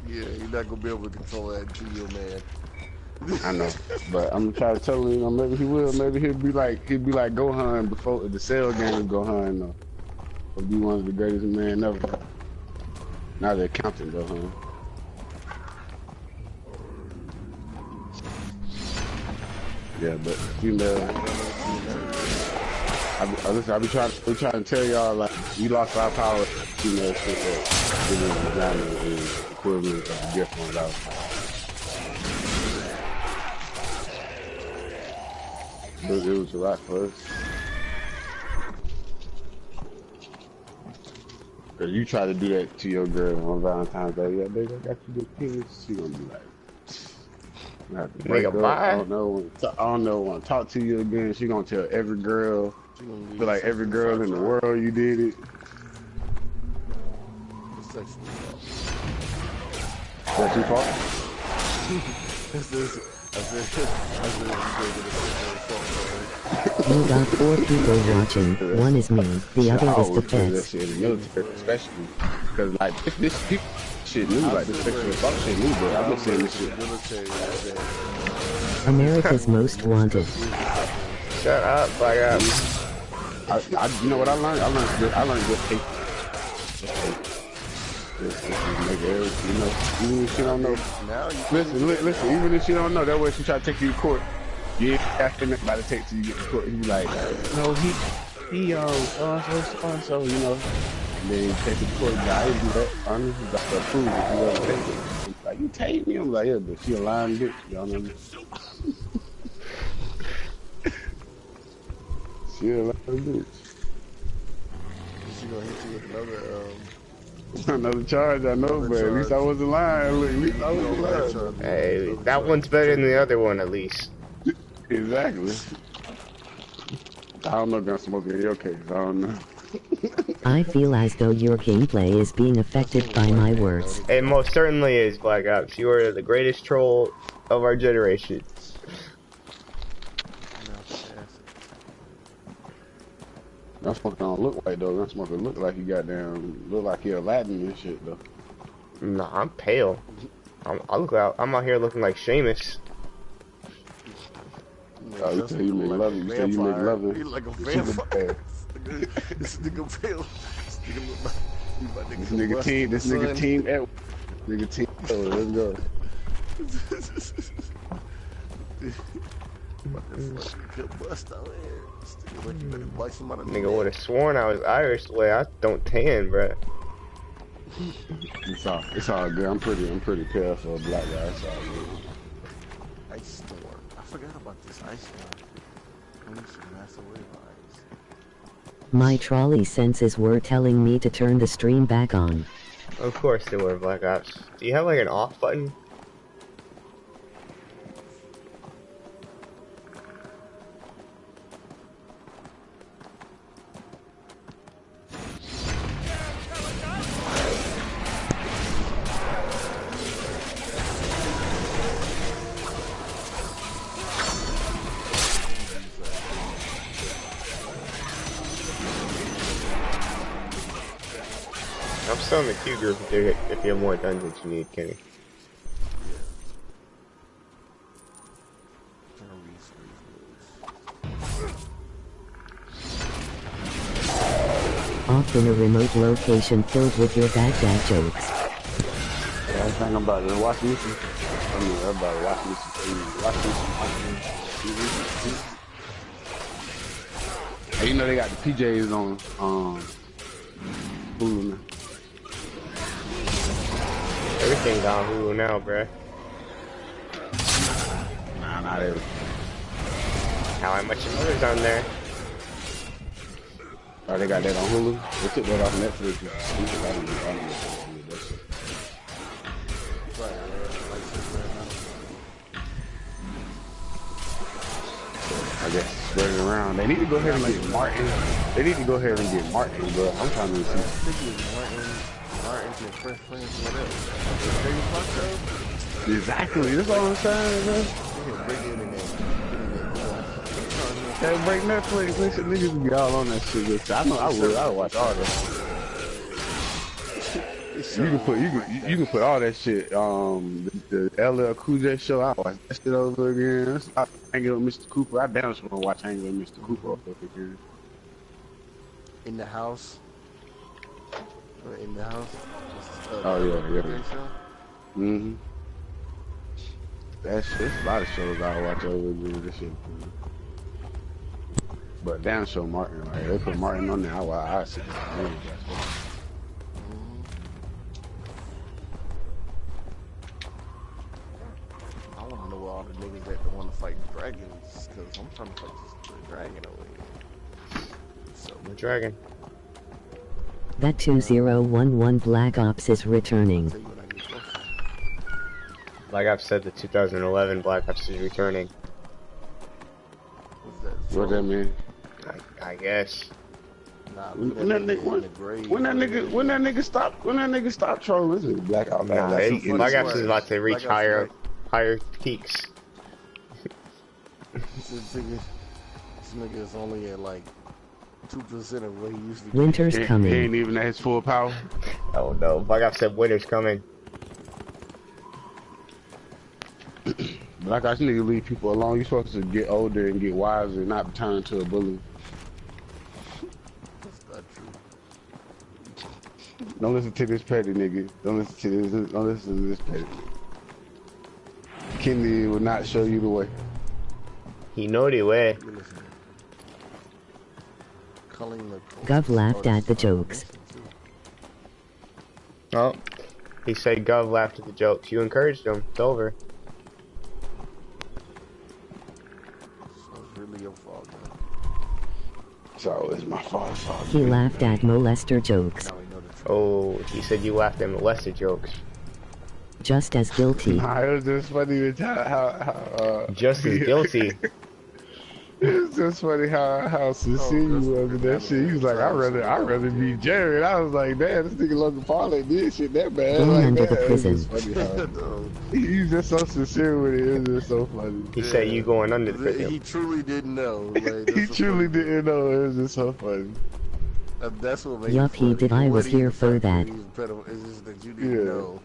Yeah, you're not gonna be able to control that until you're a man. I know, but I'm trying to tell him, maybe he will. Maybe he'll be like Gohan before the Cell game. Gohan, will be one of the greatest men ever. Now they're counting Gohan. Yeah, but I be trying to tell y'all, like, we lost our power. Shit that designer is equivalent of a gift on our But it was a lot for us. Cause you try to do that to your girl on Valentine's Day, yeah, baby, I got you the kids. She gonna be like, I don't know, want to talk to you again. She gonna tell every girl, feel like every girl in the world you did it. That's your fault? You got 4 people watching. One is me, the other is the that feds. shit in the military, especially because like this shit new, like this sexual assault shit new, but I've been saying this shit. America's Most Wanted. Shut up, Black Ops. You know what I learned? I learned just hate. Just make it, you know, even if you don't know. Listen, even if you don't know, that way she try to take you to court. You ain't asking nobody to take till you get to court. You be like, no, he, so, you know. And then you take it to court, guy, you do that, honestly, you got to approve it, you ever take it. Like, you take me? I'm like, yeah, but she a lying bitch, y'all know me. She a lying bitch. She gonna hit you with another charge, I know, but at least I wasn't lying. Look, at least I wasn't lying. Hey, that one's better than the other one, at least. Exactly. I don't know gun smoking in your case. I don't know. I feel as though your gameplay is being affected by my words. It most certainly is, Black Ops. You are the greatest troll of our generation. Gunsmoker don't look like though. Gunsmoker look like he look like he Aladdin and shit though. Nah, I'm pale. I'm out here looking like Seamus. Oh, you say you make love. You say you make love. He like a vampire. This nigga pale. This nigga team. This nigga team. Nigga team. Let's go. Nigga would have sworn I was Irish the way I don't tan, bruh. It's all good. I'm pretty pale for a black guy. It's all good. Ice storm. I forgot about this ice storm. I need to mess away my ice. My trolley senses were telling me to turn the stream back on. Of course they were, Black Ops. Do you have like an off button? I'm still in the queue group if you have more dungeons you need, Kenny. Off in a remote location filled with your bad dad jokes. Yeah, I think I'm about to watch me some. I mean, everybody watch me some TV. Watch me some TV. Hey, you know they got the PJs on Hulu now. Everything's on Hulu now, bruh. Nah, not everything. How I Much Your Mother's on there. Oh, they got that on Hulu? They took that off Netflix. I guess spread it around. They need to go ahead and get Martin. They need to go ahead and get Martin, bro. I'm trying to see. Martin's your first friends, whatever. Exactly. That's all I'm saying, man. Hey, break Netflix. Listen, niggas be all on that shit. I know I would. I would watch all that. You can put all that shit. The LL Cool J show. I watch that shit over again. I Hanging with Mr. Cooper. I damn sure wanna watch Hanging with Mr. Cooper over again. In the house. In the house. Oh yeah. Mhm. That shit. There's a lot of shows I watch over again. This shit. But damn sure Martin. Like they put Martin on there. I see. I want to know all the niggas that don't want to fight dragons, because I'm trying to fight this dragon over here. So, the dragon. That 2011 Black Ops is returning. Black Ops said the 2011 Black Ops is returning. What that mean? I guess. When that nigga stop trolling, this is Black Ops. Black Ops is about to reach higher peaks. This nigga is only at like 2% of what he used to be. Winter's coming. He ain't even at his full power. Oh no, like I said, winter's coming. Like I nigga leave people alone. You're supposed to get older and get wiser and not turn to a bully. That's not true. Don't listen to this petty nigga. Don't listen to this petty. Kenny will not show you the way. He know the way. Gov laughed at the jokes. Oh, he said Gov laughed at the jokes. You encouraged him. It's over. So it's my fault. He laughed at molester jokes. Oh, he said you laughed at molester jokes. Just as guilty. Nah, it was just funny how just as guilty. It's just funny how sincere you was with that shit. He was like, I'd rather be Jared. I was like, damn, this nigga Logan Paul ain't did shit that bad. Going like under that. the prison. He's just so sincere with it. It was just so funny. He said you going under the prison. He truly didn't know. Like, he truly didn't know. It was just so funny. That's what made Yup, he did. I was here for that. It's just that you didn't know.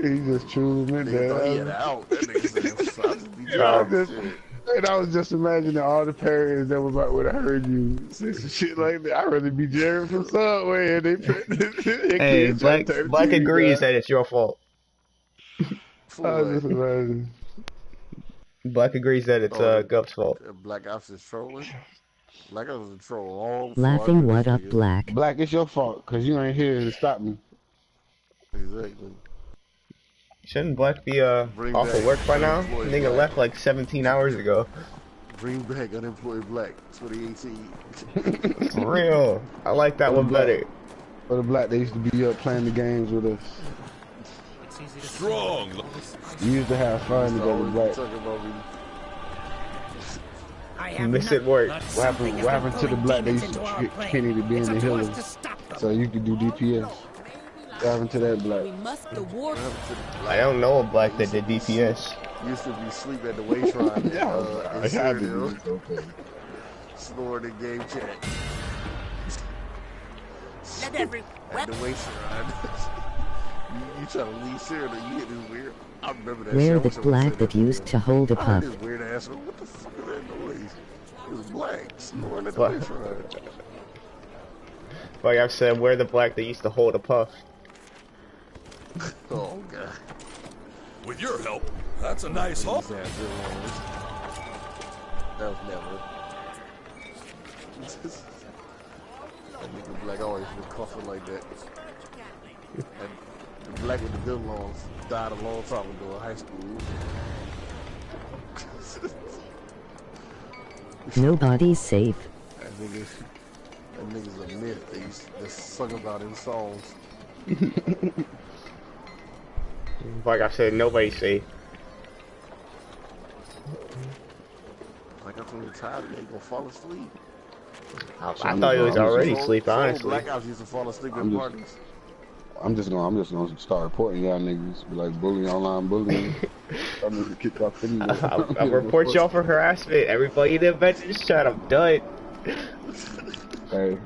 He just truly meant that. He had out. That nigga said, and I was just imagining all the parents that would have heard you say some shit like that. I'd rather be Jared from Subway and they hey, Black agrees that it's your fault. I was just imagining. Black agrees that it's Gup's fault. Black Ops is trolling? Black Ops is a troll all laughing what up, Black? Black, it's your fault, cause you ain't here to stop me. Exactly. Shouldn't Black be off of work by now? Nigga left like 17 hours ago. Bring back unemployed Black 2018. For real. I like that one better. For the Black, they used to be up playing the games with us. Strong. We used to have fun together, Black. You miss it work. What happened to the Black? They used to get Kenny to be in the healers, so you could do DPS. What happened to that Black? I don't know a Black that did DPS. Used to be asleep at the way shrine. I had to do it. Snoring in game chat. At the way shrine. you try to leave Sarah, you hit this weird. I remember that. Where the Black that used to hold a puff. This weird ass. What the fuck is that noise? It was Black snoring at the way shrine. Like I've said, where the Black that used to hold a puff. Oh god. With your help, that's a nice haul. That was never. That nigga Black always been coughing like that. And the Black with the good lungs died a long time ago in high school. Nobody's safe. That nigga's a myth. They used to sung about in songs. Like I said, nobody's safe. Like I'm too tired, they gonna fall asleep. I thought he was already asleep, honestly. Black Ops used to fall asleep at parties. I'm just gonna start reporting y'all niggas, be like bullying, online bullying. I'm gonna kick off anyway. I'll report y'all for harassment. Everybody in the Avengers chat, I'm done. Hey.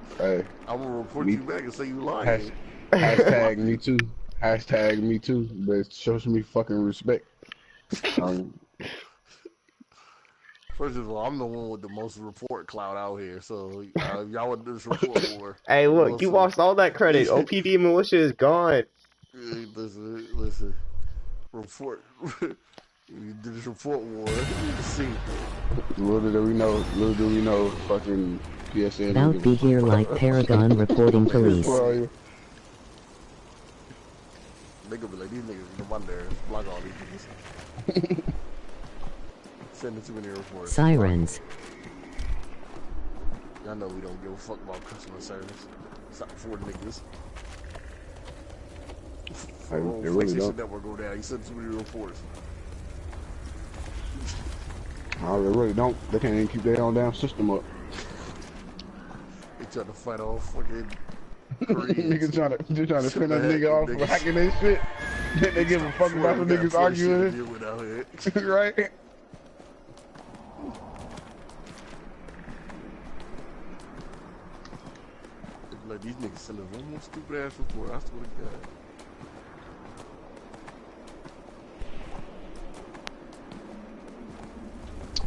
I'm gonna report you back and say you lying. Hashtag me too. Hashtag me too. But it shows me fucking respect. First of all, I'm the one with the most report clout out here, so y'all want this report war. Hey, look, you lost all that credit. OPD militia is gone. Listen. Report. You did this report war. See. Little do we know, fucking PSN. About be here like Paragon reporting police. They gonna be like, these niggas, no wonder, block all these niggas. Send it to me in reports. Sirens. Y'all know we don't give a fuck about customer service. Stop for niggas. They really don't. Network go down. You send too many reports. No, they really don't. They can't even keep their own damn system up. They trying to fight off fucking niggas trying to fend that nigga off for hacking their shit. They give a fuck about the niggas arguing. Right? Look, these niggas selling one more stupid ass report. I swear to God.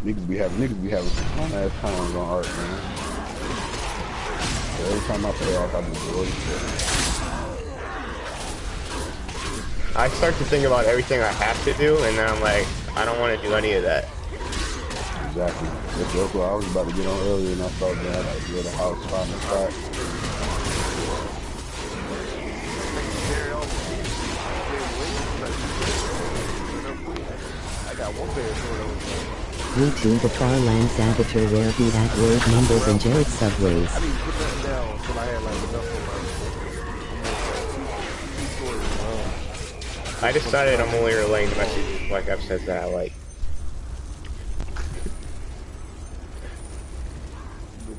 Niggas be having some fun ass times on art, man. So every time I play art, I just enjoy it. I start to think about everything I have to do, and then I'm like, I don't want to do any of that. Exactly. That's what I was about to get on earlier, and I thought, man, I gotta go to the house, find the spot. I got one pair of shorts. YouTube Guitarland Saboteur where he had word mumbles and Jared Subways. I didn't put that down until I had like enough of my I decided I'm only relaying the messages like I've said that I like.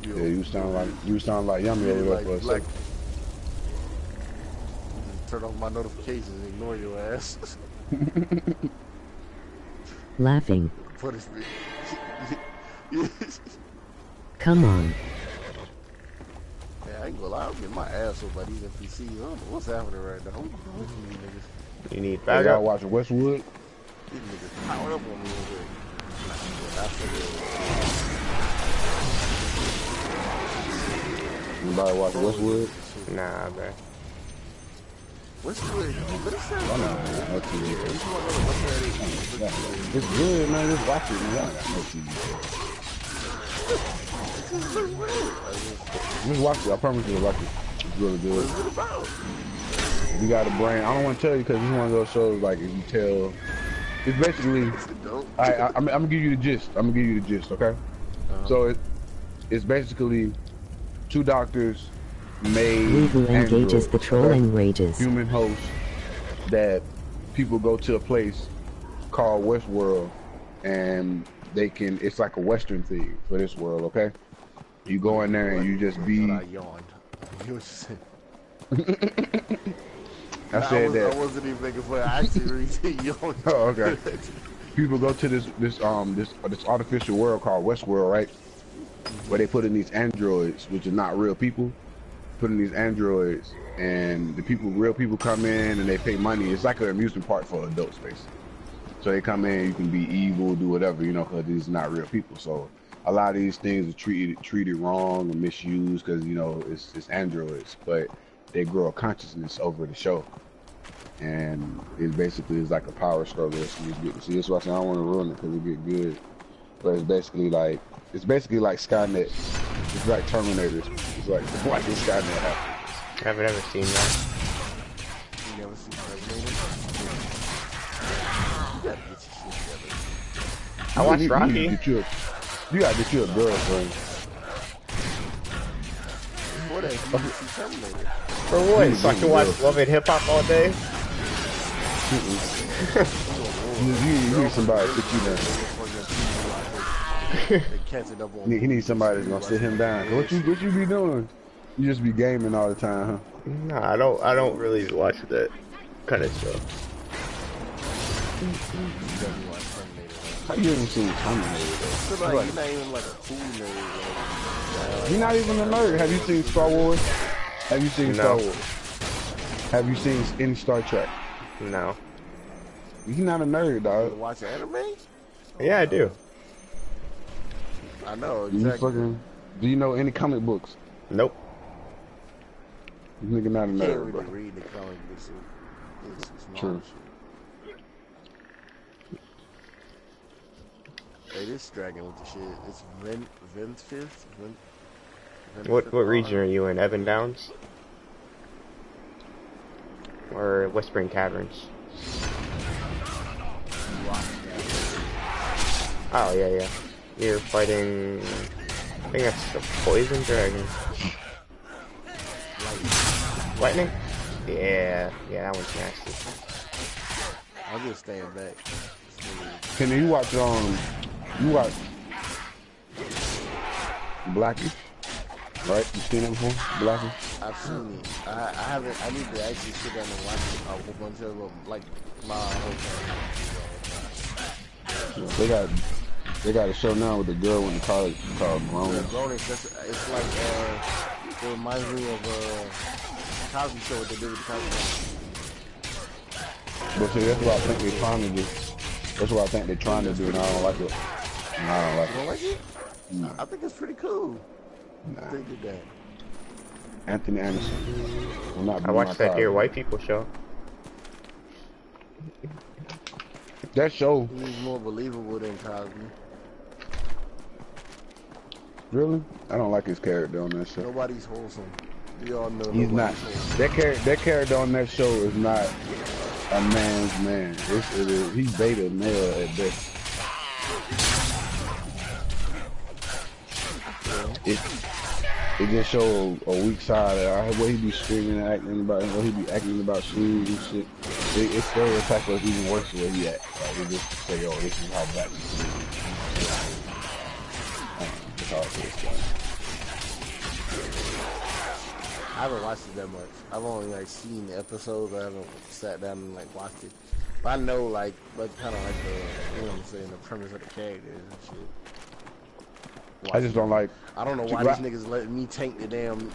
Yeah, you sound like Yummy over there for a second. Turn off my notifications and ignore your ass. Laughing. What is me? Come on. Yeah, I ain't gonna lie, I'm getting my ass over by these NPCs. I don't know what's happening right now. What's with these niggas? You need Hey, backup. y'all watching Westwood? These niggas powered up on me over here. Anybody watching Westwood? Nah, man. Westwood? What is that? I know, no TV. It's good, man. Just watch it, man. Y'all got no TV. Just watch it. I promise you to watch it. It's really good. What's it about? You got a brain. I don't want to tell you because it's one of those shows like if you tell. It's basically. I'm gonna give you the gist. Okay. So it's basically two doctors made Who engages the trolling rages. Human hosts that people go to a place called Westworld and they can. It's like a Western thing for this world. Okay. You go in there and you just be. I yawned. You was saying. I said that. I wasn't even making fun. I actually really yawned. Oh, okay. People go to this artificial world called Westworld, right? Where they put in these androids, which are not real people. Put in these androids, and real people come in and they pay money. It's like an amusement park for adults, basically. So they come in, you can be evil, do whatever, you know, because these are not real people. So a lot of these things are treated wrong and misused because, you know, it's androids, but they grow a consciousness over the show. And it basically is like a power struggle. So you get to see this. I don't want to ruin it because it get good. But it's basically like Skynet. It's like Terminator. It's like why did Skynet happen? I haven't ever seen that. You never seen Terminator? You gotta get your shit together. I watched Rocky. You gotta get you a girlfriend. What else? You see Terminator? For what? So I can watch Love and Hip Hop all day? You need somebody to put you down. He needs somebody that's gonna sit him down. What you be doing? You just be gaming all the time, huh? Nah, I don't really watch that kind of stuff. How you haven't seen Terminator though? Like, you're not even like a cool nerd. You're not even a nerd. Have you seen Star Wars? Have you seen Star Wars? Have you seen any Star Trek? No. You're not a nerd, dog. You watch anime? Yeah, I do. I know, exactly. Do you know any comic books? Nope. You nigga not a nerd, can't really bro. read the comic books. It's True. Hey, this dragon with the shit. It's Ventfifth? What region are you in? Evan Downs? Or Whispering Caverns? Oh, yeah. You're fighting... I think that's the Poison Dragon. Lightning? Yeah, that one's nasty. I'm just staying back. Can you watch, Blackie? Right? You seen it before? Blackie? I've seen it. I haven't. I need to actually sit down and watch it a whole bunch of them, like my whole time. They got a show now with the girl in the college called Grown. Yeah, Grown. It's like It reminds me of Cosby Show, what they did with the Cosby Show. But see, that's what I think they're trying to do. That's what I think they're trying to do, and I don't like it. And I don't like You don't like it? No. I think it's pretty cool. Nah. They did that. Anthony Anderson. I watched that Dear White People show. That show. He's more believable than Cosby. Really? I don't like his character on that show. Nobody's wholesome. We all know He's not. wholesome. That character on that show is not a man's man. He's beta male at best. It just show a weak side of what he be screaming and acting about, what he be acting about shoes and shit. It's stereotype was even worse the way he act. Like, they just say, oh, this is how black people do. That's how I feel. I haven't watched it that much. I've only like seen the episodes. I haven't sat down and like watched it. But I know like, but kind of like the, you know what I'm saying, the premise of the characters and shit. I just don't like. I don't know why these niggas letting me tank the damn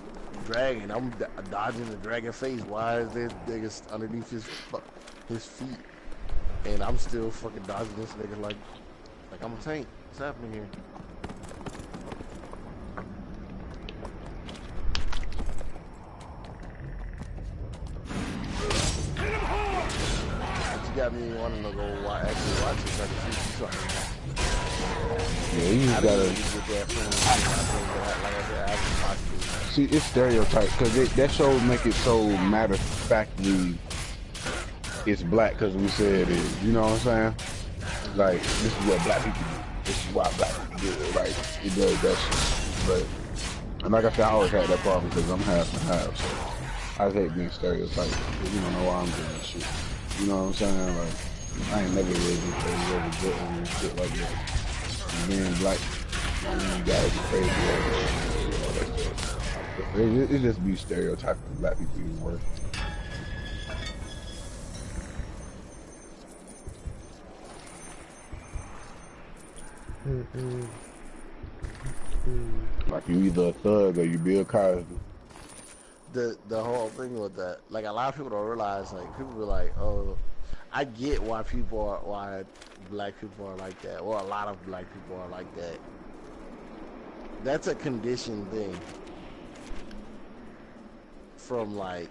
dragon. I'm dodging the dragon face. Why is there niggas underneath his feet, and I'm still fucking dodging this nigga like I'm a tank. What's happening here? But you got me wanting to go actually watch it so I can see something. Yeah, you just gotta. See, it's stereotypes because that show make it so matter of factly. It's black because we said it is. You know what I'm saying? Like, this is what black people do. This is why black people do it. Like, it does that shit. But, and like I said, I always had that problem because I'm half and half. So I just hate being stereotyped because you don't know why I'm doing this shit. You know what I'm saying? Like, I ain't never really been crazy and shit like that. Being black, you gotta be crazy. It just be stereotyping black people even worse. Like you either a thug or you Bill Cosby. The whole thing with that, like a lot of people don't realize, like people be like, oh, I get why black people are like that. Well, a lot of black people are like that. That's a conditioned thing. From like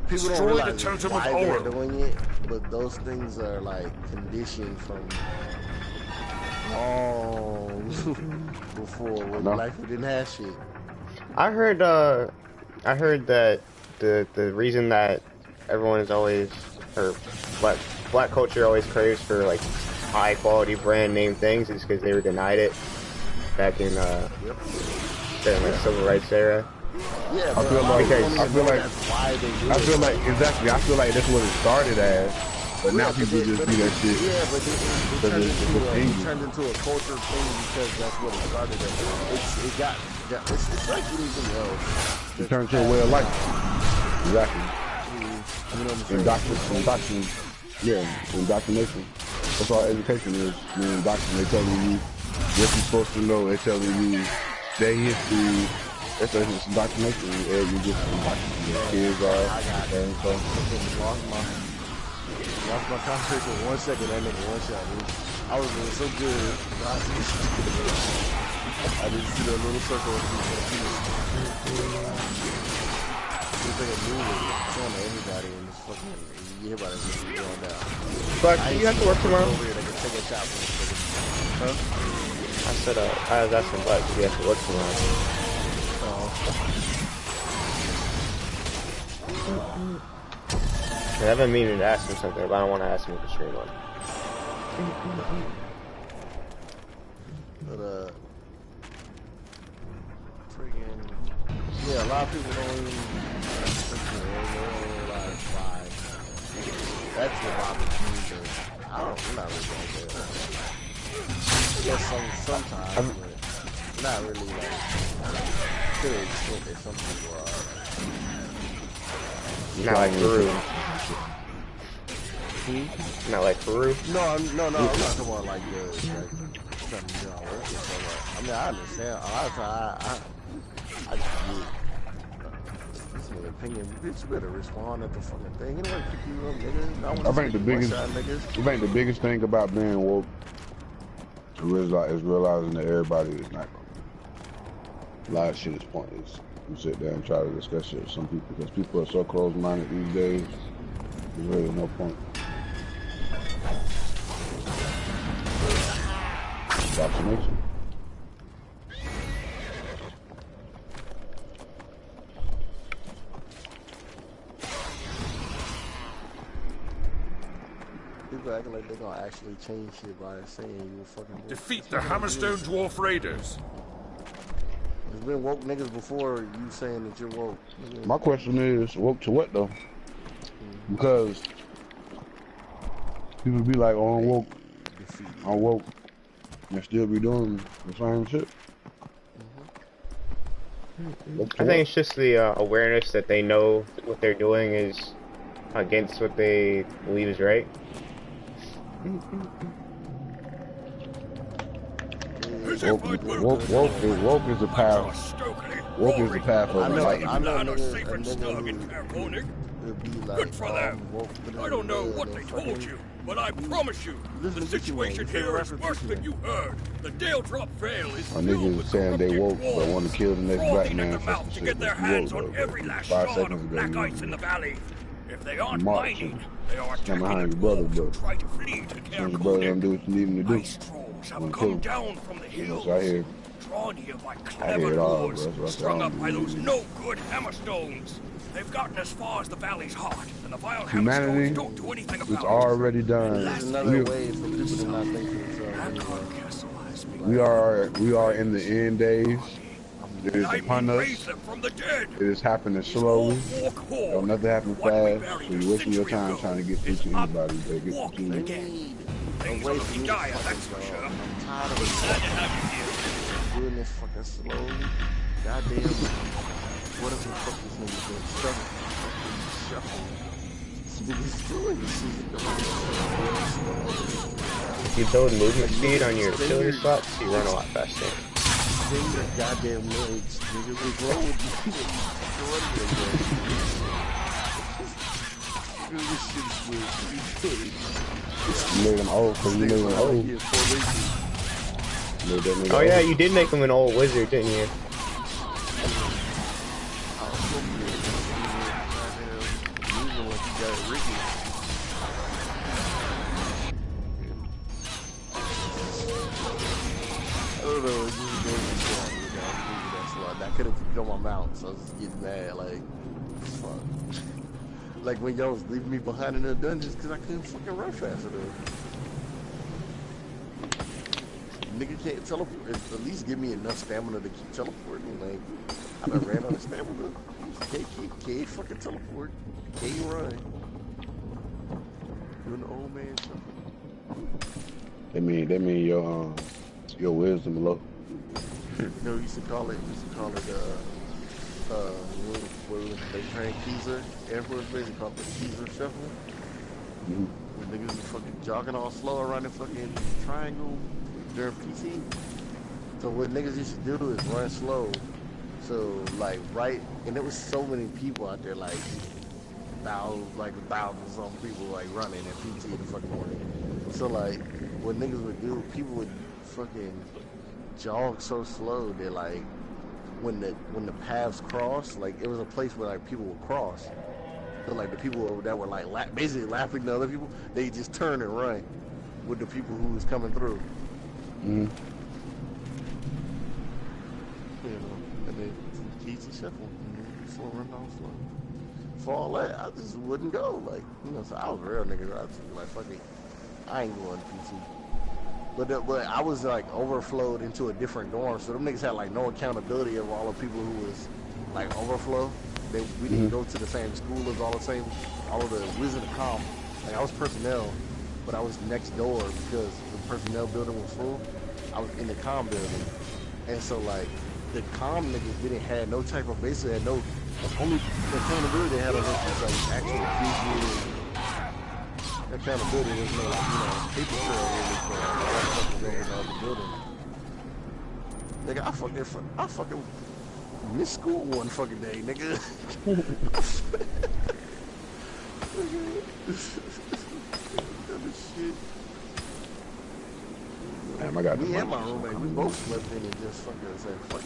people don't realize why they're doing it, but those things are like conditioned from long before when black people didn't have shit. I heard that the reason that everyone is always, or black culture always craves for like high quality brand name things is because they were denied it back in the civil rights era. Yeah, I feel like exactly. I feel like that's what it started as, but now people just do that shit. Yeah, but it turned into a culture thing because that's what it started as. It's like anything else. It turned to a way of life. Exactly. You know what I'm saying? Indoctrination. That's all education is. Indoctrination. They're telling you what you're supposed to know. They're telling you their history. It's indoctrination. You just indoctrinate your kids are. Lost my concentration for 1 second. That nigga one shot me. I was doing so good. I didn't see that little circle of people. It's like a movie. It's on to everybody in this fucking. You hear about it going down. But you have to work tomorrow. Over here, they can take a shot for me. Huh? I said I was asking Buck if you have to work tomorrow. I've been meaning to ask him something, but I don't want to ask him with the stream on. But freaking yeah, a lot of people don't even realize why. That's what bothers me. I'm not really gonna say that. Yes, sometimes, but not really like to the extent that some people are. Not like Peru. Not like Peru? No, I'm not talking about like the trying to do all work. I mean, I understand. A lot of times, I just get this nigga opinion. Bitch, you better respond at the fucking thing. Anyway, pick you up, nigga. I think the biggest thing about being woke is realizing that everybody is not gonna. A lot of shit is pointless. You sit there and try to discuss shit with some people because people are so close-minded these days. There's really no point. Vaccination. People acting like they're gonna actually change shit by saying you fucking. Defeat the Hammerstone Dwarf Raiders. There's been woke niggas before you saying that you're woke. My question is, woke to what though? Because people be like, oh, I'm woke, and still be doing the same shit. I think it's just the awareness that they know what they're doing is against what they believe is right. Woke is the path. Woke is the path of enlightenment. Good for them. I don't know what they told you, but I promise you, the situation here is worse than you heard. The Dale Drop Vale is My niggas is saying they woke, but want to kill the next black man for some shit. get their hands on every last shard of black ice in the valley. If they aren't mining, they are stand behind your brother, but try to flee to your brother don't do what you need him to do. have come down from the hills, I hear. drawn here by clever lures, strung up by those no-good hammerstones. They've gotten as far as the valley's heart, and the vile Humanity hammerstones don't do anything about is already done. We are in the end days. It is upon us. It is happening slowly. Don't nothing happen fast. So you're wasting your time trying to get through to anybody. They get through to you. Things are looking dire, that's for sure. I'm tired of doing this fucking slowly. Goddamn. What if the fuck this nigga doing? Shuffle. This nigga's doing this. If you build movement speed on your utility slots, you run a lot faster. Goddamn legs, nigga. What's wrong with you? You made him old, so you made him old. Oh yeah, you did make him an old wizard, didn't you? I could have put on my mount, so I was getting mad, like, fuck. Like when y'all was leaving me behind in the dungeons because I couldn't fucking run fast enough. Nigga can't teleport. At least give me enough stamina to keep teleporting. Like, I done ran out of stamina. Can't fucking teleport. Can't run. Doing the old man stuff. That mean your wisdom low. No, we used to call it when they train Keezer, Air Force Base, they call it the Keezer Shuffle. When niggas be fucking jogging all slow around the fucking triangle during PT. So what niggas used to do is run slow. So like and there was so many people out there, like thousands of people like running at PT in the fucking morning. So like what niggas would do, people would fucking jog so slow that like when the paths cross, like it was a place where like people would cross. So like the people that were like basically laughing at other people, they just turn and run with the people who was coming through. You know, and then easy shuffle, slow run down slow. For all that, I just wouldn't go. Like, you know, so I was a real nigga. I was like, fuck it, I ain't going to PT. But I was like overflowed into a different dorm, so them niggas had like no accountability of all the people who was like overflow. We didn't go to the same school as all of the Wizard of Comm. Like I was personnel, but I was next door because the personnel building was full. I was in the comm building, and so like the comm niggas didn't have no type of basically had no only accountability they had on this was like actual visual accountability. There's no like paper trail really for all that stuff going on in the building. Nigga, I fucking missed school one fucking day, nigga. Shit. Damn, I got me and my roommate, we both slept in and just fucking said, fuck it.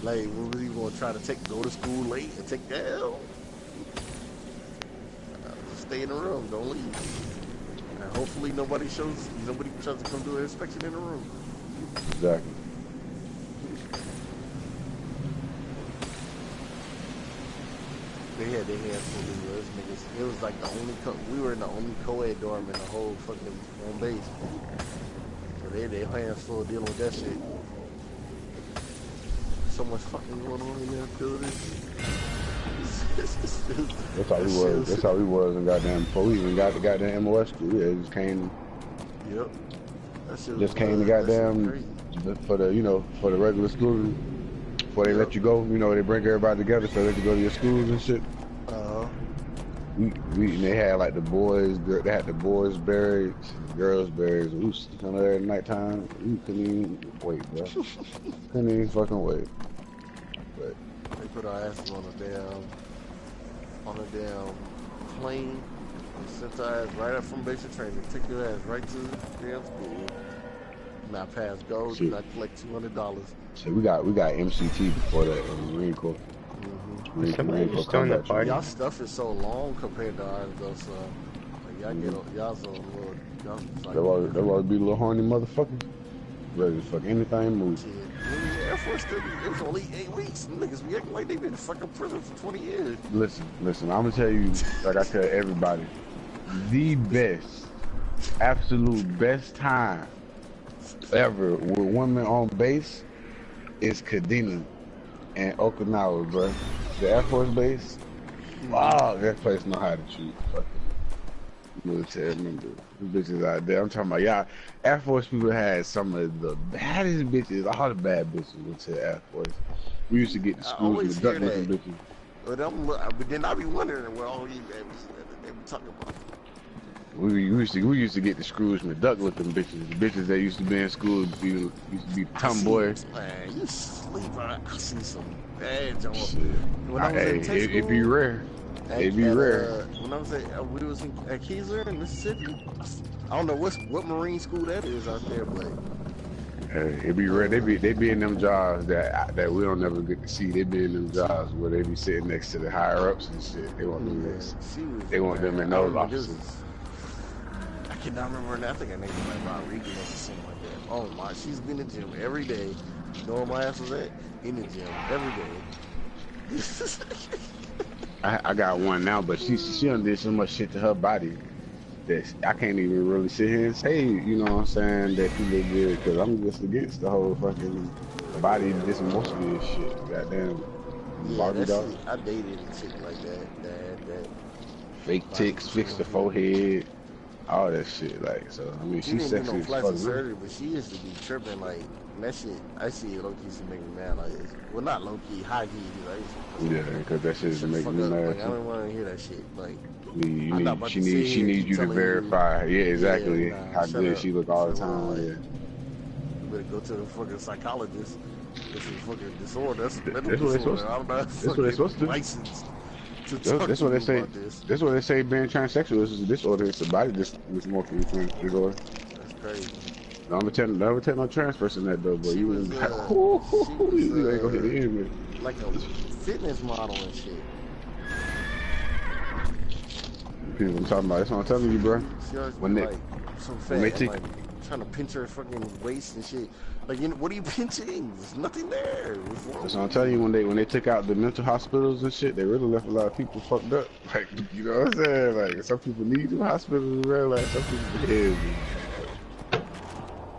Like, when we gonna try to go to school late and take the L? Just stay in the room, don't leave. And hopefully nobody tries to come do an inspection in the room. Exactly. They had their hands full of us niggas. It was like the only we were in the only co-ed dorm in the whole fucking home base. So they had their hands full dealing with that shit. So much fucking going on in that building. That's how we was. That's how we was in goddamn before we even got the goddamn MOS school. Yeah, just came. Yep. That shit just came to goddamn for the for the regular school. Before they let you go, they bring everybody together so they can go to your schools and shit. They had like the boys. They had the boys barracks, girls barracks. We used to come there at nighttime. We couldn't even wait, bro. Couldn't even fucking wait. But they put our asses on a damn plane and sent our ass right up from basic training. Took your ass right to the damn school. Not pass go. Did not collect $200. So we got MCT before that in the Marine Corps. Somebody just doing the party. Y'all stuff is so long compared to ours though, so like, y'all's a little That would be a little horny motherfucker. Ready to fuck anything move. Air Force it was only 8 weeks. Niggas be acting like they been in fucking prison for 20 years. Listen, I'm gonna tell you, like I tell everybody, the best, absolute best time ever with women on base is Kadena and Okinawa, bro. The Air Force base. Wow, that place know how to treat fucking military members. The bitches out there. I'm talking about y'all. Air Force people had some of the baddest bitches. All the bad bitches went to the Air Force. We used to get the schools with duck looking bitches. But then I be wondering where all these babies they be talking about. We used to get the screws with duck looking bitches. The bitches that used to be in school used to be tomboys. Man, you sleep. I see some bad jokes. When I was in school, it'd be rare. It'd be rare. When I was we was at Keysler in Mississippi. I don't know what Marine school that is out there, but it'd be rare. They be in them jobs that we don't never get to see. They be in them jobs where they be sitting next to the higher ups and shit. They want them next. They want them in those offices. I cannot remember her. I think her name was like Rodriguez or something like that. Oh my, she's been in the gym every day. You know where my ass was at? In the gym every day. I got one now, but she done did so much shit to her body that I can't even really sit here and say, you know what I'm saying, that she look good, because I'm just against the whole fucking body dysmorphia shit. Goddamn. Yeah, I dated and shit like that. Fake ticks, fix the forehead. All that shit, like, so, I mean, she's sexy as fuck. Surgery, but she used to be tripping, like, that shit, I see it low-key used to make me mad, like, well, not low-key, high-key, like, yeah, because that shit used to make me mad. Like, I don't want to hear that shit, like, she needs you to verify, yeah, exactly, how good she look all the time, yeah. You better go to the fucking psychologist. This is fucking disorder, that's what they're supposed to do. Licensed. That's what they say. That's what they say. Being transsexual is a disorder. It's a body dysmorphia disorder. That's crazy. Never tell no trans person that though. But you ain't gonna hit the end with like a fitness model and shit. People I'm talking about. That's what I'm telling you, bro. When they take. Like, trying to pinch her fucking waist and shit. Like, what are you pinching? There's nothing there. That's what I'm telling you. When they took out the mental hospitals and shit, they really left a lot of people fucked up. Like, you know what I'm saying? Like, some people need the hospitals, bro. Like, some people dead,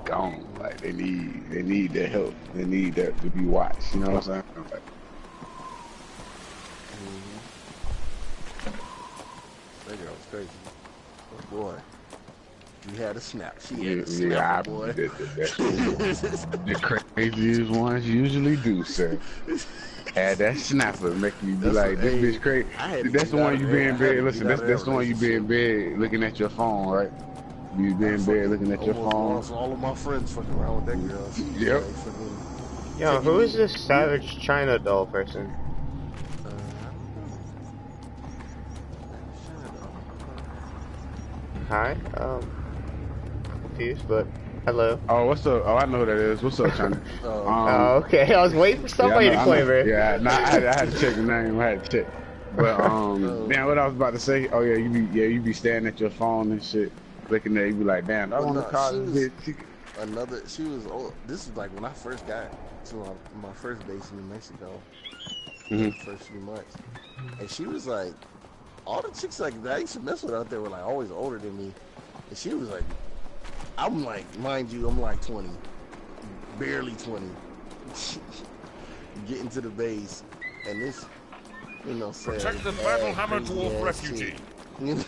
gone. Like, they need their help. They need that to be watched. You know what I'm saying? Like, that girl was crazy. Oh boy. You had a snap. She had a snap, boy. The craziest ones usually do, sir. Had that snapper make you be like, this bitch crazy. That's the one you be in bed. Listen, that's the one you be in bed looking at your phone, right? You be in bed looking at your phone. Almost all of my friends fucking around with that girl. Yep. Yo, who is this Savage China doll person? Hi, confused, but hello. Oh, what's up? Oh, I know who that is. What's up, China? Oh, okay. I was waiting for somebody to claim her. Yeah, nah, I had to check the name. I had to check. But damn, what I was about to say. Oh yeah, you be staring at your phone and shit, looking there. You be like, damn, I want to call this bitch. She was old. This is like when I first got to my first base in New Mexico. The first few months, and she was like, all the chicks like that I used to mess with out there were like always older than me, and she was like, I'm like, mind you, I'm like 20, barely 20, getting to the base, and this, you know, protect the battle hammer dwarf refugee. You know?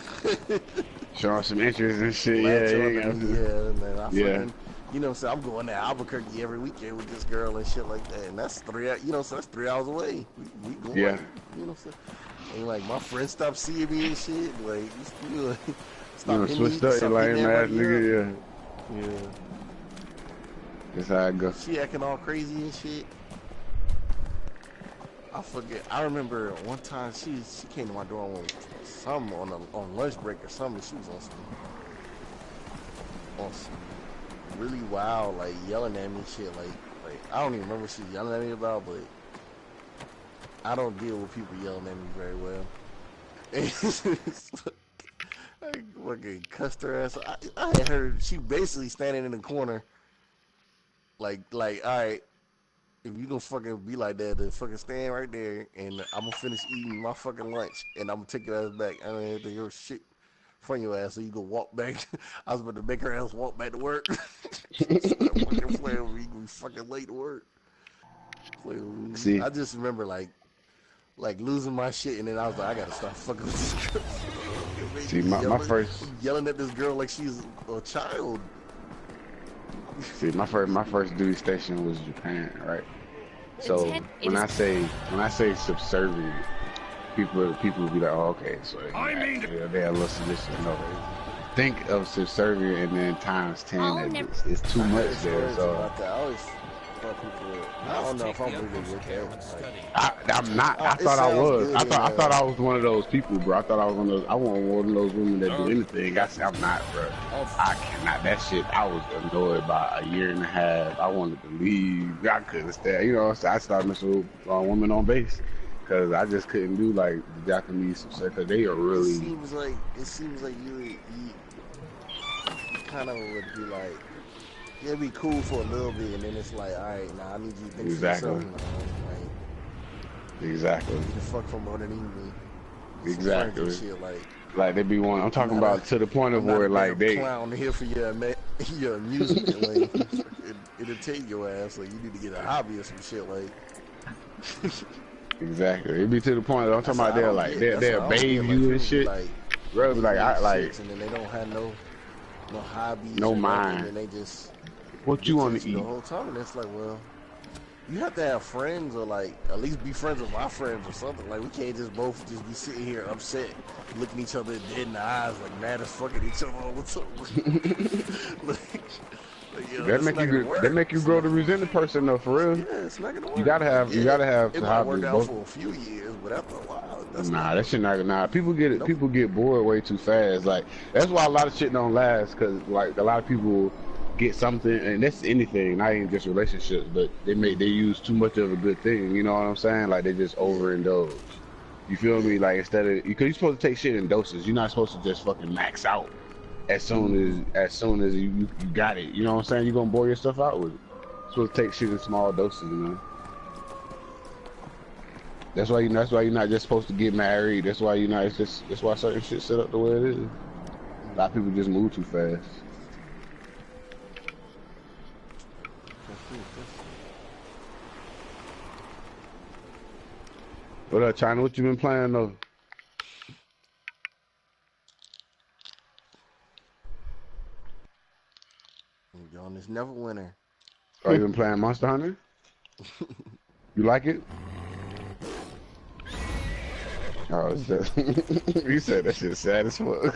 Showing some interest and shit, man. I fucking, you know, so I'm going to Albuquerque every weekend with this girl and shit like that, and that's 3 hours away. We going, you know, so, and like my friends stopped seeing me and shit, like, stop switched up, you lame ass nigga, yeah. That's how it goes. She acting all crazy and shit. I forget. I remember one time she came to my door on lunch break or something. She was on some really wild, like yelling at me and shit. Like I don't even remember what she was yelling at me about, but I don't deal with people yelling at me very well. I fucking cussed her ass. I had her. She basically standing in the corner, like all right. If you gonna fucking be like that, then fucking stand right there, and I'm gonna finish eating my fucking lunch, and I'm gonna take your ass back. I don't have to hear shit from your ass, so you can walk back. I was about to make her ass walk back to work. Fucking playing with me, we fucking late to work. See, I just remember like losing my shit, and then I was like, I gotta stop fucking with this girl. See, my first yelling at this girl like she's a child. See, my first duty station was Japan, right? So when I say subservient, people will be like, oh, okay, so they're a little submissive. No, think of subservient and then times 10. It's too much there. So I don't know if I'm really with that. I'm not. I thought I was. I thought I was one of those people, bro. I thought I was one of those. I want one of those women that do anything. I'm not, bro. I cannot. That shit. I was annoyed by a year and a half. I wanted to leave. I couldn't stay. You know, so I started messing with women on base because I just couldn't do like the Japanese stuff because they are really. It seems like you kind of would be like. It'd be cool for a little bit, and then it's like, all right, now I need you to think for yourself. Exactly. You the fuck from underneath me. Exactly. Shit, like they be one. I'm talking about to the point of where like they clown here for your amusement. Like, it'll take your ass. Like you need to get a hobby or some shit. Like. Exactly. It'd be to the point that I'm talking about. They'll bathe you and shit. Bro, like and then they don't have no hobbies. No mind. And they just. What you want to eat? The whole time, and it's like, well, you have to have friends, or like at least be friends with my friends or something. Like we can't just both just be sitting here upset, looking each other dead in the eyes, like mad as fucking each other all the time. That make you grow to resent the person though, for real. Yeah, it's not gonna work. You gotta have. It might work out for a few years, but after a while, that shit not. Nah, people get bored way too fast. Like that's why a lot of shit don't last, cause like a lot of people get something, and that's anything, not even just relationships, but they use too much of a good thing. You know what I'm saying? Like they just overindulge. You feel me? Like instead of because you're supposed to take shit in doses. You're not supposed to just fucking max out as soon as you got it. You know what I'm saying? You're gonna bore yourself out with it. You're supposed to take shit in small doses, you know. That's why you're not just supposed to get married. That's why that's why certain shit set up the way it is. A lot of people just move too fast. What up, China? What you been playing though? You're on this Neverwinter. Oh, you been playing Monster Hunter? You like it? Oh, you said that shit sad as fuck.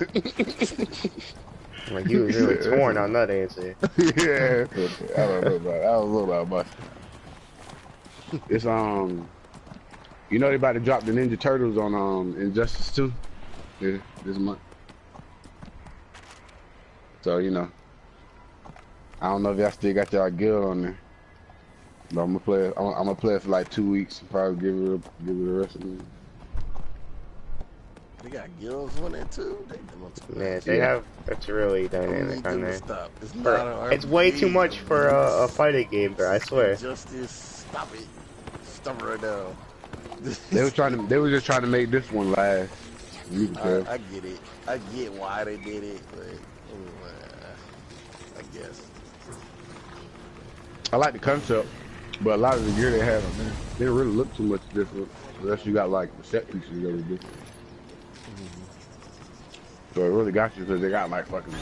Like you was really torn on that answer. Yeah, I don't know about it. I don't know about much. It's you know they about to drop the Ninja Turtles on Injustice 2 this month. So you know, I don't know if y'all still got y'all guild on there. But I'm gonna play it. I'm gonna play it for like 2 weeks and probably give it the rest of it. They got guilds on it too. Man, they have. It's really dynamic on there. Stop. It's not an It's way too much for a fighting game, bro. I swear. Justice, stop it. Stop it right now. They were just trying to make this one last. I get it. I get why they did it, but I guess. I like the concept, but a lot of the gear they have, man, they don't really look too much different unless you got like the set pieces that are different. So it really got you because they got like fucking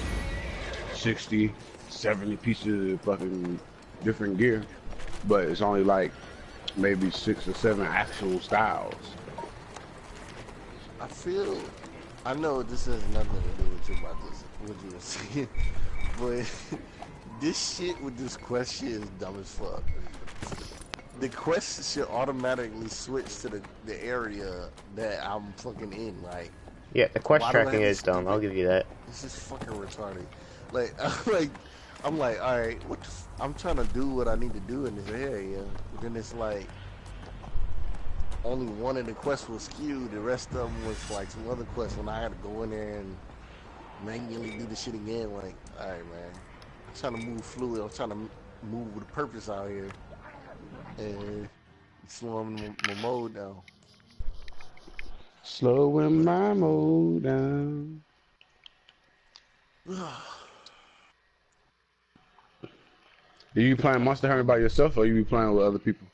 60, 70 pieces of fucking different gear, but it's only like maybe 6 or 7 actual styles. I know this has nothing to do with you about this, what you were saying, but this shit with this quest shit is dumb as fuck. The quest should automatically switch to the area that I'm fucking in, like. Yeah, the quest tracking is dumb. I'll give you that. This is fucking retarded. Like, I'm like, all right, I'm trying to do what I need to do in this area. But then it's like, only one of the quests was skewed. The rest of them was like some other quests. When I had to go in there and manually do the shit again, like, all right, man. I'm trying to move fluid. I'm trying to move with a purpose out here, and slowing my mode down. Slowing my mode down. Do you playing Monster Hunter by yourself or you be playing with other people?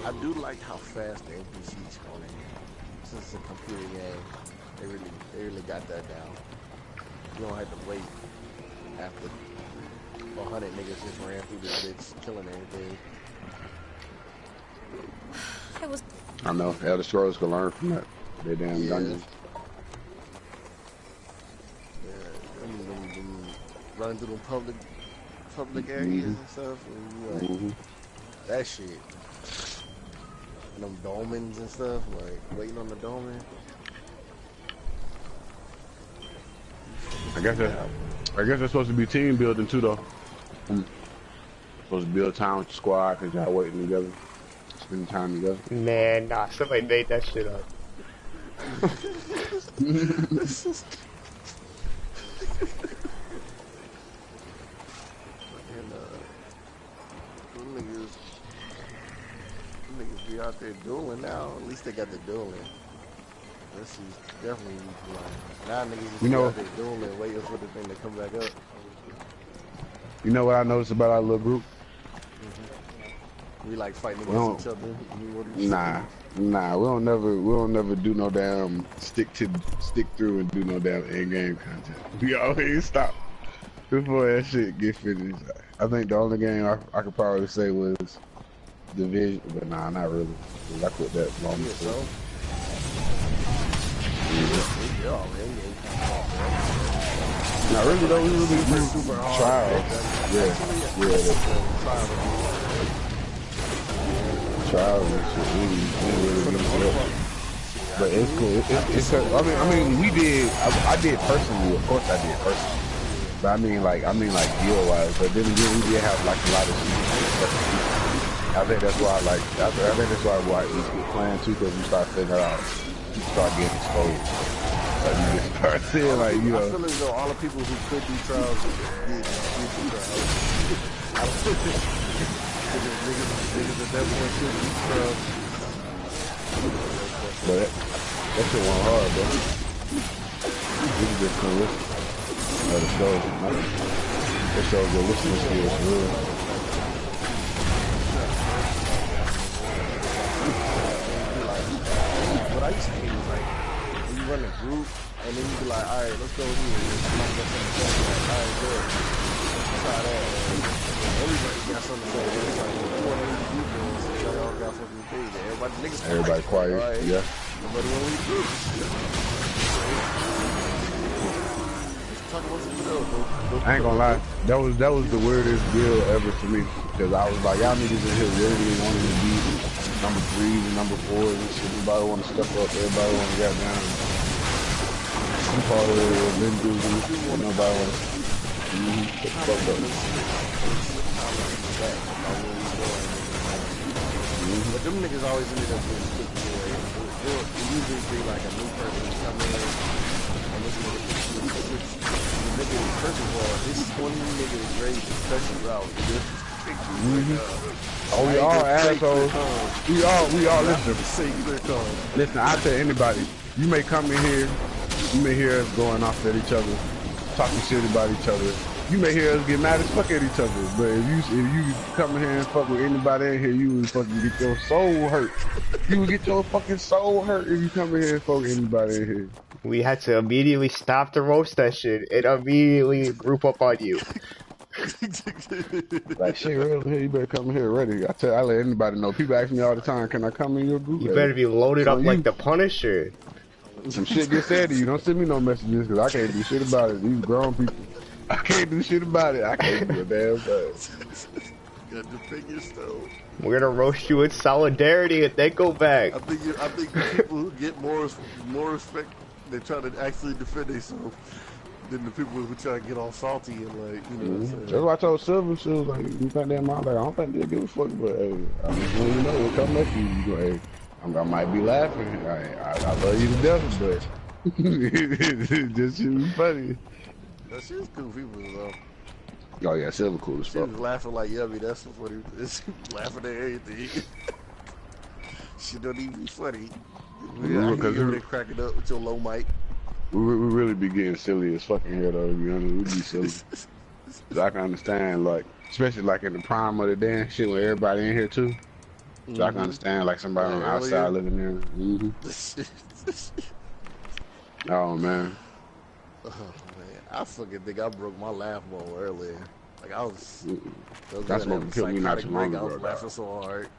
I do like how fast the NPCs come in. Since it's a computer game, they really got that down. You don't have to wait after 100 niggas just ran through this bitch, killing everything. I know, Elder Scrolls can learn from that. They damn dungeons. Yeah, them running through the public areas and stuff, and you like, that shit. And them dolmens and stuff, like, waiting on the dolmen. I guess that's supposed to be team building too, though. Supposed to build time with the squad because y'all waiting together, spending time together. Man, nah, somebody made that shit up. And them niggas be out there dueling now. At least they got the dueling. This is definitely like, now niggas just be out there dueling, waiting for the thing to come back up. You know what I noticed about our little group? We like fighting against each other. Nah, we don't never do no damn stick through and do no damn end game content. We always stop before that shit get finished. I think the only game I could probably say was Division, but nah, not really. I quit that long before. Not really though. We really super trials. Yeah. Trials and shit. We really but it's cool. It's I mean, we did. I did personally. Of course, I did personally. But I mean, like guild wise. But then again, we did have like a lot of shit. I think that's why, like, I think that's why we keep playing too, because we start figuring out, you start getting exposed. Like, you just start seeing, like, you know. I feel as though all the people who could do trials did trials. I don't think niggas at that point could do trials. But that shit went hard, bro. We can just come listen. The show, that shows the listening skills for real. What I used to hate was like, when you run a group, and then you be like, alright, let's go here. Like, alright, good. try that. Everybody got something to say. It's like 20 people, so they all got fucking things. Everybody quiet. Right? Yeah. Nobody want to do. Talk about some else. I ain't gonna lie, that was the weirdest deal ever to me, because I was like, y'all niggas in here weirdly wanting to be number 3s and number 4s and shit. Everybody want to step up, everybody want to get down. I'm part of the Avengers and nobody want to get the fuck up. But them niggas always ended up being stupid anyway. It usually be like a new person come in and this nigga the nigga, first of all, this 20 niggas ready to cut you out. Oh, we all assholes. We all listen, I tell anybody, you may come in here, you may hear us going off at each other, talking shit about each other. You may hear us get mad as fuck at each other, but if you come in here and fuck with anybody in here, you would fucking get your soul hurt. You would get your fucking soul hurt if you come in here and fuck with anybody in here. We had to immediately stop the roast session and immediately group up on you. Like shit, really, you better come in here ready. I let anybody know. People ask me all the time, can I come in your group? You better be loaded up like the Punisher. Some shit gets said to you. Don't send me no messages because I can't do shit about it. These grown people. I can't do shit about it. I can't do a damn thing. Got to figure stuff. We're gonna roast you in solidarity and then go back. I think the people who get more respect, they try to actually defend themselves than the people who try to get all salty and like, you know. What I'm saying? That's why I told Silver, she was like, you think that mom? Like, I don't think they'll give a fuck, but hey, I just want you to know, we'll come at you. You go, hey, I might be laughing. I love you to death, but just shit was funny. That shit's cool people though. Oh yeah, Silver cool as fuck. She was laughing like yummy. That's what he was laughing at everything. She don't even be funny. You're cracking up with your low mic. We really be getting silly as fucking here though. To be honest, we be silly. So I can understand, like, especially like in the prime of the dance shit with everybody in here too. So I can understand like somebody on the outside living there. Oh man. Oh man, I fucking think I broke my laugh bone earlier. Like I was. That's what killed me not too long ago. I was laughing so hard.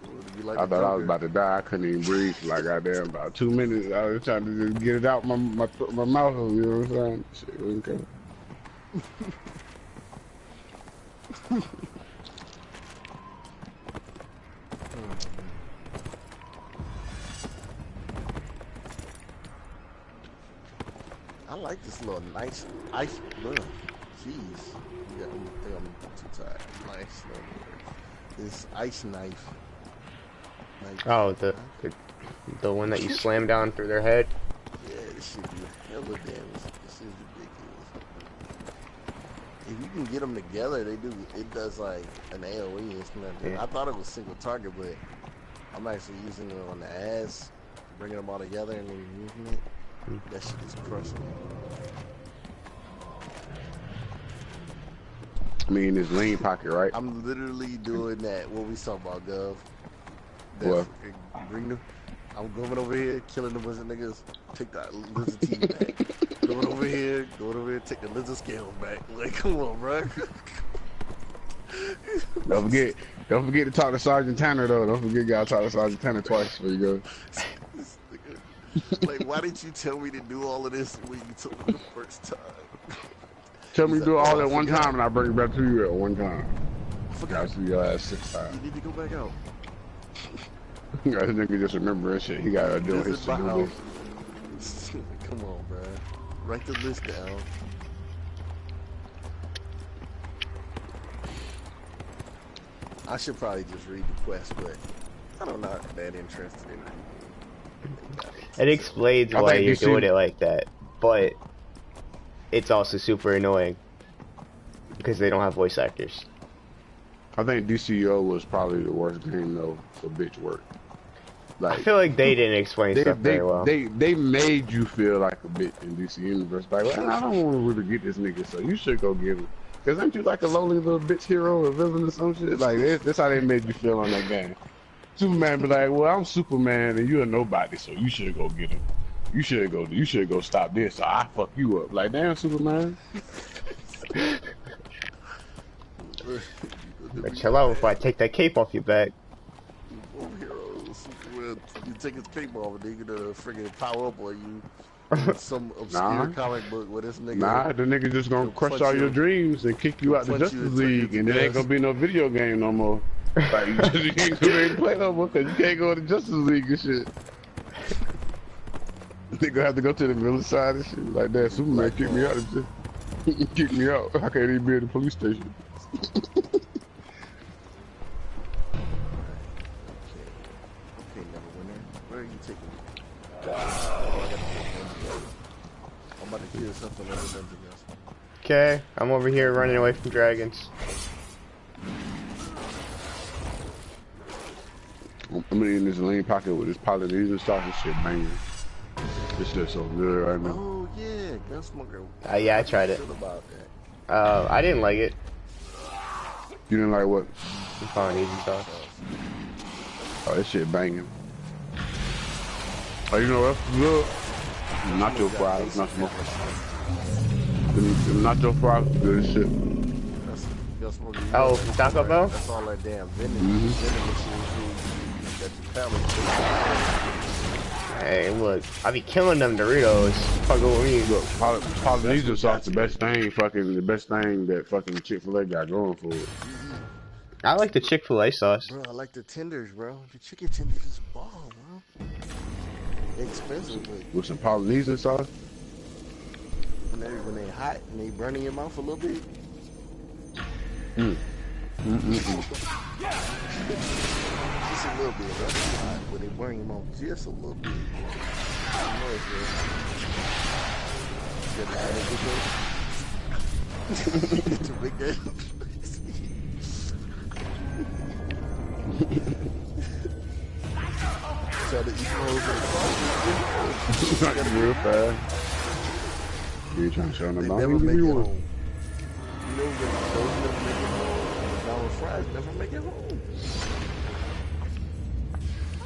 Like I thought I was about to die. I couldn't even breathe for like goddamn about 2 minutes. I was trying to just get it out my mouth. You know what I'm saying? Shit wasn't coming. I like this little nice ice. Jeez. Yeah, I think I'm too tired. Nice. This ice knife. Oh, the one that you slam down through their head? Yeah, this should be hella damage. This is ridiculous. If you can get them together, it does like an AoE. It's nothing. Yeah. I thought it was single target, but I'm actually using it on the ass, bringing them all together and then using it. That shit is crushing it. I mean, this lean pocket, right? I'm literally doing that. What we talking about, Gov? What? I'm going over here, killing a bunch of niggas. Take that lizard teeth back. Going over here, take the lizard scales back. Like, come on, bro. Don't forget to talk to Sergeant Tanner though. Don't forget, y'all talk to Sergeant Tanner twice before you go. Like, why didn't you tell me to do all of this when you told me the first time? Tell me to do all at one time, and I bring it back to you at one time. I see your ass 6 times. You need to go back out. This nigga just remember that shit. He gotta do his to-do list. Come on, bro. Write the list down. I should probably just read the quest, but I'm not that interested in it. It explains why you're doing it like that, but it's also super annoying because they don't have voice actors. I think DCO was probably the worst game though for bitch work. Like, I feel like they didn't explain stuff very well. They made you feel like a bitch in DC Universe. Like, well, I don't want to really get this nigga, so you should go get him. Cause aren't you like a lowly little bitch hero or villain or some shit? Like that's how they made you feel on that game. Superman be like, well, I'm Superman and you're nobody, so you should go get him. You should go stop this, so I fuck you up. Like, damn, Superman. But chill out before I take that cape off your back. Heroes. You take his cape off and they gonna friggin' power up on you. Some obscure comic book where this nigga. Nah, the nigga just gonna crush all your dreams and kick you out the Justice League, and there ain't gonna be no video game no more. Like you ain't gonna be able to play no more because you can't go to Justice League and shit. They gonna have to go to the village side and shit. Like that, Superman kicked me out and shit. Kick me out. I can't even be at the police station. Okay, Neverwinter. Where are you taking me? I'm about to kill something other than anything else. Okay, I'm over here running away from dragons. I'm gonna in this lean pocket with this Polynesian sauce and shit banging. This shit's so good right now. Oh yeah, Gunsmoker. Yeah, I tried it. About that. I didn't like it. You didn't like what? The Polynesian sauce. Oh, this shit banging. Oh, you know what else is good? Nacho fries, not smoking. Them nacho fries is good as shit. Oh, Taco Bell? That's all that damn vending machine food that you palate. Hey, look, I be killing them Doritos. Fuck with me. Look, Polynesian sauce the best thing that fucking Chick-fil-A got going for it. I like the Chick-fil-A sauce. Bro, I like the tenders, bro. The chicken tenders is bomb, bro. Expensive, but with some Polynesian sauce. When they hot and they burn in your mouth a little bit. Just a little bit, right? When they burn your mouth just a little bit. I know it's good. It's a big game. Try to eat holes in the real fast. You ain't trying to show them about never me. make it home. You know, those never make it home. McDonald's fries never make it home.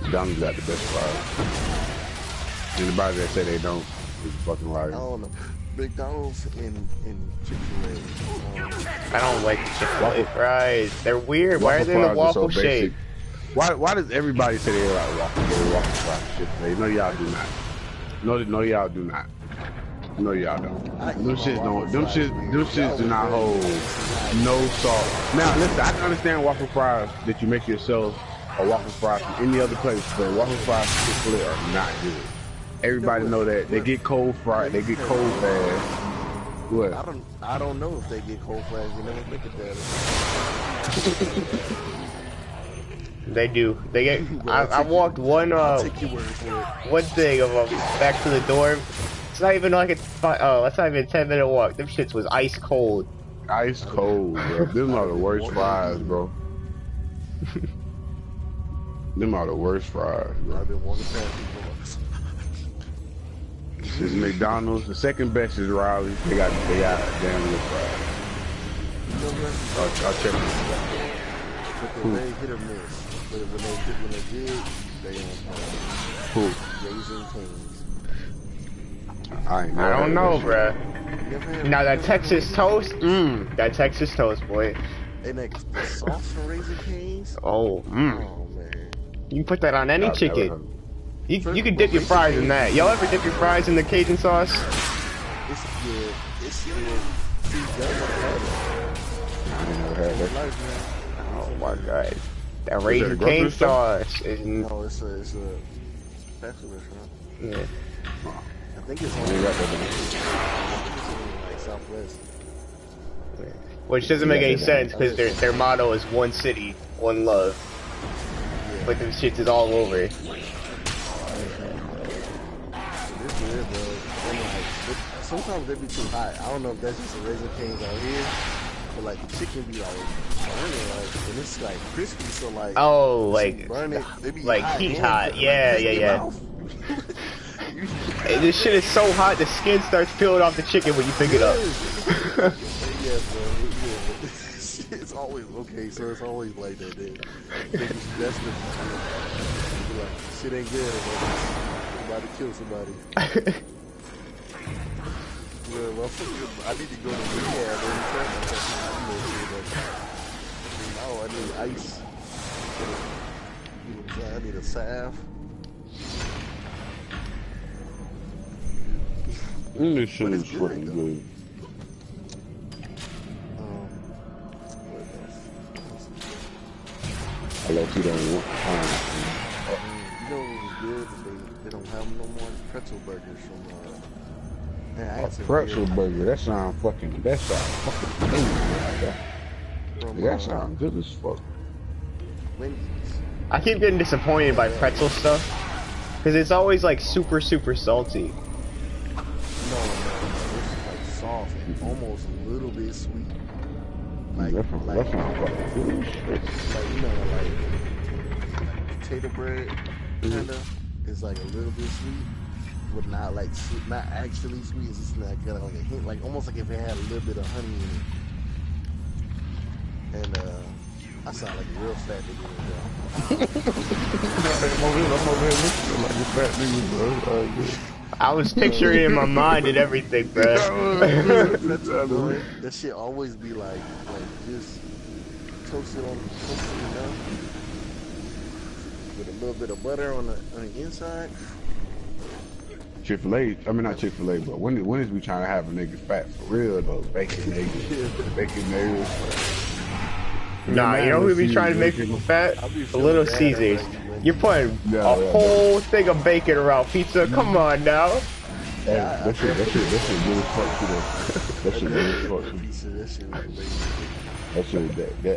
McDonald's got the best fries. Anybody that say they don't is a fucking liar. I don't know. McDonald's and Chick-fil-A. I don't like Chick-fil-A fries. They're weird. Why are they in the waffle shape? Why does everybody say they like waffle fries? Chick-fil-A? No, y'all do not. No, y'all do not. No, y'all don't. Them shits don't. Them shits do not hold no salt. Now, listen, I can understand waffle fries that you make yourself or waffle fries from any other place, but waffle fries from Chick-fil-A are not good. Everybody know that they get cold fried. They get cold fast. What? I don't know if they get cold fast. You never think of that. They do. They get. I walked one thing of them back to the dorm. It's not even like it's not even a 10-minute walk. Them shits was ice cold. Ice cold, bro. Them are the worst fries, bro. Them are the worst fries, bro. I've been walking past people. This is McDonald's. The second best is Riley's. They got damn good fries. I'll check them. But they hit or miss. But when they did, they Who? Raising Cane's. I don't know, bruh. Now that Texas toast, that Texas toast, boy. And the sauce for Raising Cane's? Oh, Oh, man. You can put that on any chicken. You can dip your fries in that. Y'all ever dip your fries in the Cajun sauce? It's good. It's good. See, oh my god. That Raising Cane sauce is... No, it's a fast food restaurant. Yeah. I think it's in like Southwest. Which doesn't make any sense because their motto is one city, one love. Yeah. But them shits is all over it. This is bro. Sometimes they be too hot. I don't know if that's just a Raising Cane's out here, but like the chicken be like burning, and it's like crispy, so like burn it, they be like hot heat hot. Yeah. Hey, this shit is so hot, the skin starts peeling off the chicken when you pick it up. Yeah, bro. Yeah. It's always okay, so it's always like that. That's the like, shit ain't good. I'm about to kill somebody. Well, I need to go to rehab every time. Oh, I need ice. I need a salve. This shit is fucking good. What else? I let you don't want You know what was good? They don't have them no more. Pretzel burgers from. pretzel burger. That sound fucking amazing. That sound good as fuck. I keep getting disappointed by pretzel stuff because it's always like super salty. No, it's like soft and almost a little bit sweet. Like you know, like potato bread kinda is like a little bit sweet, but not like sweet, not actually sweet. It's just like got like a hint, like almost like if it had a little bit of honey in it. And I sound like a real fat nigga right now. I was picturing it in my mind and everything, bro. That shit always be like just toasted enough with a little bit of butter on the inside. Chick-fil-A, I mean not Chick-fil-A, but when is we trying to have a nigga fat for real though? Bacon niggas. Nah, you know who be trying to make people fat? The Little Caesars. You're putting a whole thing of bacon around pizza. Come on now. Hey, that shit really fuck you though. That shit really fuck you. That shit,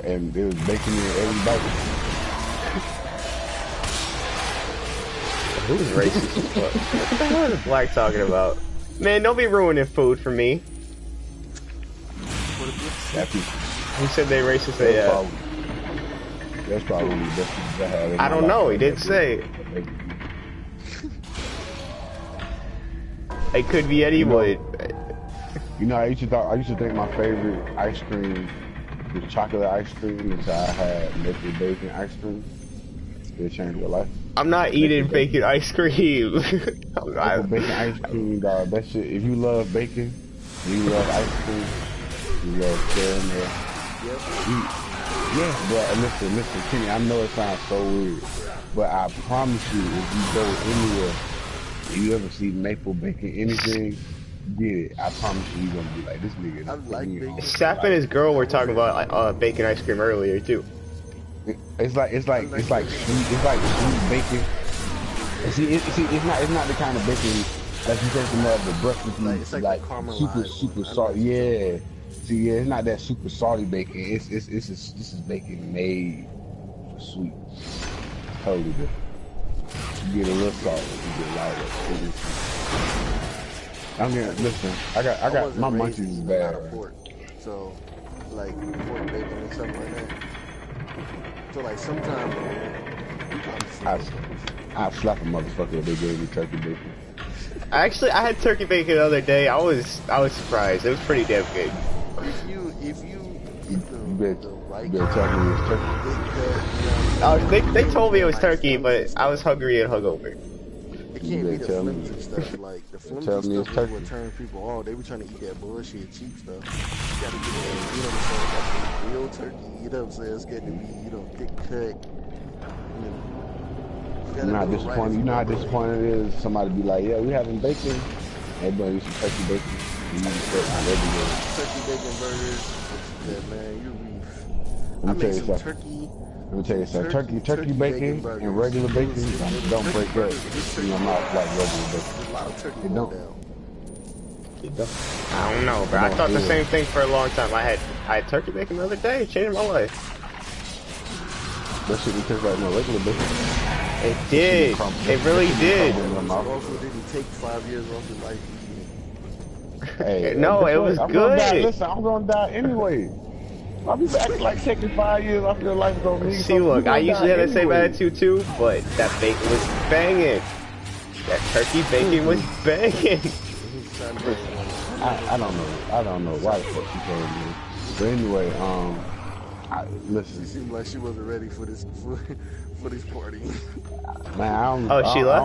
and there was bacon in every bite. Who's racist as fuck? What the hell is Black talking about? Man, don't be ruining food for me. Who said they racist? That's probably the best things I had. I don't know. He didn't say. It could be anyone. You know, I used to think my favorite ice cream was chocolate ice cream until I had maple bacon ice cream. It changed my life. I'm not eating bacon ice cream. Maple bacon ice cream, dog. That shit. If you love bacon, you love ice cream, you love caramel. Yeah, bro. Listen, Kenny. I know it sounds so weird, but I promise you, if you go anywhere, you ever see maple bacon anything, get it. I promise you, you're gonna be like, this nigga. I like bacon. Sap and his girl were talking about bacon ice cream earlier too. It's like sweet bacon. It's not the kind of bacon like you think of the breakfast like super salty. Yeah. See, yeah, it's not that super salty bacon. This is bacon made for sweet. Totally different. You get a little salt, you get a lot of listen. I got my munchies is bad. Pork, so like pork bacon and something like that. So like sometimes I'd slap a motherfucker if they gave me turkey bacon. Actually, I had turkey bacon the other day. I was surprised. It was pretty damn good. If you better tell me it's They turkey. told me it was turkey, but I was hungry and hungover. It can't be the flimsy stuff. Like the flimsy stuff is what turns people off. They were trying to eat that bullshit cheap stuff. You gotta get that, you know what I'm saying? Like real turkey. You know what I'm saying? It's got to be, thick cut. You know how disappointed it is. Somebody be like, yeah, we having bacon. Everybody eat some turkey bacon. Turkey bacon burgers. Yeah, man, Let me tell you something. Turkey bacon and regular bacon don't break up. I'm not like regular bacon. It don't. I don't know, bro. I thought the same thing for a long time. I had turkey bacon the other day. It changed my life. That shit didn't taste like no regular bacon. It did. It really did. Also didn't take 5 years off your life. Hey, no, it was good. Listen, I'm gonna die anyway. I'll be back like taking 5 years off your life on me. See, look, I usually have the same attitude too, but that bacon was banging. That turkey bacon was banging. I don't know why the fuck she told me. But anyway, listen. She seemed like she wasn't ready for this party. Man, she left? I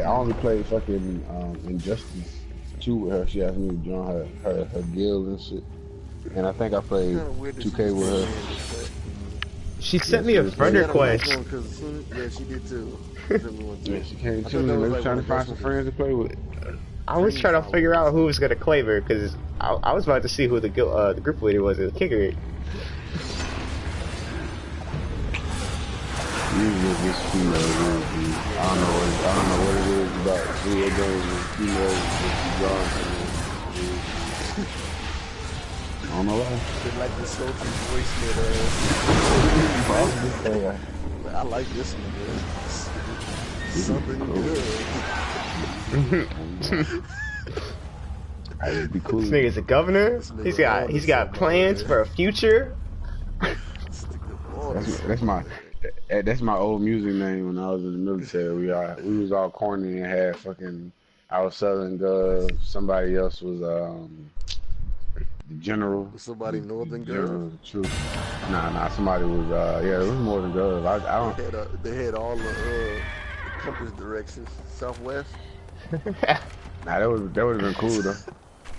only played fucking Injustice 2 with her. She asked me to join her guild and shit. And I think I played 2K with her. She sent me a friend request. Yeah, she did too. Yeah, she came to me. They was trying to find some friends to play with. I was trying to figure out who was gonna claim her because I was about to see who the group leader was and kick her. Usually this female usually. I don't know what it is about video games and females that you drawn to. I don't know why. They like the sultry voice I like this one, man. Something good. I'd be cool. This nigga's a governor. He's got plans for a future. That's my old music name when I was in the military. We was all corny and had fucking. I was Southern Gov. Somebody else was the general. Somebody Northern Gov. True. Nah. Somebody was it was more than Gov. I don't. They had all the compass directions. Southwest. Nah, that would have been cool though.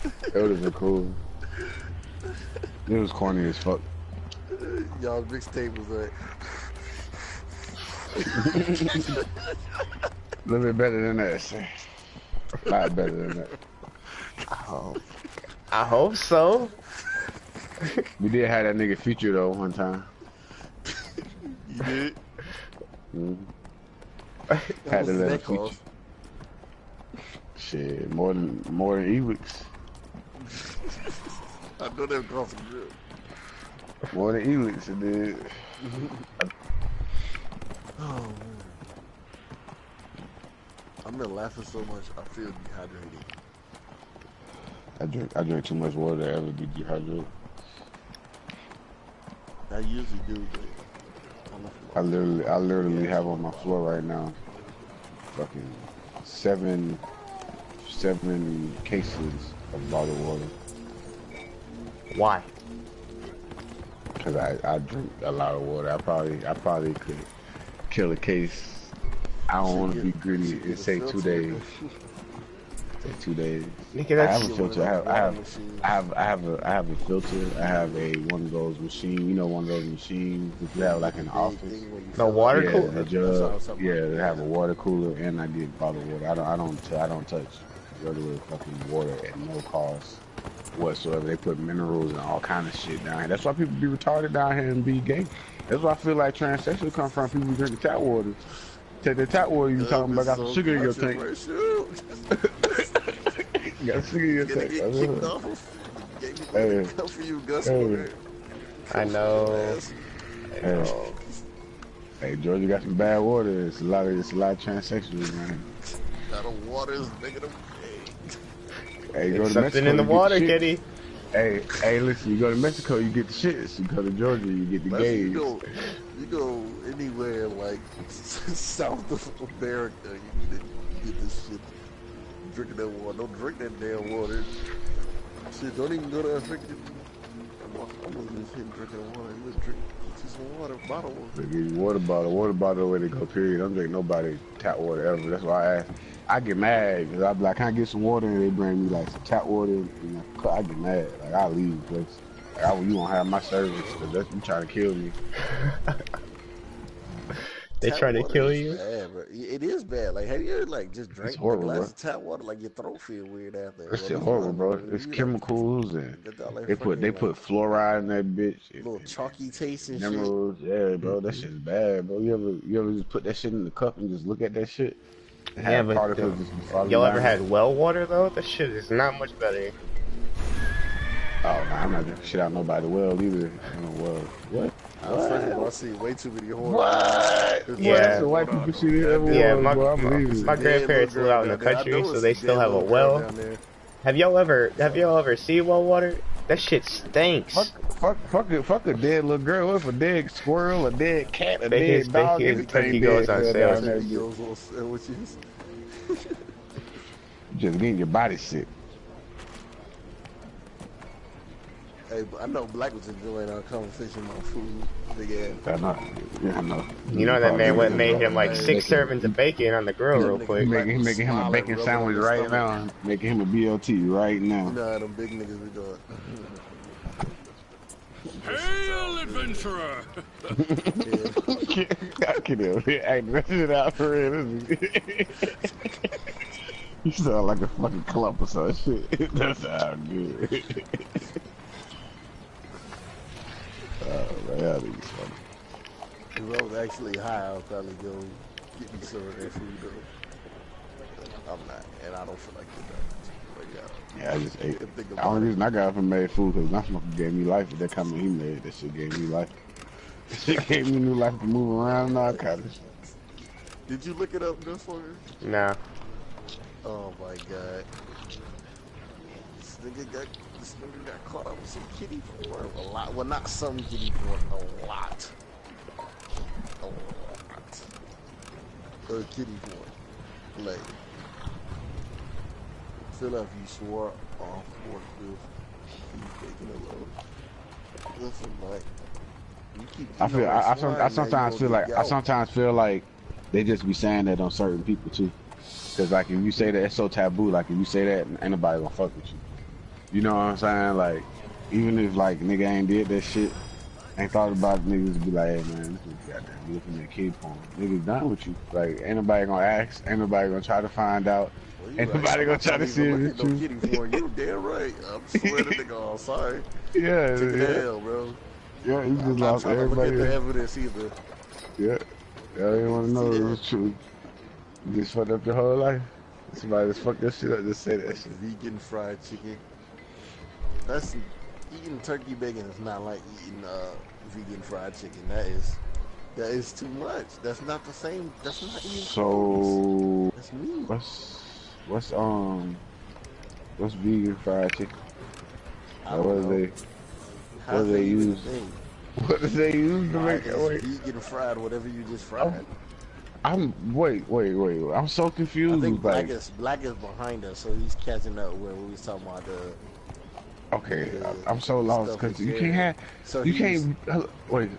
That would have been cool. It was corny as fuck. Y'all mixtape was like. A little bit better than that, sir. A lot better than that. I hope so. We did have that nigga Future though one time. You did? Had to let Future. Shit, more than Ewix. I know that cost some drip. More than Ewix, it did. Oh man. I'm been laughing so much I feel dehydrated. I drink too much water to ever be dehydrated. I usually do, but I literally have on my floor right now fucking seven cases of bottled water. Why? Because I drink a lot of water. I probably could kill a case. I don't want to be greedy and say 2 days. Say 2 days. Nigga, I have a filter. I have a filter. I have one of those machines. You know, one of those machines that you have like in the office. The water cooler. A jug. Yeah, they have a water cooler, and I get bottled water. I don't touch regular fucking water at no cost whatsoever. They put minerals and all kind of shit down here. That's why people be retarded down here and be gay. That's why I feel like transsexual come from people drinking tap water. Take the tap water you talking about, got some sugar in your tank. You got sugar in your tank. I know. Hey, Georgia got some bad water. It's a lot of transsexuals, man. That water is making them gay. Hey, you go to Something Mexico, in the water, kitty. Hey, listen, you go to Mexico, you get the shits. You go to Georgia, you get the gays. You go anywhere like South of America, you need to get this shit. Drinking that water. Don't drink that damn water. Shit, don't even go to Africa. I'm just here drinking water. You drink some water, bottle water. They give you water bottle the way they go, period. I don't drink nobody tap water ever. That's why I get mad, because I be like, can I get some water? And they bring me like some tap water, and I get mad. Like, I leave the place. Like, you won't have my service, because you trying to kill me. They trying to kill you? Bad, bro. It is bad. Like, have you like just drank a glass of tap water? Like, your throat feel weird after. It's shit horrible, bro. It's chemicals, and they put fluoride in that bitch. Little chalky taste and minerals. shit. Yeah, bro. That shit's bad, bro. You ever just put that shit in the cup and just look at that shit? Yeah, but y'all ever had well water though? That shit is not much better. Oh, nah, I'm not drinking shit out nobody's well either. What? I see way too many horror. What? Yeah. That's the white people shit everywhere. Yeah, my grandparents live out in the country, so they still have a well. Have y'all ever seen well water? That shit stinks. Fuck a dead little girl. What if a dead squirrel, a dead cat, a dead dog, turkey goes on sale. Just getting your body sick. Hey, I know Black was enjoying our conversation about food. Big ass. I know. You know that man went made him like 6 servings of bacon on the grill real quick. He making him a bacon sandwich right now. Making him a BLT right now. You know how them big niggas be doing. Hail, adventurer! I can't act that shit out for real. You sound like a fucking clump or some shit. That sound good. Oh man, that nigga's funny. If I was actually high, I'll probably go get me some of that food though. I'm not, and I don't feel like it though. But yeah, I just ate. The only reason I got up and made food because my smoker gave me life. But that comment he made, that shit gave me life. That shit gave me new life to move around and all kind of shit. Did you look it up, Gunfire? Nah. Oh my god. This nigga got caught up with some kitty porn. A lot. Well, not some kitty porn. A lot. A lot. Kitty porn. Like, I feel like you swore off forklift. Keep taking it low. Listen, like, you keep. I sometimes feel like they just be saying that on certain people too. Cause like if you say that, it's so taboo. Like if you say that, ain't nobody gonna fuck with you. You know what I'm saying? Like even if like nigga ain't did that shit, ain't thought about it, niggas be like, hey man, this nigga goddamn looking at kid porn. Niggas done with you. Like ain't nobody gonna ask. Ain't nobody gonna try to find out. Well, ain't nobody gonna try to see it with you. Kitty porn. You damn right. I'm swearing to nigga all sorry. Yeah. Take it hell, bro. Yeah, you just lost everybody. Look at the evidence either. Yeah. I didn't want to know it was true. You just fucked up your whole life. Somebody just fucked that shit up, just say that shit. Vegan fried chicken. That's eating turkey bacon is not like eating vegan fried chicken. That is too much. That's not the same. That's not eating. So that's meat. What's vegan fried chicken? What do they use? What do they use to make it? Vegan fried, whatever you just fried. Wait. I'm so confused. I think Black is behind us, so he's catching up where we was talking about the. Okay, I'm so lost because you can't have. So you can't. Wait.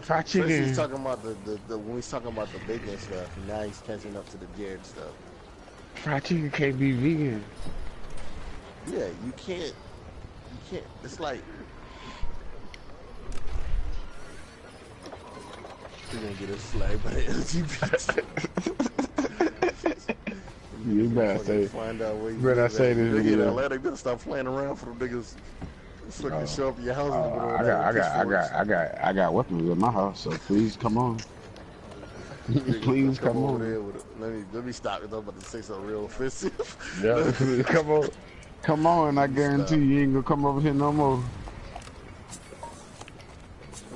Fried chicken. First he's talking about the when he's talking about the bacon stuff, and now he's catching up to the Jared stuff. Fried chicken can't be vegan. Yeah, you can't. It's like. You're gonna get a flag by the LGBT. You better say. Find out where you better say this. Nigga in Atlanta, better stop playing around for them niggas. Fucking show up at your house. I got weapons in my house, so please come on. Please come on. Let me stop because I'm about to say something real offensive. Yeah, come on. I guarantee you ain't gonna come over here no more.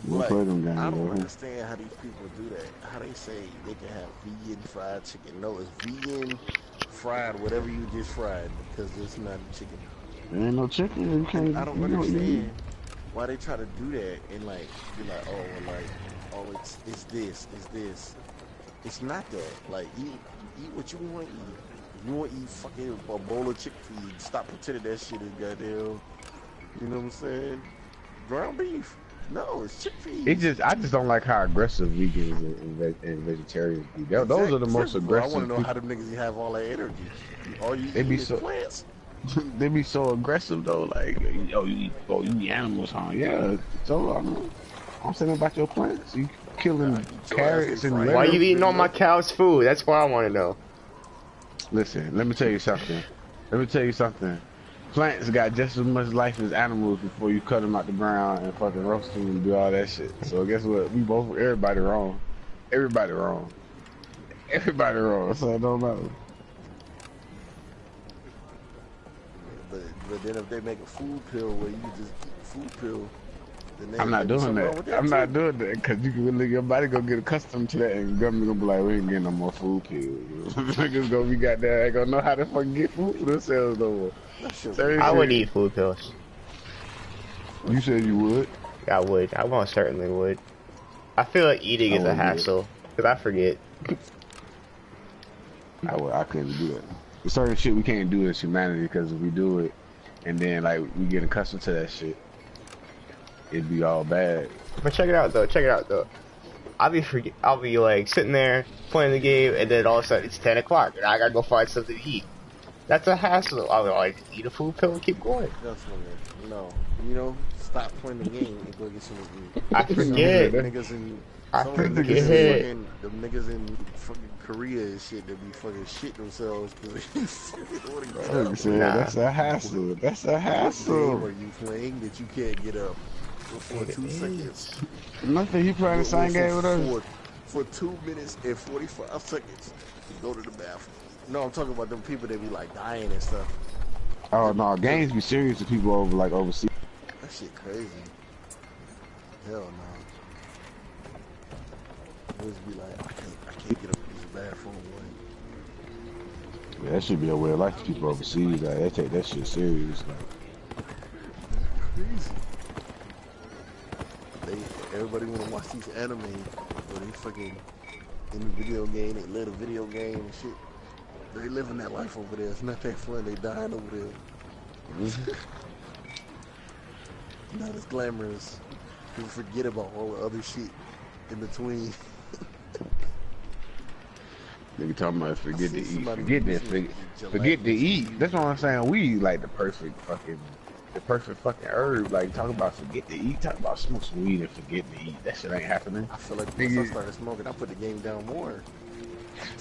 Like, I don't understand how these people do that. How they say they can have vegan fried chicken. No, it's vegan fried, whatever you just fried, because it's not chicken. There ain't no chicken. You can't. I don't understand why they try to do that and like be like, it's this. It's not that. Like, eat what you want to eat. If you want to eat fucking a bowl of chickpeas, stop pretending that shit is goddamn. You know what I'm saying? Ground beef. No, it's chickpeas. I just don't like how aggressive vegans and vegetarians be. Those are the most aggressive. I want to know how them niggas have all that energy. All you eat is plants. They be so aggressive though. Like, yo, you eat animals, huh? Yeah. So I'm saying about your plants. You killing carrots and lettuce. Why you eating all my cow's food? That's what I want to know. Listen, let me tell you something. Plants got just as much life as animals before you cut them out the ground and fucking roast them and do all that shit. So guess what? Everybody wrong. So it don't matter. But then if they make a food pill where you just eat the food pill, then I'm not doing that. I'm not doing that because your body gonna get accustomed to that, and government gonna be like, we ain't getting no more food pills. Niggas gonna be goddamn, ain't gonna know how to fucking get food for themselves no more. I would eat food pills. You said you would? I would. I most certainly would. I feel like eating is a hassle because I forget. I couldn't do it. There's certain shit we can't do as humanity because if we do it, and then like we get accustomed to that shit, it'd be all bad. But check it out though. I'll be like sitting there playing the game, and then all of a sudden it's 10 o'clock, and I gotta go find something to eat. That's a hassle. I would like eat a food pill and keep going. That's one that, no. You know, stop playing the game and go get something to eat. I forget. Niggas in, I some of the forget. niggas in fucking Korea and shit that be fucking shit themselves because they fucking ordering Nah. That's a hassle. That's a hassle. Where you playing that you can't get up for 2 seconds. Nothing. You playing the same game with us? For 2 minutes and 45 seconds, you go to the bathroom. No, I'm talking about them people that be like dying and stuff. Oh no, games be serious to people over like overseas. That shit crazy. Hell no. Just be like, I can't get up to the bathroom. Yeah, that should be a way of life to people overseas. Like, they take that shit serious. Like. Crazy. Everybody wanna watch these anime where they fucking in the video game, they live a video game and shit. They living that life over there. It's not that fun. They dying over there. Not as glamorous. People forget about all the other shit in between. Nigga talking about forget to eat. Forget to eat. That's what I'm saying. We like the perfect fucking herb. Like talk about forget to eat. Talk about smoke some weed and forget to eat. That shit ain't happening. I feel like once I started smoking, I put the game down more.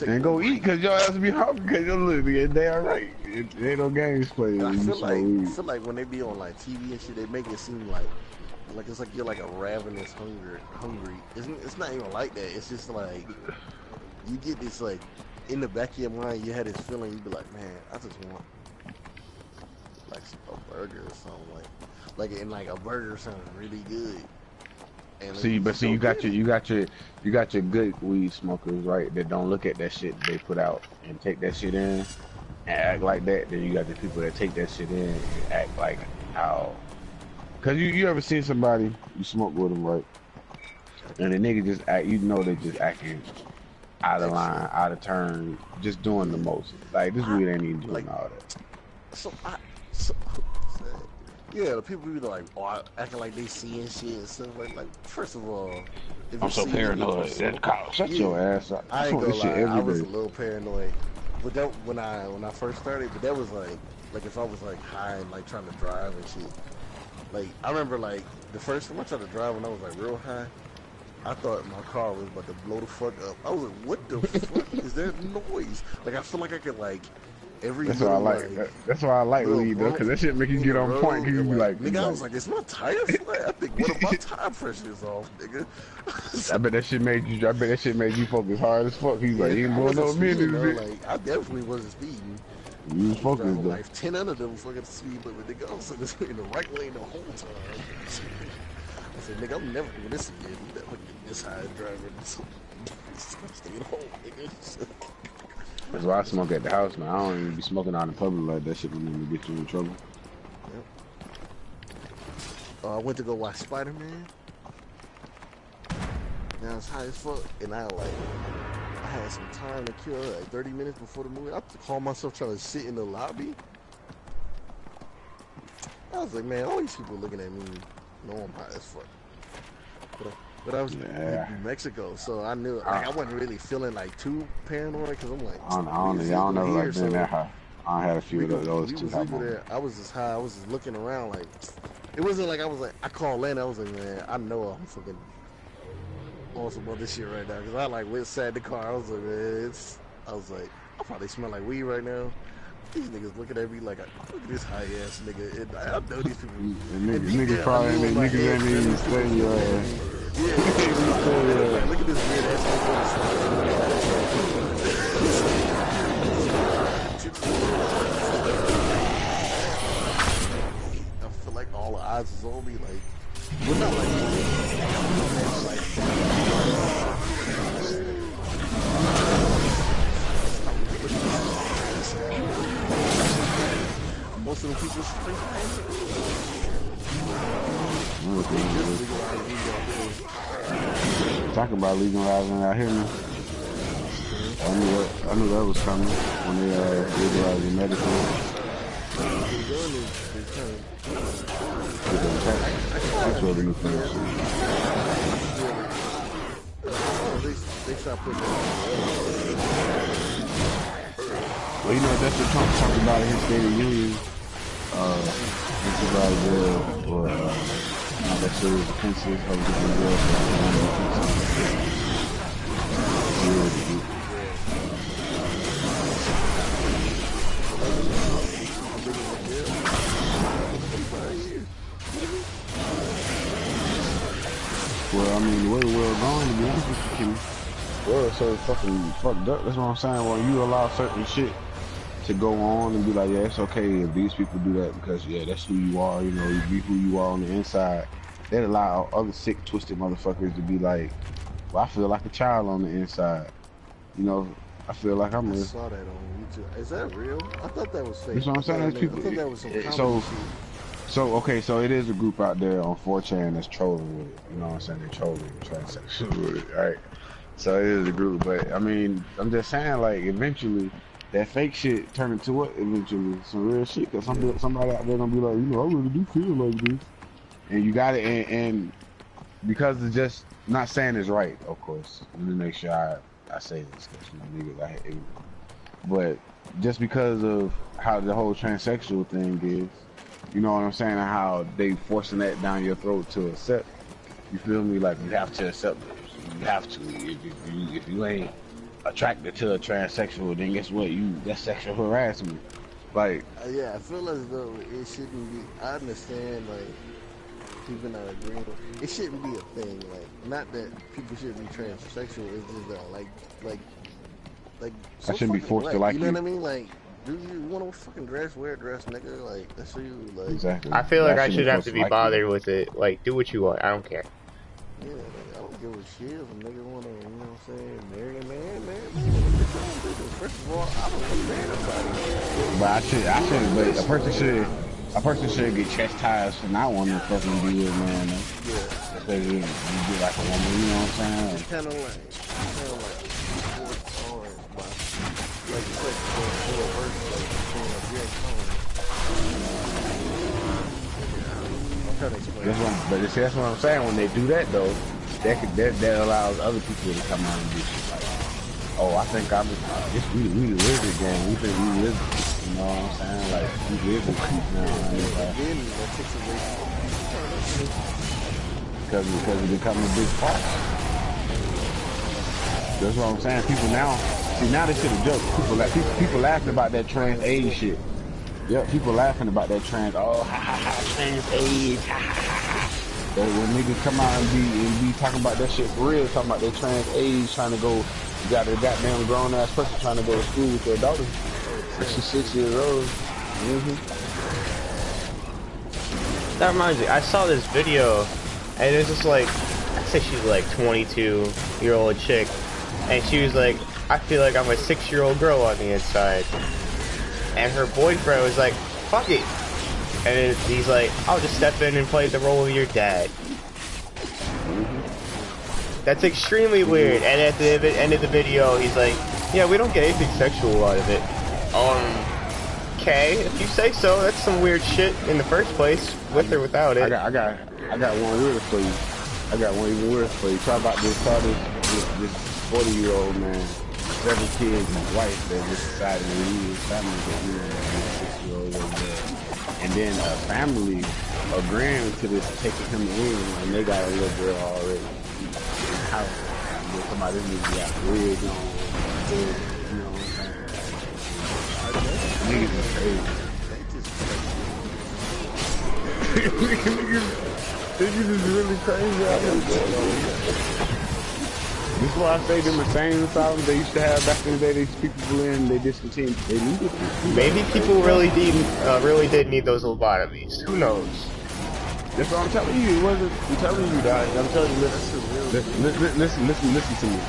And go eat, cause your ass be hungry, cause you're literally they alright. It ain't no games played. I feel like when they be on like TV and shit, they make it seem like it's like you're like a ravenous hungry. It's not even like that. It's just like you get this like in the back of your mind, you had this feeling. You be like, man, I just want like a burger or something like and like a burger sounds really good. And you got your good weed smokers, right? That don't look at that shit they put out and take that shit in and act like that. Then you got the people that take that shit in and act like how. Cause you ever seen somebody you smoke with them, right? And the nigga just act, they just acting out of line, out of turn, just doing the most. Like this weed ain't even doing all that. Yeah, the people be like, acting like they seeing shit and stuff like first of all, I'm so paranoid. Shut your ass up. I ain't gonna lie, I was a little paranoid. But that when I first started, but that was like if I was like high and like trying to drive and shit. Like I remember like the first time I tried to drive when I was like real high, I thought my car was about to blow the fuck up. I was like, what the fuck is that noise? Like I feel like I could like That's why I like. That's why I like weed though, cause that shit make you get on point. Cause you be like, nigga, I was like, is my tire flat? I think one of my tire pressures off, nigga. I bet that shit made you focus hard as fuck. He's like, you ain't going no minutes. Like I definitely wasn't speeding. You was focused though. Like 10 under them fucking speed limit, nigga. I was in the right lane the whole time. I said, nigga, I'm never doing this again. You never get this high driving. Stay at home, nigga. That's why I smoke at the house, man. I don't even be smoking out in public like that shit. Will make me get you in trouble. Yep. I went to go watch Spider-Man. Now it's high as fuck, and I had some time to kill, like 30 minutes before the movie. I called myself trying to sit in the lobby. I was like, man, all these people looking at me, know I'm high as fuck. But I was in Mexico, so I knew like I wasn't really feeling like too paranoid because I'm like, I don't know like been that high. I had a few of those too high. I was just high. I was just looking around like it wasn't like I was like I called Lana. I was like, man, I know I'm fucking awesome about this shit right now because I like went sat in the car. I was like, man, I was like, I probably smell like weed right now. These niggas looking at me like, look at this high ass nigga. And I know these people. Niggas probably ain't even stay your ass. Yeah, look at this weird ass I feel like all the eyes is on me, like, well, not like most of the people talking about legalizing out here, man. I knew that was coming when they legalizing medicine. That's what we think. They stopped putting Well, you know, that's what Trump talked about in his State of the Union. This is right there for, that serious offenses, how we get the world for well, I mean, the way the world going, to be honest with you, Kenny, the world's so fucking fucked up. That's what I'm saying. When you allow certain shit to go on and be like, yeah, it's okay if these people do that because, yeah, that's who you are, you know, you be who you are on the inside. That allow other sick, twisted motherfuckers to be like, well, I feel like a child on the inside. You know, I feel like I'm I saw that on YouTube. Is that real? I thought that was fake. That's what I'm saying. People, I thought that was some comedy so okay, so it is a group out there on 4chan that's trolling with it. You know what I'm saying? They're trolling, transsexual with it, right? So it is a group, but I mean, I'm just saying, like, eventually, that fake shit turn into what? Eventually, some real shit. Cause somebody out there gonna be like, you know, I really do feel like this, and you got it, and because it's just not saying it's right, of course. Let me make sure I say this, cause you know, niggas, I hate it. But just because of how the whole transsexual thing is, you know what I'm saying, and how they forcing that down your throat to accept. You feel me? Like, you have to accept it. You have to. If you ain't attracted to a transsexual, then guess what? That's sexual harassment. Like, yeah, I feel as though it shouldn't be. I understand, like, people not agreeing. It shouldn't be a thing. Like, not that people shouldn't be transsexual. It's just that, like. So I shouldn't be forced black, to like you. Know what I mean? Like, do you want to fucking dress, wear a dress, nigga? Like, that's who you like. Exactly. I feel like I should have to be bothered with it. Like, do what you want. I don't care. Yeah, like, I don't give a shit if a nigga wanna, you know what I'm saying, marry a man. First of all, I don't want to marry nobody. But a person should get chastised for not wanting to fucking be with a man. Yeah. Because you get like a woman, you know what I'm saying? It's kind of like, like you said, for a verse, like, that's what I'm saying. When they do that though, that allows other people to come out and do shit like, oh, I think we live it, gang. We think we live it. You know what I'm saying? Like, we live it now. Because it becomes a big part. That's what I'm saying. People now, now this shit a joke. People laughing about that trans age shit. Yeah, people laughing about that trans. Oh, trans age. But when niggas come out and be talking about that shit for real, talking about their trans age, trying to go, you got a goddamn grown ass person trying to go to school with their daughter. She's 6 years old. That reminds me, I saw this video, and it's just like, I say she's like 22-year-old chick, and she was like, I feel like I'm a 6-year-old girl on the inside. And her boyfriend was like, fuck it. And he's like, I'll just step in and play the role of your dad. That's extremely weird. And at the end of the video, he's like, yeah, we don't get anything sexual out of it. Okay, if you say so. That's some weird shit in the first place, with or without it. I got one weird for you. I got one even worse for you. Talk about this 40-year-old man, 7 kids and his wife that just decided to leave his family to be a 6-year-old young girl. And then a family agreeing to this, taking him in, and they got a little girl already. How somebody needs to got wig on, you know what I'm saying? Niggas is crazy. Niggas is really crazy out here. This is why I say them insane asylums they used to have back in the day. They speak people in, they discontinued. They needed it. Maybe people really did need those lobotomies. Who knows? That's what I'm telling you. I'm telling you, guys. I'm telling you. Listen to me.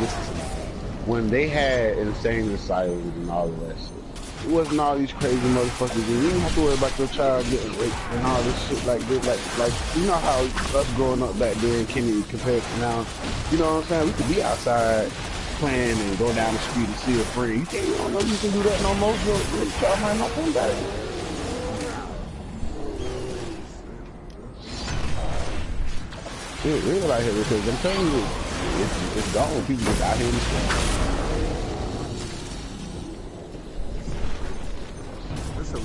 When they had insane asylums and all of that shit, it wasn't all these crazy motherfuckers. You didn't have to worry about your child getting raped and all this shit like this. Like you know how us growing up back then, Kenny, compared to now. You know what I'm saying? We could be outside playing and go down the street and see a friend. You don't know you can do that no more. Your child might not come back. It's real out here because I'm telling you, it's gone. People just out here in the street.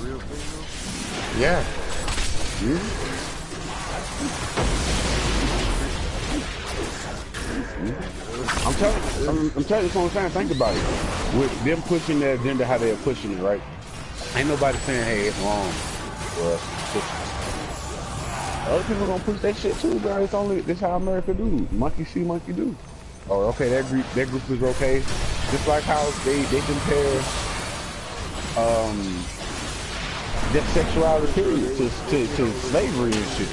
real thing though? Yeah. I'm telling you, that's what I'm saying. Think about it. With them pushing their agenda, how they're pushing it, right? Ain't nobody saying, hey, it's wrong for us to push it. Other people gonna push that shit too, bro. This how America do. Monkey see, monkey do. Oh, okay, that group is okay. Just like how they compare just sexuality period to slavery and shit.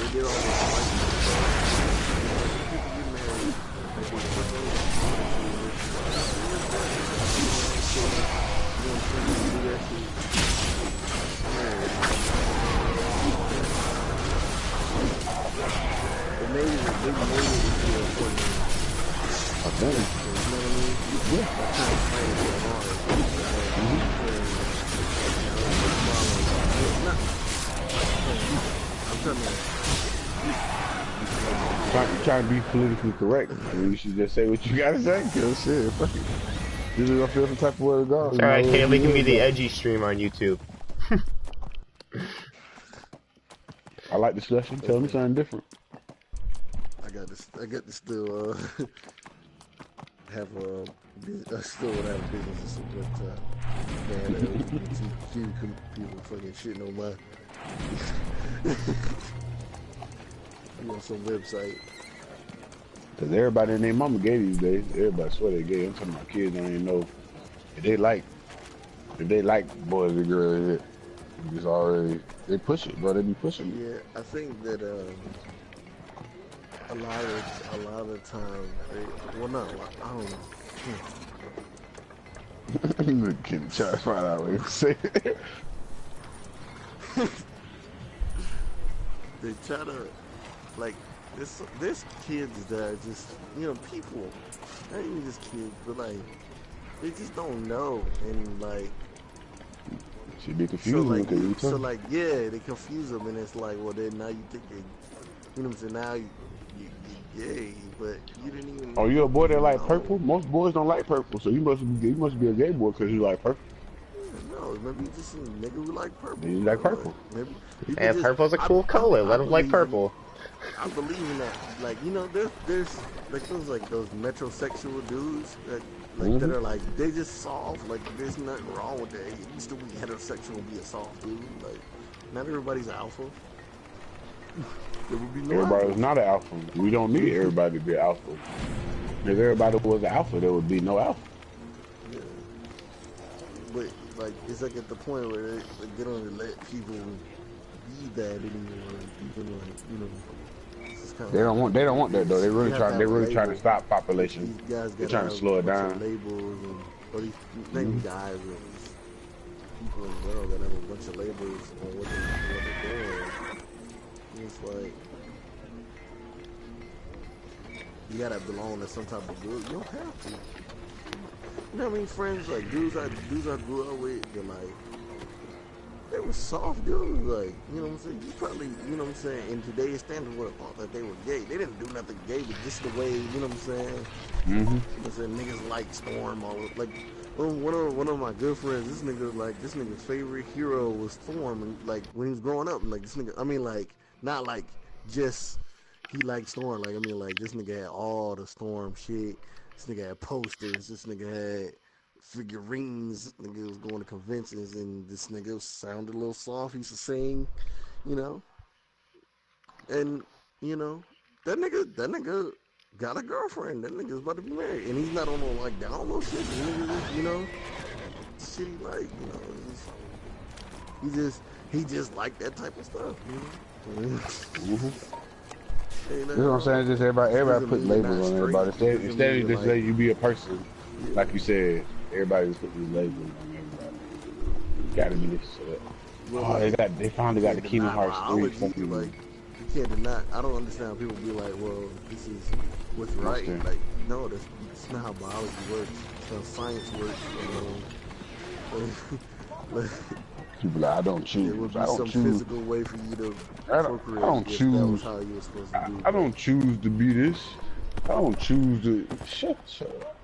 Trying to be politically correct. I mean, you should just say what you gotta say, cause shit, fuck it. You're gonna feel some type of way to go. It's alright, Caleb, can be the edgy stream on YouTube. I like discussion. Tell me something different. I got to still have a still would have a business with LGBTQ people fucking shitting on my some website. Cause everybody and their mama gay these days. Everybody swear they gay. I'm talking about kids don't even know if they like boys or girls. It's already they push it, bro. They be pushing it. Yeah, I think that a lot of the time, not a lot. I don't know. Can try to find out what you say. They try to like there's kids that are just people, not even just kids, but like they just don't know and like. Should be confused. So yeah, they confuse them, and it's like, well, then now you think they, what I'm saying? Now you're gay, but you didn't even. Oh, you a boy that like purple? Most boys don't like purple, so you must be a gay boy because you like purple. No, maybe just a nigga who like purple. You like purple. Maybe. And purple's a cool color. Let them like purple. I believe in that. Like there's like those metrosexual dudes that. That are like, they just soft, like there's nothing wrong with that. You used to be heterosexual and be a soft dude. Like, not everybody's alpha. There would be no everybody's not an alpha. We don't need everybody to be alpha. If everybody was an alpha, there would be no alpha. Yeah. But like, it's like at the point where they don't let people be that anymore. People like, They don't want that though. They really trying to stop population. They're trying to slow it down. Labels or these maybe guys or people in the world that have a bunch of labels on what they're doing. It's like you gotta belong to some type of group. You don't have to. You know what I mean? Friends like dudes I grew up with, they're like. They were soft dudes, like, you know what I'm saying? You probably, you know what I'm saying, in today's standard would have thought that they were gay. They didn't do nothing gay, but just the way, you know what I'm saying? You know what I'm saying? Niggas like Storm, like, one of my good friends, this nigga's favorite hero was Storm, and like, when he was growing up, like, this nigga, I mean, like, not like, just, he liked Storm, like, I mean, like, this nigga had all the Storm shit, this nigga had posters, this nigga had figurines, nigga was going to conventions, and this nigga sounded a little soft. He used to sing, you know, and you know that nigga got a girlfriend. That nigga's about to be married, and he's not on no like down low shit. The nigga just, you know, shit he like, you know, he just like that type of stuff, you know. You know what I'm saying? Just everybody put labels on everybody. Instead of just let you be a person, like you said. Everybody just put these labels on everybody. You gotta be this. They finally got the Kingdom Hearts 3 fucking. Like, you can't deny. I don't understand. People be like, "Well, this is what's right." Like, no, that's not how biology works. That's how science works. People like, I don't choose. There would be some physical way for you to procreate. I don't choose. That was how you were supposed to do. I don't choose to be this. I don't choose to. Shut up.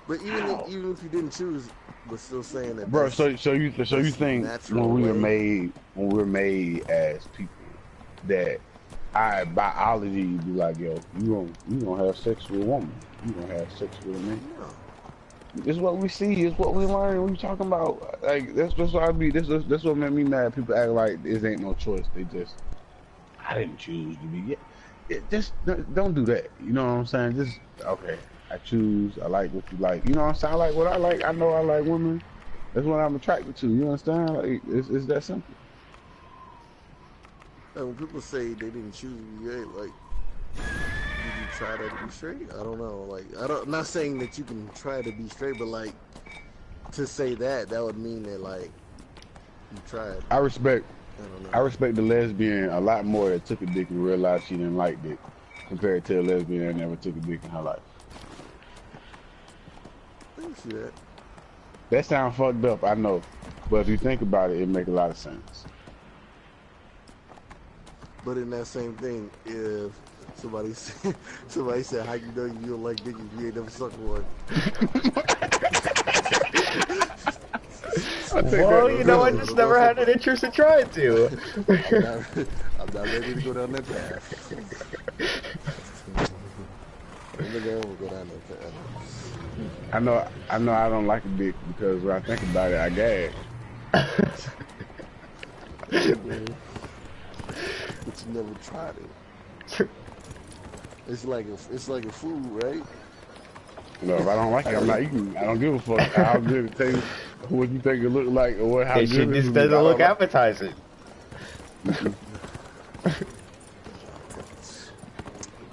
But even if you didn't choose, we're still saying that. Bro, so you think when we're made as people that our biology be like, yo, you gonna have sex with a woman, you gonna have sex with a man. No. It's what we see, it's what we learn. What you talking about? Like that's what I be. That's what made me mad. People act like this ain't no choice. They just, I didn't choose to be. Just don't do that. You know what I'm saying? Just okay. I choose. I like what you like. You know what I'm saying? I like what I like. I know I like women. That's what I'm attracted to. You understand? Like it's that simple. And when people say they didn't choose to be gay, like, did you try to be straight? I don't know. Like, I'm not saying that you can try to be straight, but like, to say that would mean that like you tried. I respect the lesbian a lot more that took a dick and realized she didn't like dick, compared to a lesbian that never took a dick in her life. I can see that. That sounds fucked up, I know, but if you think about it, it makes a lot of sense. But in that same thing, if somebody said, how you know you don't like dick if you ain't never sucked one? Well, you know, I just never had an interest in trying to. I'm not ready to go down that path. I'm not gonna go down that path. I know I don't like a dick because when I think about it, I gag. But you never tried it. It's like a food, right? No, if I don't like it, I'm not eating. I don't give a fuck how good it tastes, what you think it look like, or how it good it just doesn't look appetizing.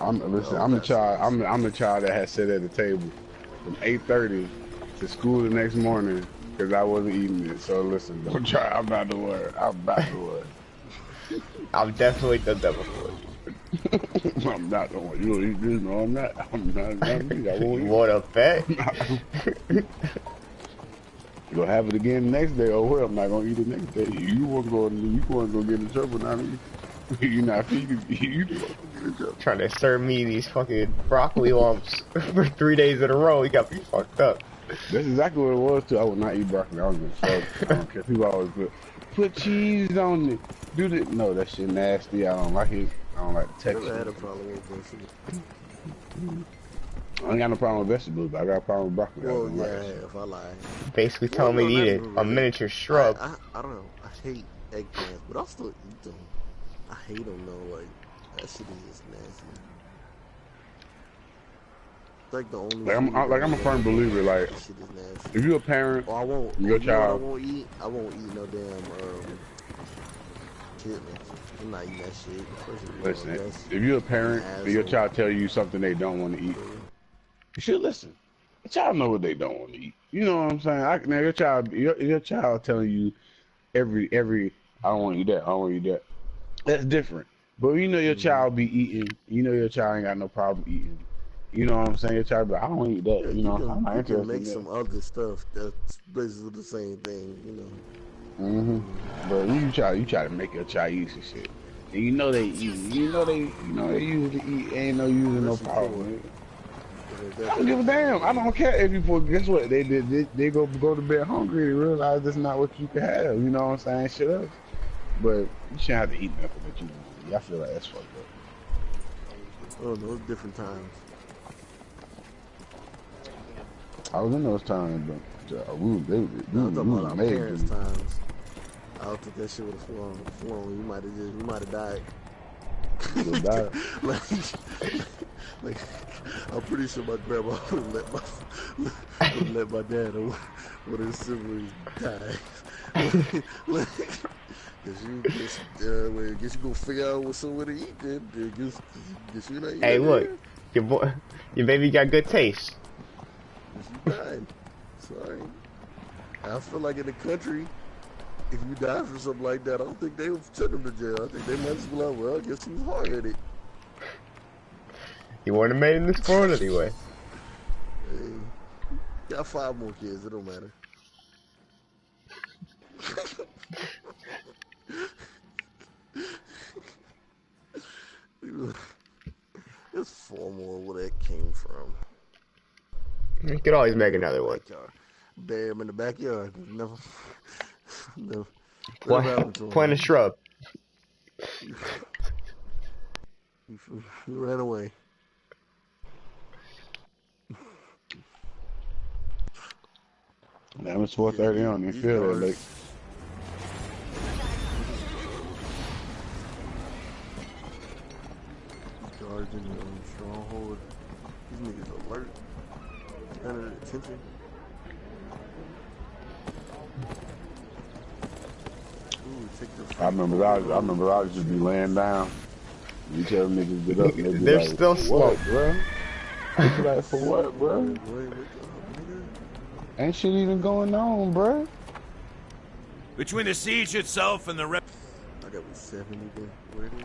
I'm the child that has sat at the table from 8:30 to school the next morning because I wasn't eating it. So listen, don't try. I'm not the word. I'm not the word. I've definitely done that before. I'm not the one. You eat this? No, I'm not. I'm not me. I won't eat. What a bet. You gonna have it again the next day? Oh well, I'm not gonna eat it next day. You want to go get in trouble, not me. You're not feeding me. You the one gonna get in trouble. Trying to serve me these fucking broccoli lumps for 3 days in a row. You got me fucked up. That's exactly what it was too. I would not eat broccoli. I don't give a fuck. I don't care. People always put cheese on it. Do that. No, that shit nasty. I don't like it. I don't like the texture. I never had a problem with vegetables. I ain't got no problem with vegetables, but I got a problem with broccoli. Well, yeah, if I lie. Basically telling me to eat it. A miniature shrub. I don't know. I hate eggplants, but I'll still eat them. I hate them though. Like, that shit is just nasty. Like the only I'm a firm believer. Like, if you're a parent, I won't. Your child. I won't eat no damn kidney. I'm not eating that shit. Listen, if you're a parent and your child tell you something they don't want to eat, you should listen. The child know what they don't want to eat. You know what I'm saying? Now your child telling you every I don't want to eat that. I don't want to eat that. That's different. But you know your child be eating. You know your child ain't got no problem eating. You know what I'm saying? Your child be like, I don't want to eat that. Yeah, you know, I'm not interested. You can make some other stuff that's basically the same thing. You know. But you try to make your child eat some shit. And you know they eat. You know they usually eat. Ain't no using no problem. I don't give a damn. I don't care if you guess what they did. They go to bed hungry and realize that's not what you can have. You know what I'm saying? Shit up. But you shouldn't have to eat nothing that you don't want to eat. I feel like that's fucked up. Oh, those different times. I was in those times, but we was made. Parents' times. I don't think that shit would have flown. You might have died. You would have died. like, I'm pretty sure my grandma would have let my dad or one of his siblings die. Guess you gonna figure out what's somewhere to eat then. Guess you not eating. Hey, look, your baby got good taste. You died. Sorry. I feel like in the country, if you die for something like that, I don't think they would send him to jail. I think they might just be like, well, I guess he was hard-headed. You wouldn't have made it in this world anyway. Hey, got 5 more kids. It don't matter. There's 4 more where that came from. You could always make another one. Bury him in the backyard. Never. Never. Plant a shrub. He ran away. Damn, it's 4:30 on. You feel that late? Charging the stronghold. These niggas alert. Under attention. Ooh, I remember I used to be laying down. You tell them niggas get up. And They're like, still slow, bro. It's like, for what, bro? Ain't shit even going on, bro. Between the siege itself and the I got 70 there. Where it is?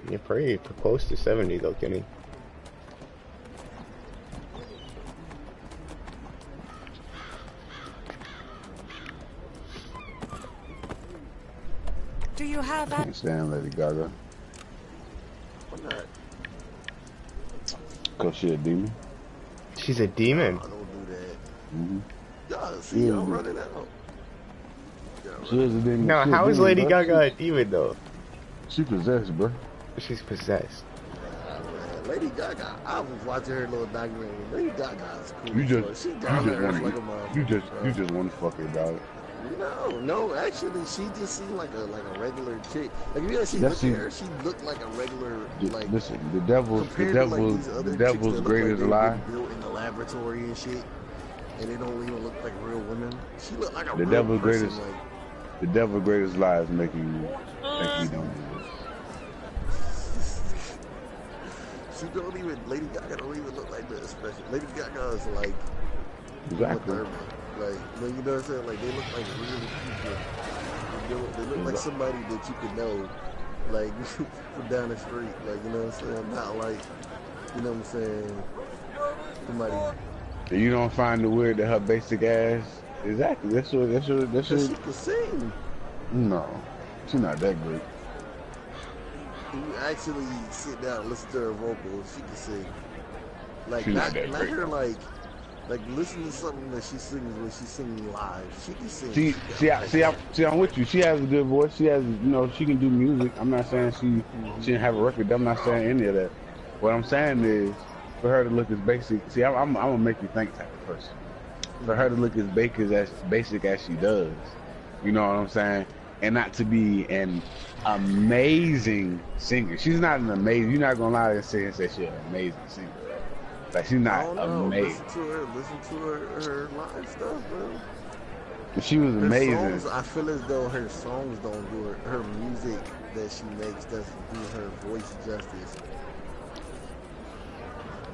You're pretty close to 70 though, Kenny. Do you have I can't stand Lady Gaga. Why not? Cause she a demon. She's a demon. Oh, don't do that. Mm-hmm. See y'all running out. She is a demon. No, how is Lady Gaga a demon though? She possessed, bro. She's possessed. Lady Gaga, I was watching her little documentary. Lady Gaga is cool. You just want to fuck her, dog. No, actually, she just seemed like a regular chick. Like if you actually look at her, she looked like a regular like. Listen, the devil's greatest lie. Built in the laboratory and shit, and they don't even look like real women. She looked like a the real devil's person, greatest. The devil's greatest lie is making you think you don't. She don't even. Lady Gaga don't even look like that. Especially Lady Gaga is like. Exactly. Like, you know what I'm saying? Like, they look like real people. They look like somebody that you could know, like, from down the street. Like, you know what I'm saying? Not like, you know what I'm saying? Somebody. You don't find it weird that her basic ass. Exactly. That's what. She can sing. No, she's not that great. If you actually sit down and listen to her vocals, she can sing. Like, She's not great. her, like listen to something that she sings when she's singing live. She can sing. See, I'm with you. She has a good voice. She has, she can do music. I'm not saying she didn't have a record. I'm not saying any of that. What I'm saying is, for her to look as basic. See, I'm gonna make you think type of person. For her to look as basic as she does, you know what I'm saying, and not to be an amazing singer. She's not an amazing. You're not gonna lie and say she's an amazing singer. Like, she's not amazing. Listen to her live stuff, bro. She was amazing. Songs, I feel as though her songs don't do her music that she makes doesn't do her voice justice.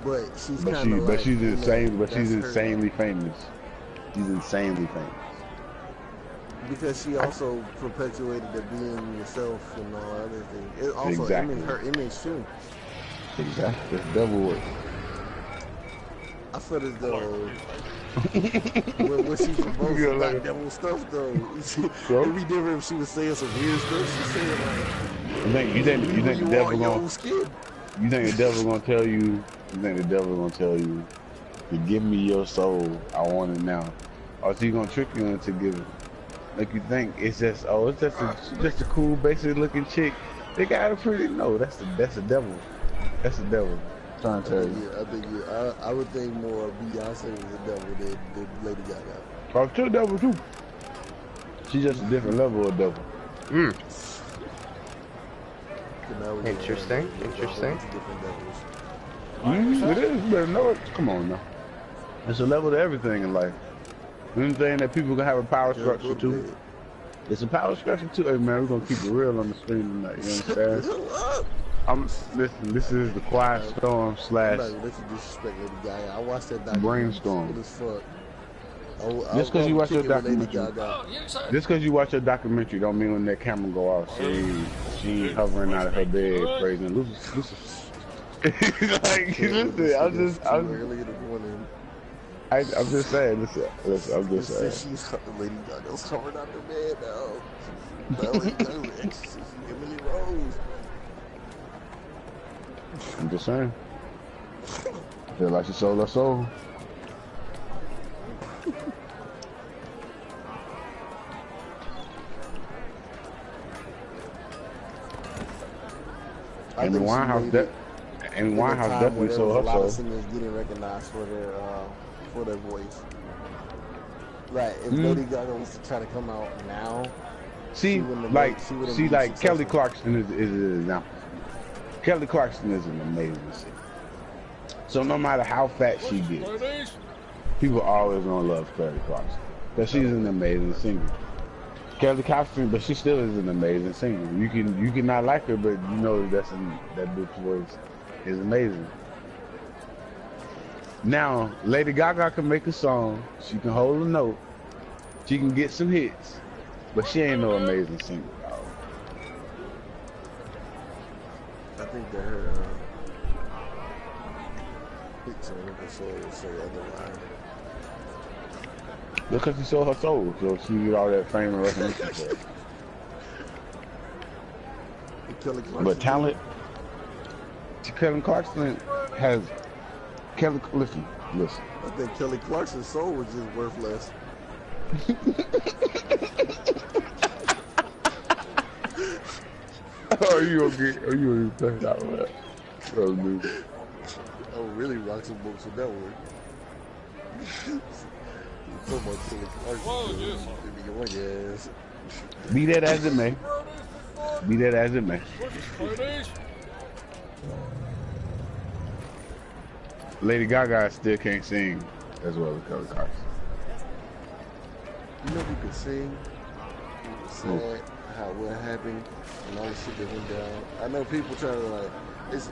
But she's kind of like. She's insane. But she's insanely famous. She's insanely famous. Because she also perpetuated the being yourself and all other things. It also, exactly. her image too. Exactly. It's devil work. I feel as though when she promotes about devil stuff though, it'd be different if she was saying some weird stuff. She's saying like, you think the devil gonna tell you? You think the devil gonna tell you to give me your soul? I want it now. Or is he gonna trick you into giving? Like you think it's just a cool basic looking chick. They got a pretty that's the devil. That's the devil. Trying to tell you. I would think more of Beyonce was the devil than Lady Gaga. Oh, she's a devil too. She's just a different level of devil. Interesting. It is. You better know it. Come on now. It's a level to everything in life. Anything that people can have a power structure to. It's a power structure too. Hey man, we're gonna keep it real on the screen tonight. You understand? Listen, this is the Quiet Storm / Brainstorm. Just because you watch your documentary, don't mean when that camera go off, she hovering out of her bed praising Lucifer. Like, listen, I'm just saying. Listen, I'm just saying. She's Lady Gaga's hovering out the bed now. Emily Rose. I'm just saying. Feel like she sold her soul. I think Winehouse definitely sold her a lot soul. of singers getting recognized for their voice. Like if Lady Gaga was to try to come out now, See, like Kelly Clarkson is an example. Kelly Clarkson is an amazing singer. So no matter how fat she gets, people always gonna love Kelly Clarkson because she's an amazing singer. Kelly Clarkson, but she still is an amazing singer. You can not like her, but you know that bitch voice is amazing. Now, Lady Gaga can make a song. She can hold a note. She can get some hits, but she ain't no amazing singer. I think that her hits on her soul say otherwise. Because she sold her soul, so she get all that fame and recognition for it. But talent, Kelly Clarkson has. Listen. I think Kelly Clarkson's soul was just worth less. You gonna think that way? Oh, dude. Oh, really rock some books with that word. So much Kelly Clarkson. Yes. Be that as it may. Be that as it may. Lady Gaga still can't sing as well as Kelly Clarkson. You know who could sing? Who was sad, how what happened, and all the shit that went down. I know people try to like, it's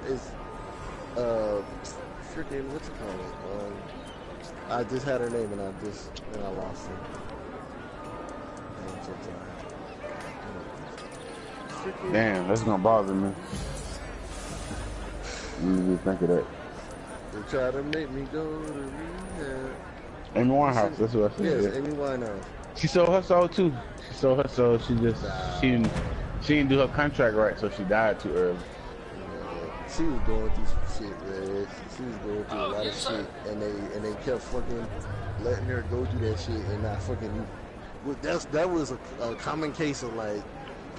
freaking, what's it called? I just had her name and I lost her. I'm so tired. Damn, that's gonna bother me. You need to think of that. They try to make me go to rehab. Amy Winehouse, that's what I said. Yes, yeah. Amy Winehouse. She sold her soul too. She sold her soul. She didn't do her contract right, so she died too early. She was going through some shit, man. She was going through a lot of shit, and they kept fucking letting her go through that shit and not fucking. That was a common case of like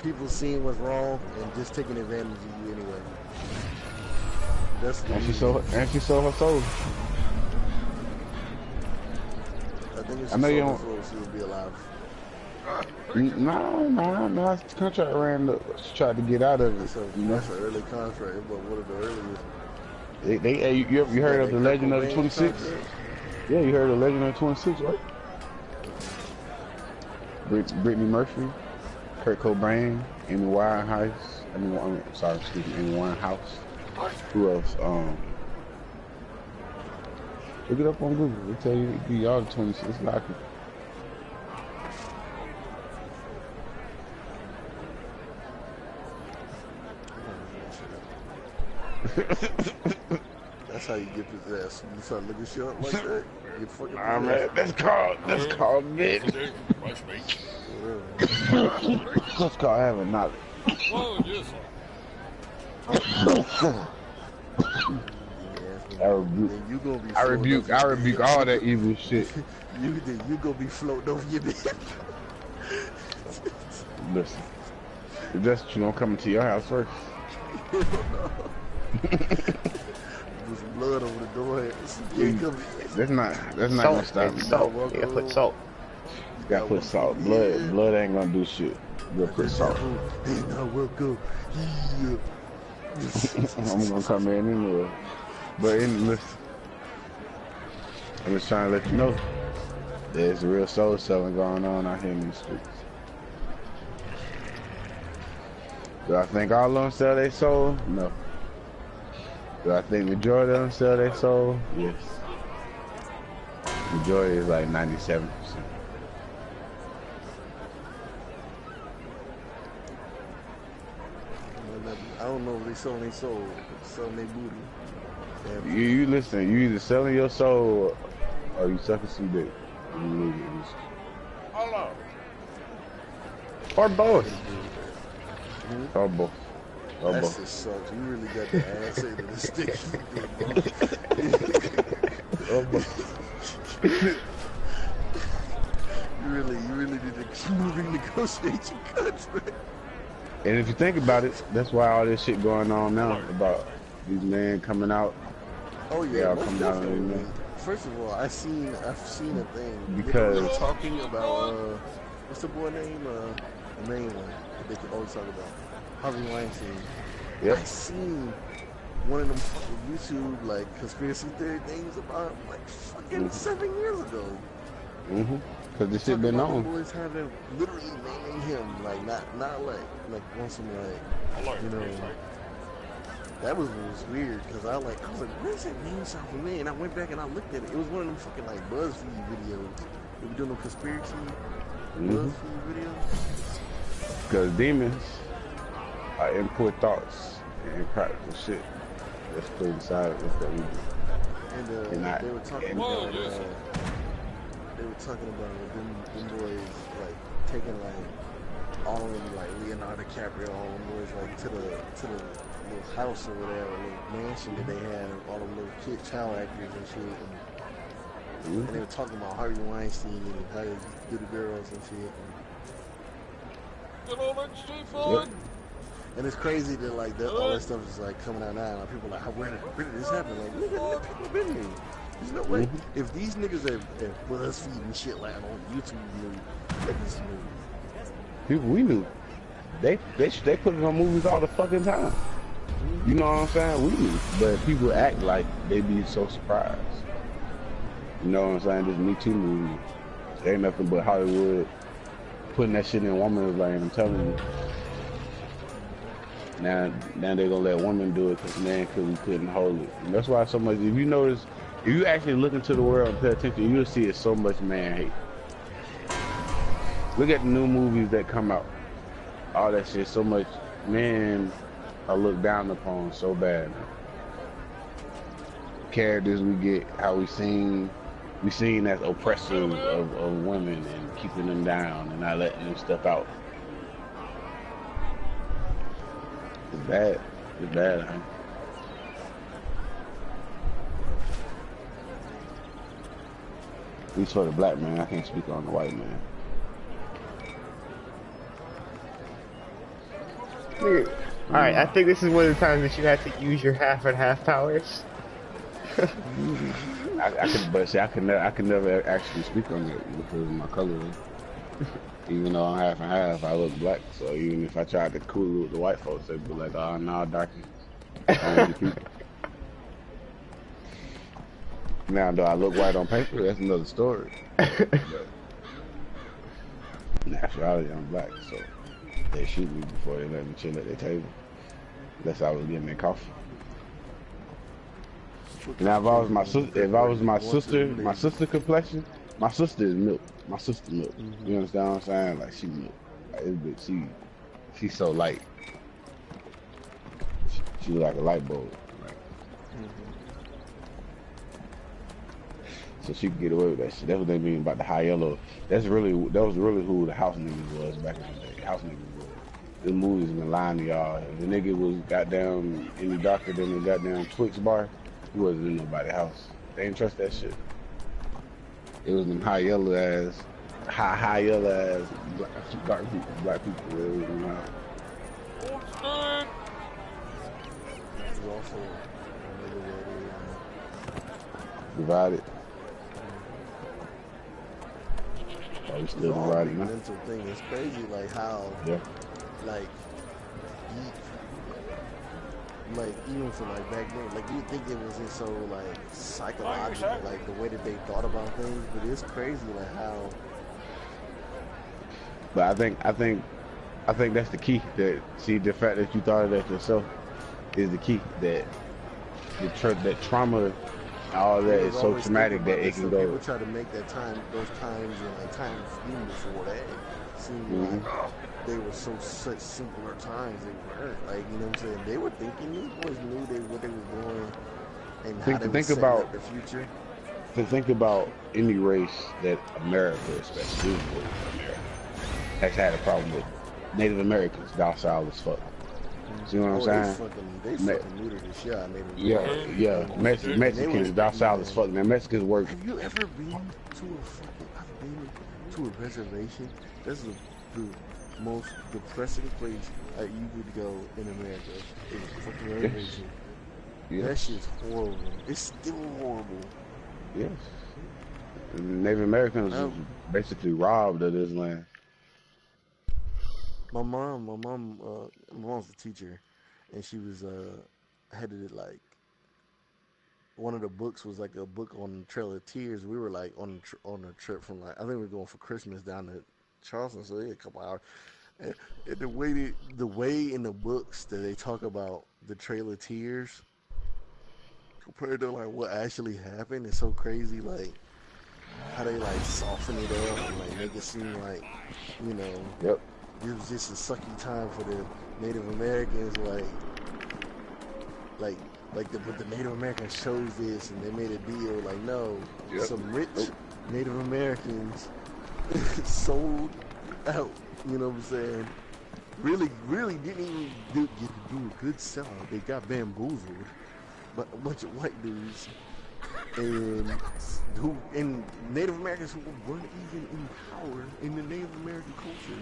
people seeing what's wrong and just taking advantage of you anyway. And she sold her soul. I think if she sold her soul, she would be alive. No, the contract ran up. She tried to get out of it. So, you know? That's an early contract, but what are the earliest? You heard of the Legend of the 26? Yeah, you heard of the Legend of the 26, right? Brittany Murphy, Kurt Cobain, Amy Winehouse. Amy Winehouse. Who else? Look it up on Google. They tell you it be all the 26 likely. That's how you get this ass. You start looking shit up like that. You fucking. Man, that's called bitch. That's called having knowledge. I rebuke all that evil shit. You gonna be floating over your bed. Listen, that's you don't come into your house first. There's blood over the door. That's not gonna stop me. Salt. You gotta put salt. You gotta put salt. Blood ain't gonna do shit. You gotta put salt. Welcome. I'm gonna come in anyway. But listen, I'm just trying to let you know there's real soul selling going on out here in these streets. Do I think all of them sell their soul? No. Do I think majority of them sell their soul? Yes. Majority is like 97%. I don't know if they selling their soul, selling their booty. You listen, you either selling your soul or you sucking some dick. Hold on. Or both. Or both. Oh, that boy. shit sucks. You really got the ass end of the stick. Oh, boy. You really need to keep moving negotiate your cuts, man. And if you think about it, that's why all this shit going on now about these men coming out. Oh yeah, most coming out definitely. First of all, I've seen a thing because they were talking about what's the boy name? The main one that they can always talk about, Harvey Weinstein. Yep. I seen one of them fucking YouTube like conspiracy theory things about like fucking 7 years ago. Because this shit been on. Boys having literally naming him like not like on some like you know. That was weird because I was like, where's that name sound familiar? And I went back and I looked at it. It was one of them fucking like BuzzFeed videos. They were doing them conspiracy BuzzFeed videos. Because demons are input thoughts and practical shit. Let's put inside of what we do. And they were talking about them boys like taking like all of them like Leonardo DiCaprio, all them boys like to the little house or whatever, little mansion that they had, all them little child actors and shit. And they were talking about Harvey Weinstein and how he do the girls and shit. Get over straightforward. And it's crazy that like all that stuff is like coming out now. Like, people are like, where did this happen? Like, nigga, people have been here. There's no way. If these niggas have BuzzFeed and shit like on YouTube knew, niggas knew. People we knew. They put it on movies all the fucking time. You know what I'm saying? We knew. But people act like they be so surprised. You know what I'm saying? This Me Too movie. There ain't nothing but Hollywood putting that shit in women's lane. I'm telling you. Now they're gonna let women do it because man couldn't hold it. And that's why so much. If you notice, if you actually look into the world and pay attention, you'll see it's so much man hate. Look at the new movies that come out. All that shit, so much men are looked down upon so bad. Characters we get, how we seen as oppressors of women and keeping them down and not letting them step out. It's bad. It's bad, huh? At least for the black man, I can't speak on the white man. Alright, I think this is one of the times that you have to use your half and half powers. I could never actually speak on it because of my color. Even though I'm half and half, I look black. So even if I tried to cool it with the white folks, they'd be like, "Oh, no, darky." Now, do I look white on paper? That's another story. But naturally, I'm black, so they shoot me before they let me chill at their table. Unless I was getting their coffee. Now, if I was my sister complexion, my sister is milk. My sister milk. You understand what I'm saying? Like she milk. Like, she's so light. She look like a light bulb. Like, so she could get away with that shit. That's what they mean about the high yellow. That was really who the house niggas was back in the day. House niggas was. The movies been lying to y'all. If the nigga was goddamn any darker than the goddamn Twix bar, he wasn't in nobody's house. They didn't trust that shit. It was them high yellow ass black people. Divided. Oh, we still divided, man. Mental thing. It's crazy, like how, like even for like back then, like you think it was just so like psychological, like the way that they thought about things, but it's crazy, like how. But I think that's the key. That the fact that you thought of that yourself is the key. That trauma, all that is so traumatic that it can go. People try to make those times and like times even before that seem like they were such simpler times. They weren't, like, you know what I'm saying? They were thinking, these boys knew what they were doing and how they were setting up the future. To think about any race that America, especially America, has had a problem with. Native Americans, docile as fuck. See what I'm saying? They fucking neutered the shit out of Native Yeah. Mexicans, docile as fuck. Man, Mexicans work. Have you ever been I've been to a reservation? That's the most depressing place you could go in America. It's a fucking reservation. Yes. That shit's horrible. It's still horrible. Yes. Native Americans was basically robbed of this land. My mom's a teacher, and she was headed like one of the books was like a book on the Trail of Tears. We were like on a trip from like I think we were going for Christmas down to Charleston, so yeah, a couple hours. And the way in the books that they talk about the Trail of Tears compared to like what actually happened is so crazy. Like how they like soften it up and like make it seem like Yep. It was just a sucky time for the Native Americans, but the Native Americans chose this and they made a deal. Like, no, some rich Native Americans sold out. You know what I'm saying? Really didn't even get to do a good sellout. They got bamboozled, but a bunch of white dudes and Native Americans who weren't even in power in the Native American culture.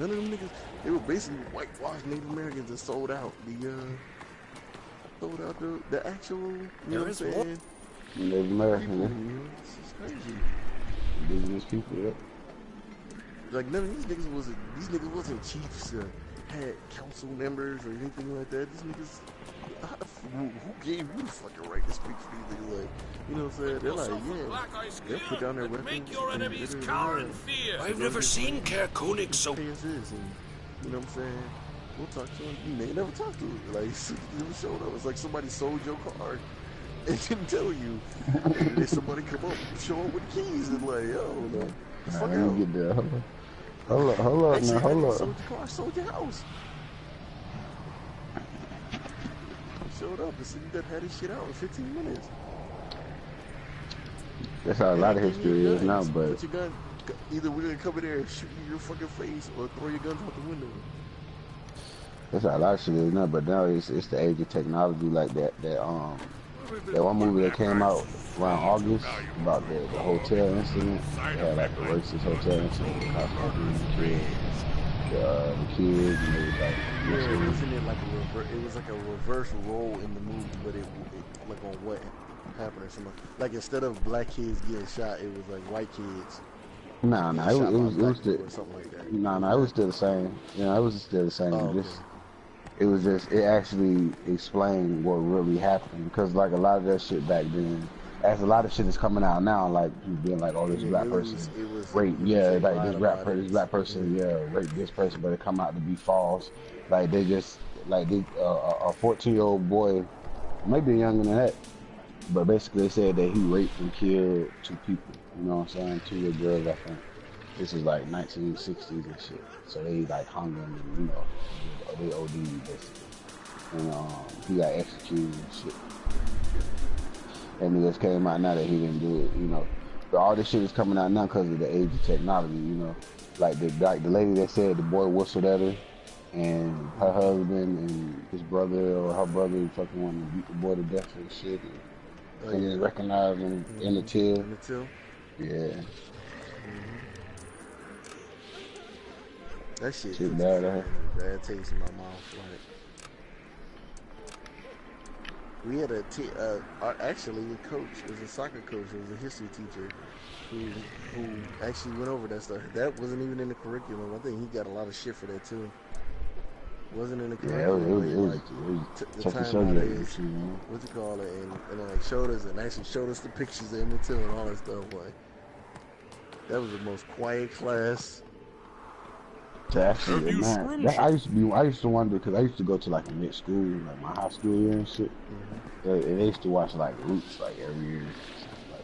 None of them niggas, they were basically whitewashed Native Americans that sold out the actual, you know what I'm saying? Native American, people, It's just crazy. Indigenous people, yep. Like none of these niggas wasn't chiefs or had council members or anything like that. These niggas, who gave you the fucking right to speak for these niggas? Like, you know what I'm saying? They're like, they'll put down their weapons. Make your enemies cower in fear. I've never seen Kerr Koenig so. You know what I'm saying? We'll talk to him. They never talked to him. Like, it was showed up. It's like somebody sold your card and didn't tell you. And then somebody come up, show up with the keys, and like, yo, no, fuck out. Get there. Hold up, man, hold up. Sold your car, sold your house. Showed up and said you had his shit out in 15 minutes. That's how a lot of history is now, but put your gun, either we're gonna come in there and shoot you in your fucking face or throw your guns out the window. that's how a lot of shit is now. But now it's the age of technology, like that one movie that came out around August about the hotel incident. They had like the racist hotel incident, the cops arguing the kids, and it was like wasn't it like it was like a reverse role in the movie, but it like on what happened or something. Like instead of black kids getting shot, it was like white kids. it was still something like that. it was still the same. It was still the same. Oh, It actually explained what really happened, because like a lot of that shit back then, as a lot of shit is coming out now, like people being like, oh, this black person raped, like this black person, raped this person, but it come out to be false. Like they just a 14-year-old boy, maybe younger than that, but basically they said that he raped and killed 2 people. You know what I'm saying? 2 little girls, I think. This is like 1960s and shit. So they like hung him and they OD'd basically. And he got executed and shit. And it just came out now that he didn't do it, But all this shit is coming out now because of the age of technology, Like the lady that said the boy whistled at her, and her husband and his brother or her brother fucking wanted to beat the boy to death and shit. And they recognized him in the till. In the till? Yeah. That shit bad, bad taste in my mouth. Like, we had actually a coach, was a soccer coach, was a history teacher who actually went over that stuff. That wasn't even in the curriculum. I think he got a lot of shit for that too. Wasn't in the curriculum. It was the time nowadays, what's it called? And like showed us the pictures of Emmett Till and all that stuff. Like that was the most quiet class. To actually, man, I used to wonder, because I used to go to like a mixed school, like my high school year and shit. And they used to watch like Roots like every year,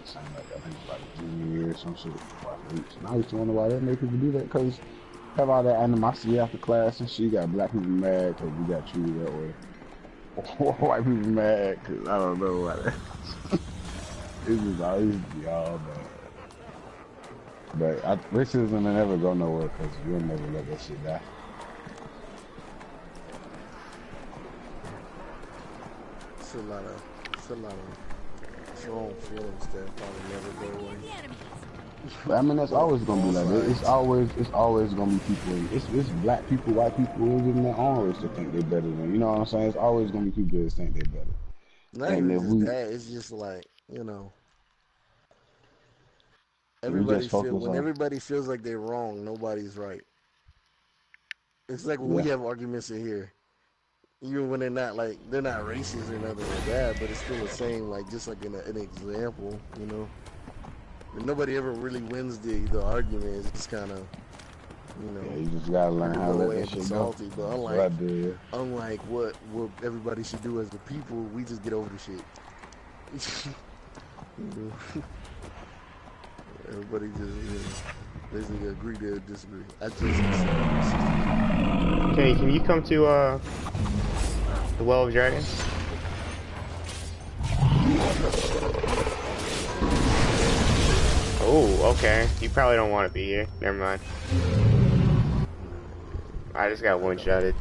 something like that. I think like junior year or some shit. Watch Roots, and I used to wonder why they make people do that, because have all that animosity after class and shit. You got black people mad because we got treated that way. White people mad because I don't know why that. It just always be all bad. But racism will never go nowhere, because you'll never let that shit die. it's a lot of strong feelings that probably never go away. But I mean, that's always gonna be like that. It's always gonna be people. It's black people, white people, even their own race that think they're better than. You know what I'm saying? It's always gonna be people that think they're better. Not And even if just we, that. It's just like, you know, we just focus when on, everybody feels like they're wrong, nobody's right. It's like when we have arguments in here, even when they're not racist or nothing like that, but it's still the same. Like just like an example, you know. And nobody ever really wins the argument. It's just kind of, you know. Yeah, you just gotta learn how to let that shit go. But unlike what everybody should do as the people, we just get over the shit. You know? Everybody just, you know, basically agree to disagree. Okay, can you come to the Well of Dragons? Oh, okay. You probably don't want to be here. Never mind. I just got one-shotted.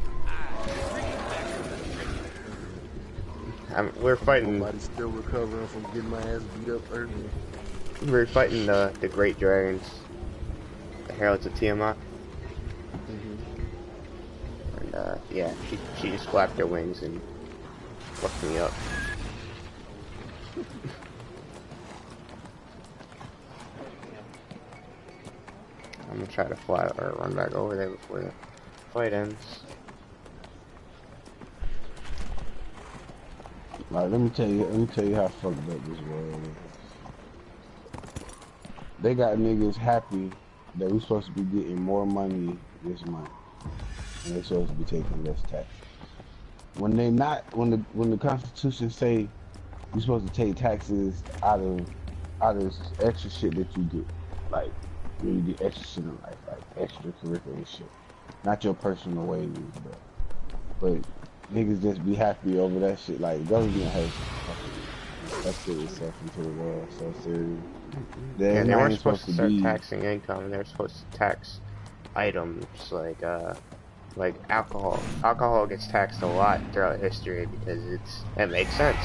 We're fighting. Nobody's still recovering from getting my ass beat up earlier. We're fighting the great dragons, the heralds of Tiamat. And yeah, she just flapped her wings and fucked me up. I'm gonna try to fly or run back over there before the fight ends. Like, let me tell you how fucked up this world is. They got niggas happy that we supposed to be getting more money this month, and they supposed to be taking less tax. When they not, when the Constitution say you're supposed to take taxes out of extra shit that you get, like when you get extra shit in life, like extracurricular shit, not your personal wages, but niggas just be happy over that shit. Like government has put itself into the world so serious. Yeah, they weren't supposed to start taxing income. They were supposed to tax items like alcohol. Alcohol gets taxed a lot throughout history because it makes sense.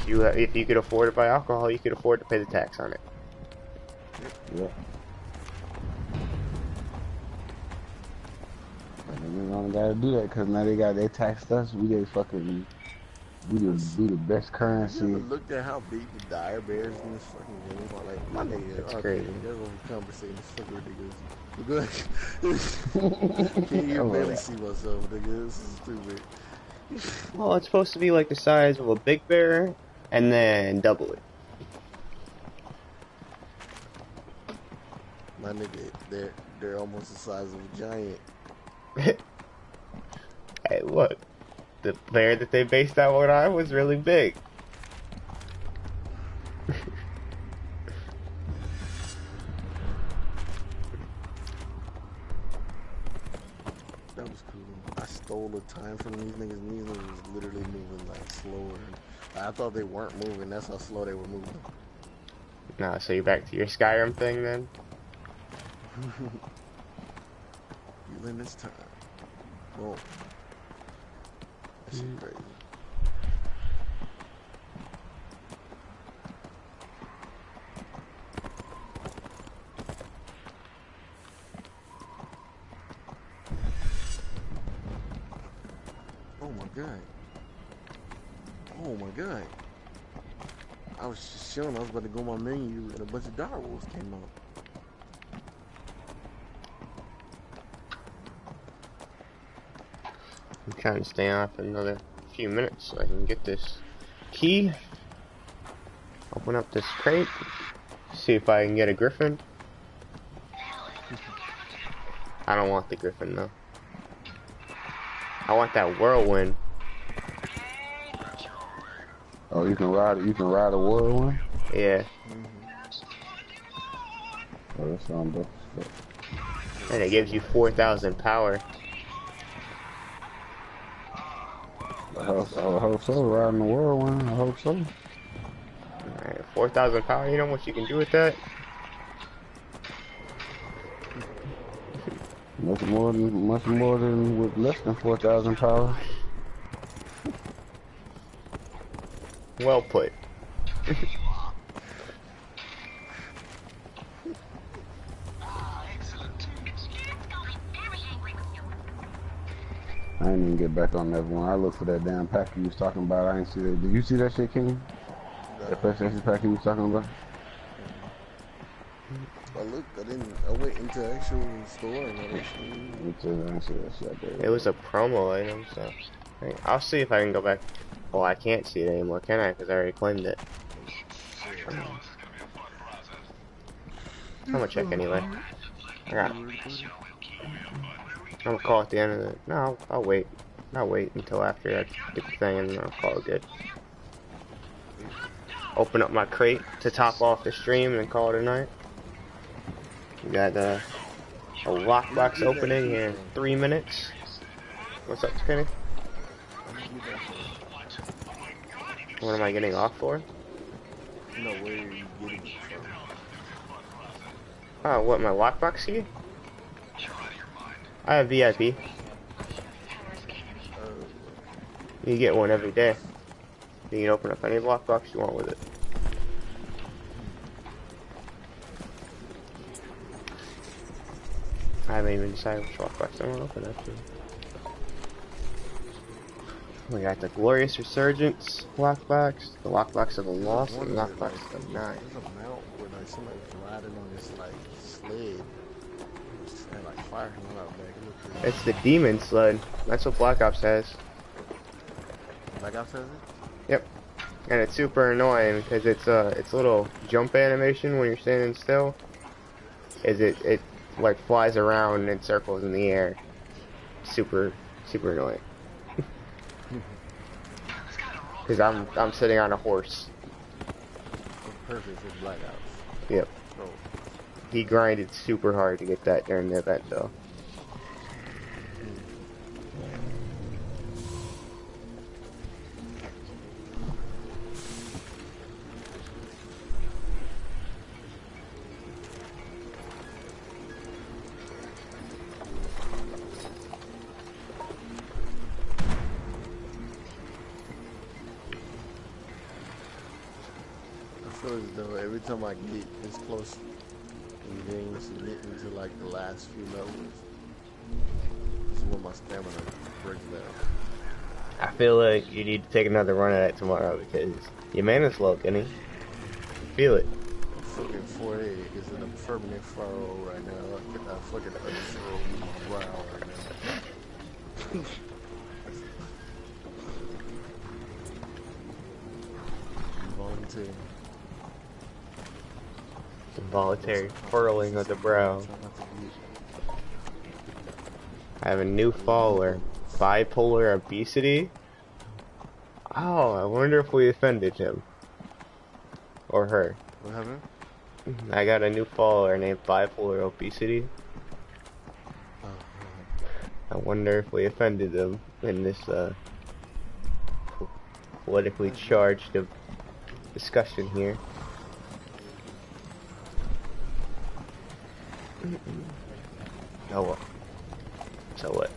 If you could afford to buy alcohol, you could afford to pay the tax on it. Yeah. And we only gotta do that because now they taxed us. We the best currency. You ever looked at how big the dire bears in this fucking game? Like, my nigga, that's crazy. That's what we're conversating. It's fucking ridiculous. Good. Can't even barely see myself, nigga. This is stupid. Well, it's supposed to be like the size of a big bear, and then double it. My nigga, they're almost the size of a giant. Hey, look. The bear that they based that one on was really big. That was cool. I stole the time from these niggas. And these niggas was literally moving like slower. I thought they weren't moving. That's how slow they were moving. Nah, so you're back to your Skyrim thing then? You in this time. Whoa. That shit crazy. Oh my god. Oh my god. I was just chilling. I was about to go on my menu and a bunch of dire wolves came up. I'm trying to stay on for another few minutes so I can get this key. Open up this crate. See if I can get a griffin. I don't want the griffin though. I want that whirlwind. Oh, you can ride a whirlwind? Yeah. Oh, that sounds dope. And it gives you 4,000 power. I hope so, riding the whirlwind, I hope so. Alright, 4,000 power, you know what you can do with that? Much more than with less than 4,000 power. Well put. I didn't even get back on that one. I looked for that damn pack you was talking about. I didn't see that. Did you see that shit, King? That PlayStation pack you was talking about? I looked. I didn't. I went into actual store and It was a promo item, so I'll see if I can go back. Well, I can't see it anymore, can I? Because I already claimed it. I'm gonna check anyway. I'm gonna call at the end of the. No, I'll wait. I'll wait until after I get the thing and then I'll call it good. Open up my crate to top off the stream and call it a night. We got a lockbox opening here in 3 minutes. What's up, Kenny? What am I getting off for? No, where are you getting it from? Oh, what, my lockbox key? I have VIP. You get one every day. You can open up any lockbox you want with it. I haven't even decided which lockbox I want to open actually. We got the Glorious Resurgence lockbox, the lockbox of the Lost, and the lockbox of the Nine. There's a mount where like somebody's riding on this like sled and like fire coming out back. It's the Demon Sled. That's what Black Ops has. Black Ops has it? Yep. And it's super annoying because it's a little jump animation when you're standing still. Is it like flies around in circles in the air. Super annoying. Because I'm sitting on a horse. Perfect for Black Ops. Yep. Oh. He grinded super hard to get that during the event though. Though every time I get this close in games to getting to like the last few levels, this is when my stamina breaks down. I feel like you need to take another run at it tomorrow because your mana's low, Kenny. Feel it. Fucking 4A is in a permanent furrow right now. I fucking unfurrow ground right now. Volunteer. Involuntary furrowing of the brow. I have a new follower. Bipolar obesity? Oh, I wonder if we offended him. Or her. What happened? I got a new follower named Bipolar Obesity. I wonder if we offended them in this politically charged discussion here. Oh well. So what?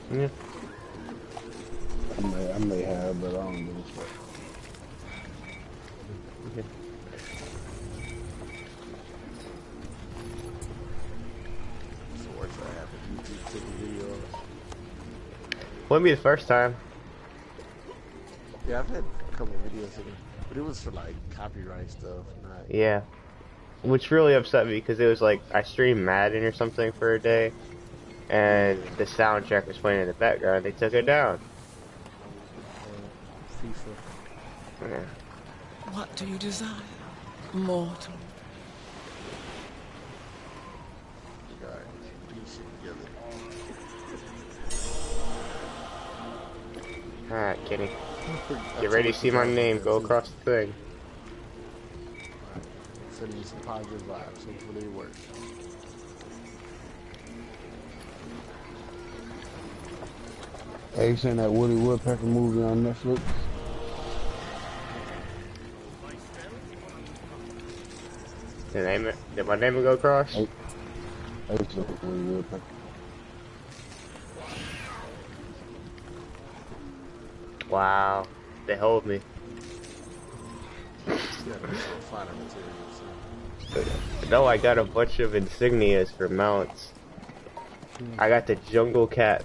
Yeah. I may have, but I don't give a fuck. Okay. So what's that happen? YouTube took a video of it. Wouldn't be the first time. Yeah, I've had a couple of videos of it, but it was for like copyright stuff. Not... Yeah. Which really upset me because it was like I streamed Madden or something for a day, and the soundtrack was playing in the background. They took it down. FIFA. Yeah. What do you desire, mortal? Alright, Kenny. Get ready to see my name go across the thing. Sending you some positive vibes. Hopefully it works. Hey, you seen that Woody Woodpecker movie on Netflix? Did my name go across? I used to look at Woody Woodpecker. Wow, they hold me. No, I got a bunch of insignias for mounts. I got the Jungle Cat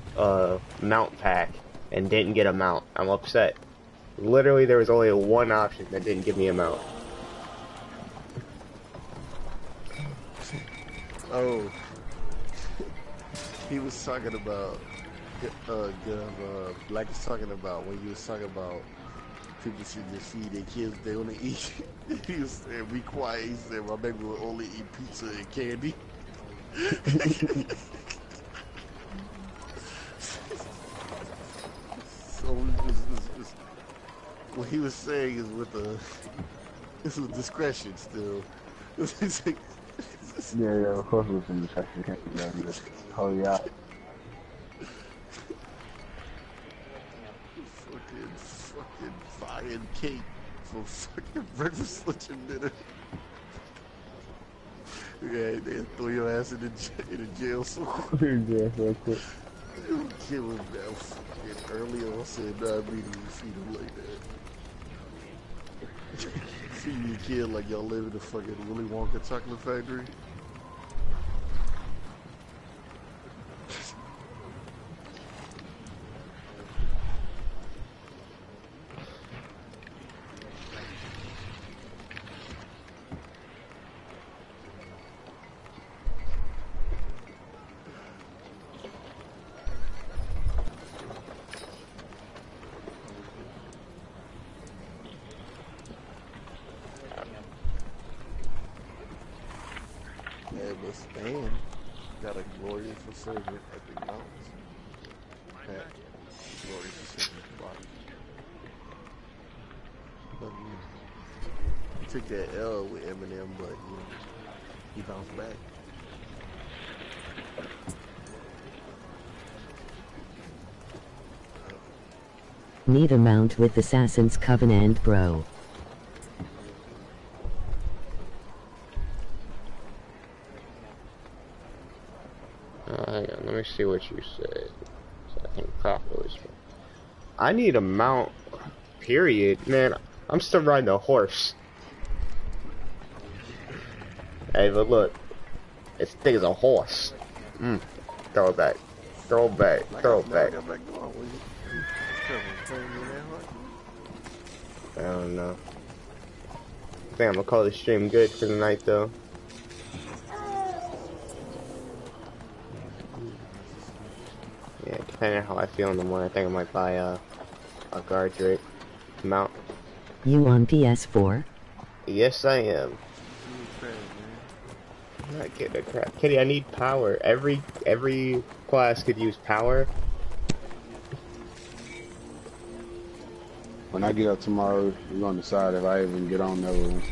mount pack and didn't get a mount. I'm upset. Literally, there was only one option that didn't give me a mount. Oh, he was talking about Black was talking about when you was talking about people should just feed their kids they only eat. He was saying, be quiet. He said, my baby will only eat pizza and candy. So what he was saying is this was discretion still. Yeah, of course we're from the section. Oh yeah. Fucking fire cake for fucking breakfast, lunch, and dinner. Yeah, they throw your ass in the jail so quick. Yeah, so quick. Kid was that fucking early on said diabetes and feed him like that. Feed your kid like y'all live in the fucking Willy Wonka chocolate factory. Stan got a glorious resurgence at the mountains. Pat, glorious resurgence at the bottom. But he took that L with Eminem, but he bounced back. Need a mount with Assassin's Covenant, bro. Hang on, let me see what you said. So I can copy this one. I need a mount, period. Man, I'm still riding a horse. Hey, but look. This thing is a horse. Throw it back. Throw it back. Throw it back. I don't know. I think I'm gonna call this stream good for the night, though. Yeah, depending on how I feel in the morning, I think I might buy a guard drake mount. You on PS4? Yes, I am. I'm not getting a crap. Kitty, I need power. Every class could use power. When I get up tomorrow, we're gonna decide if I even get on Neverwinter.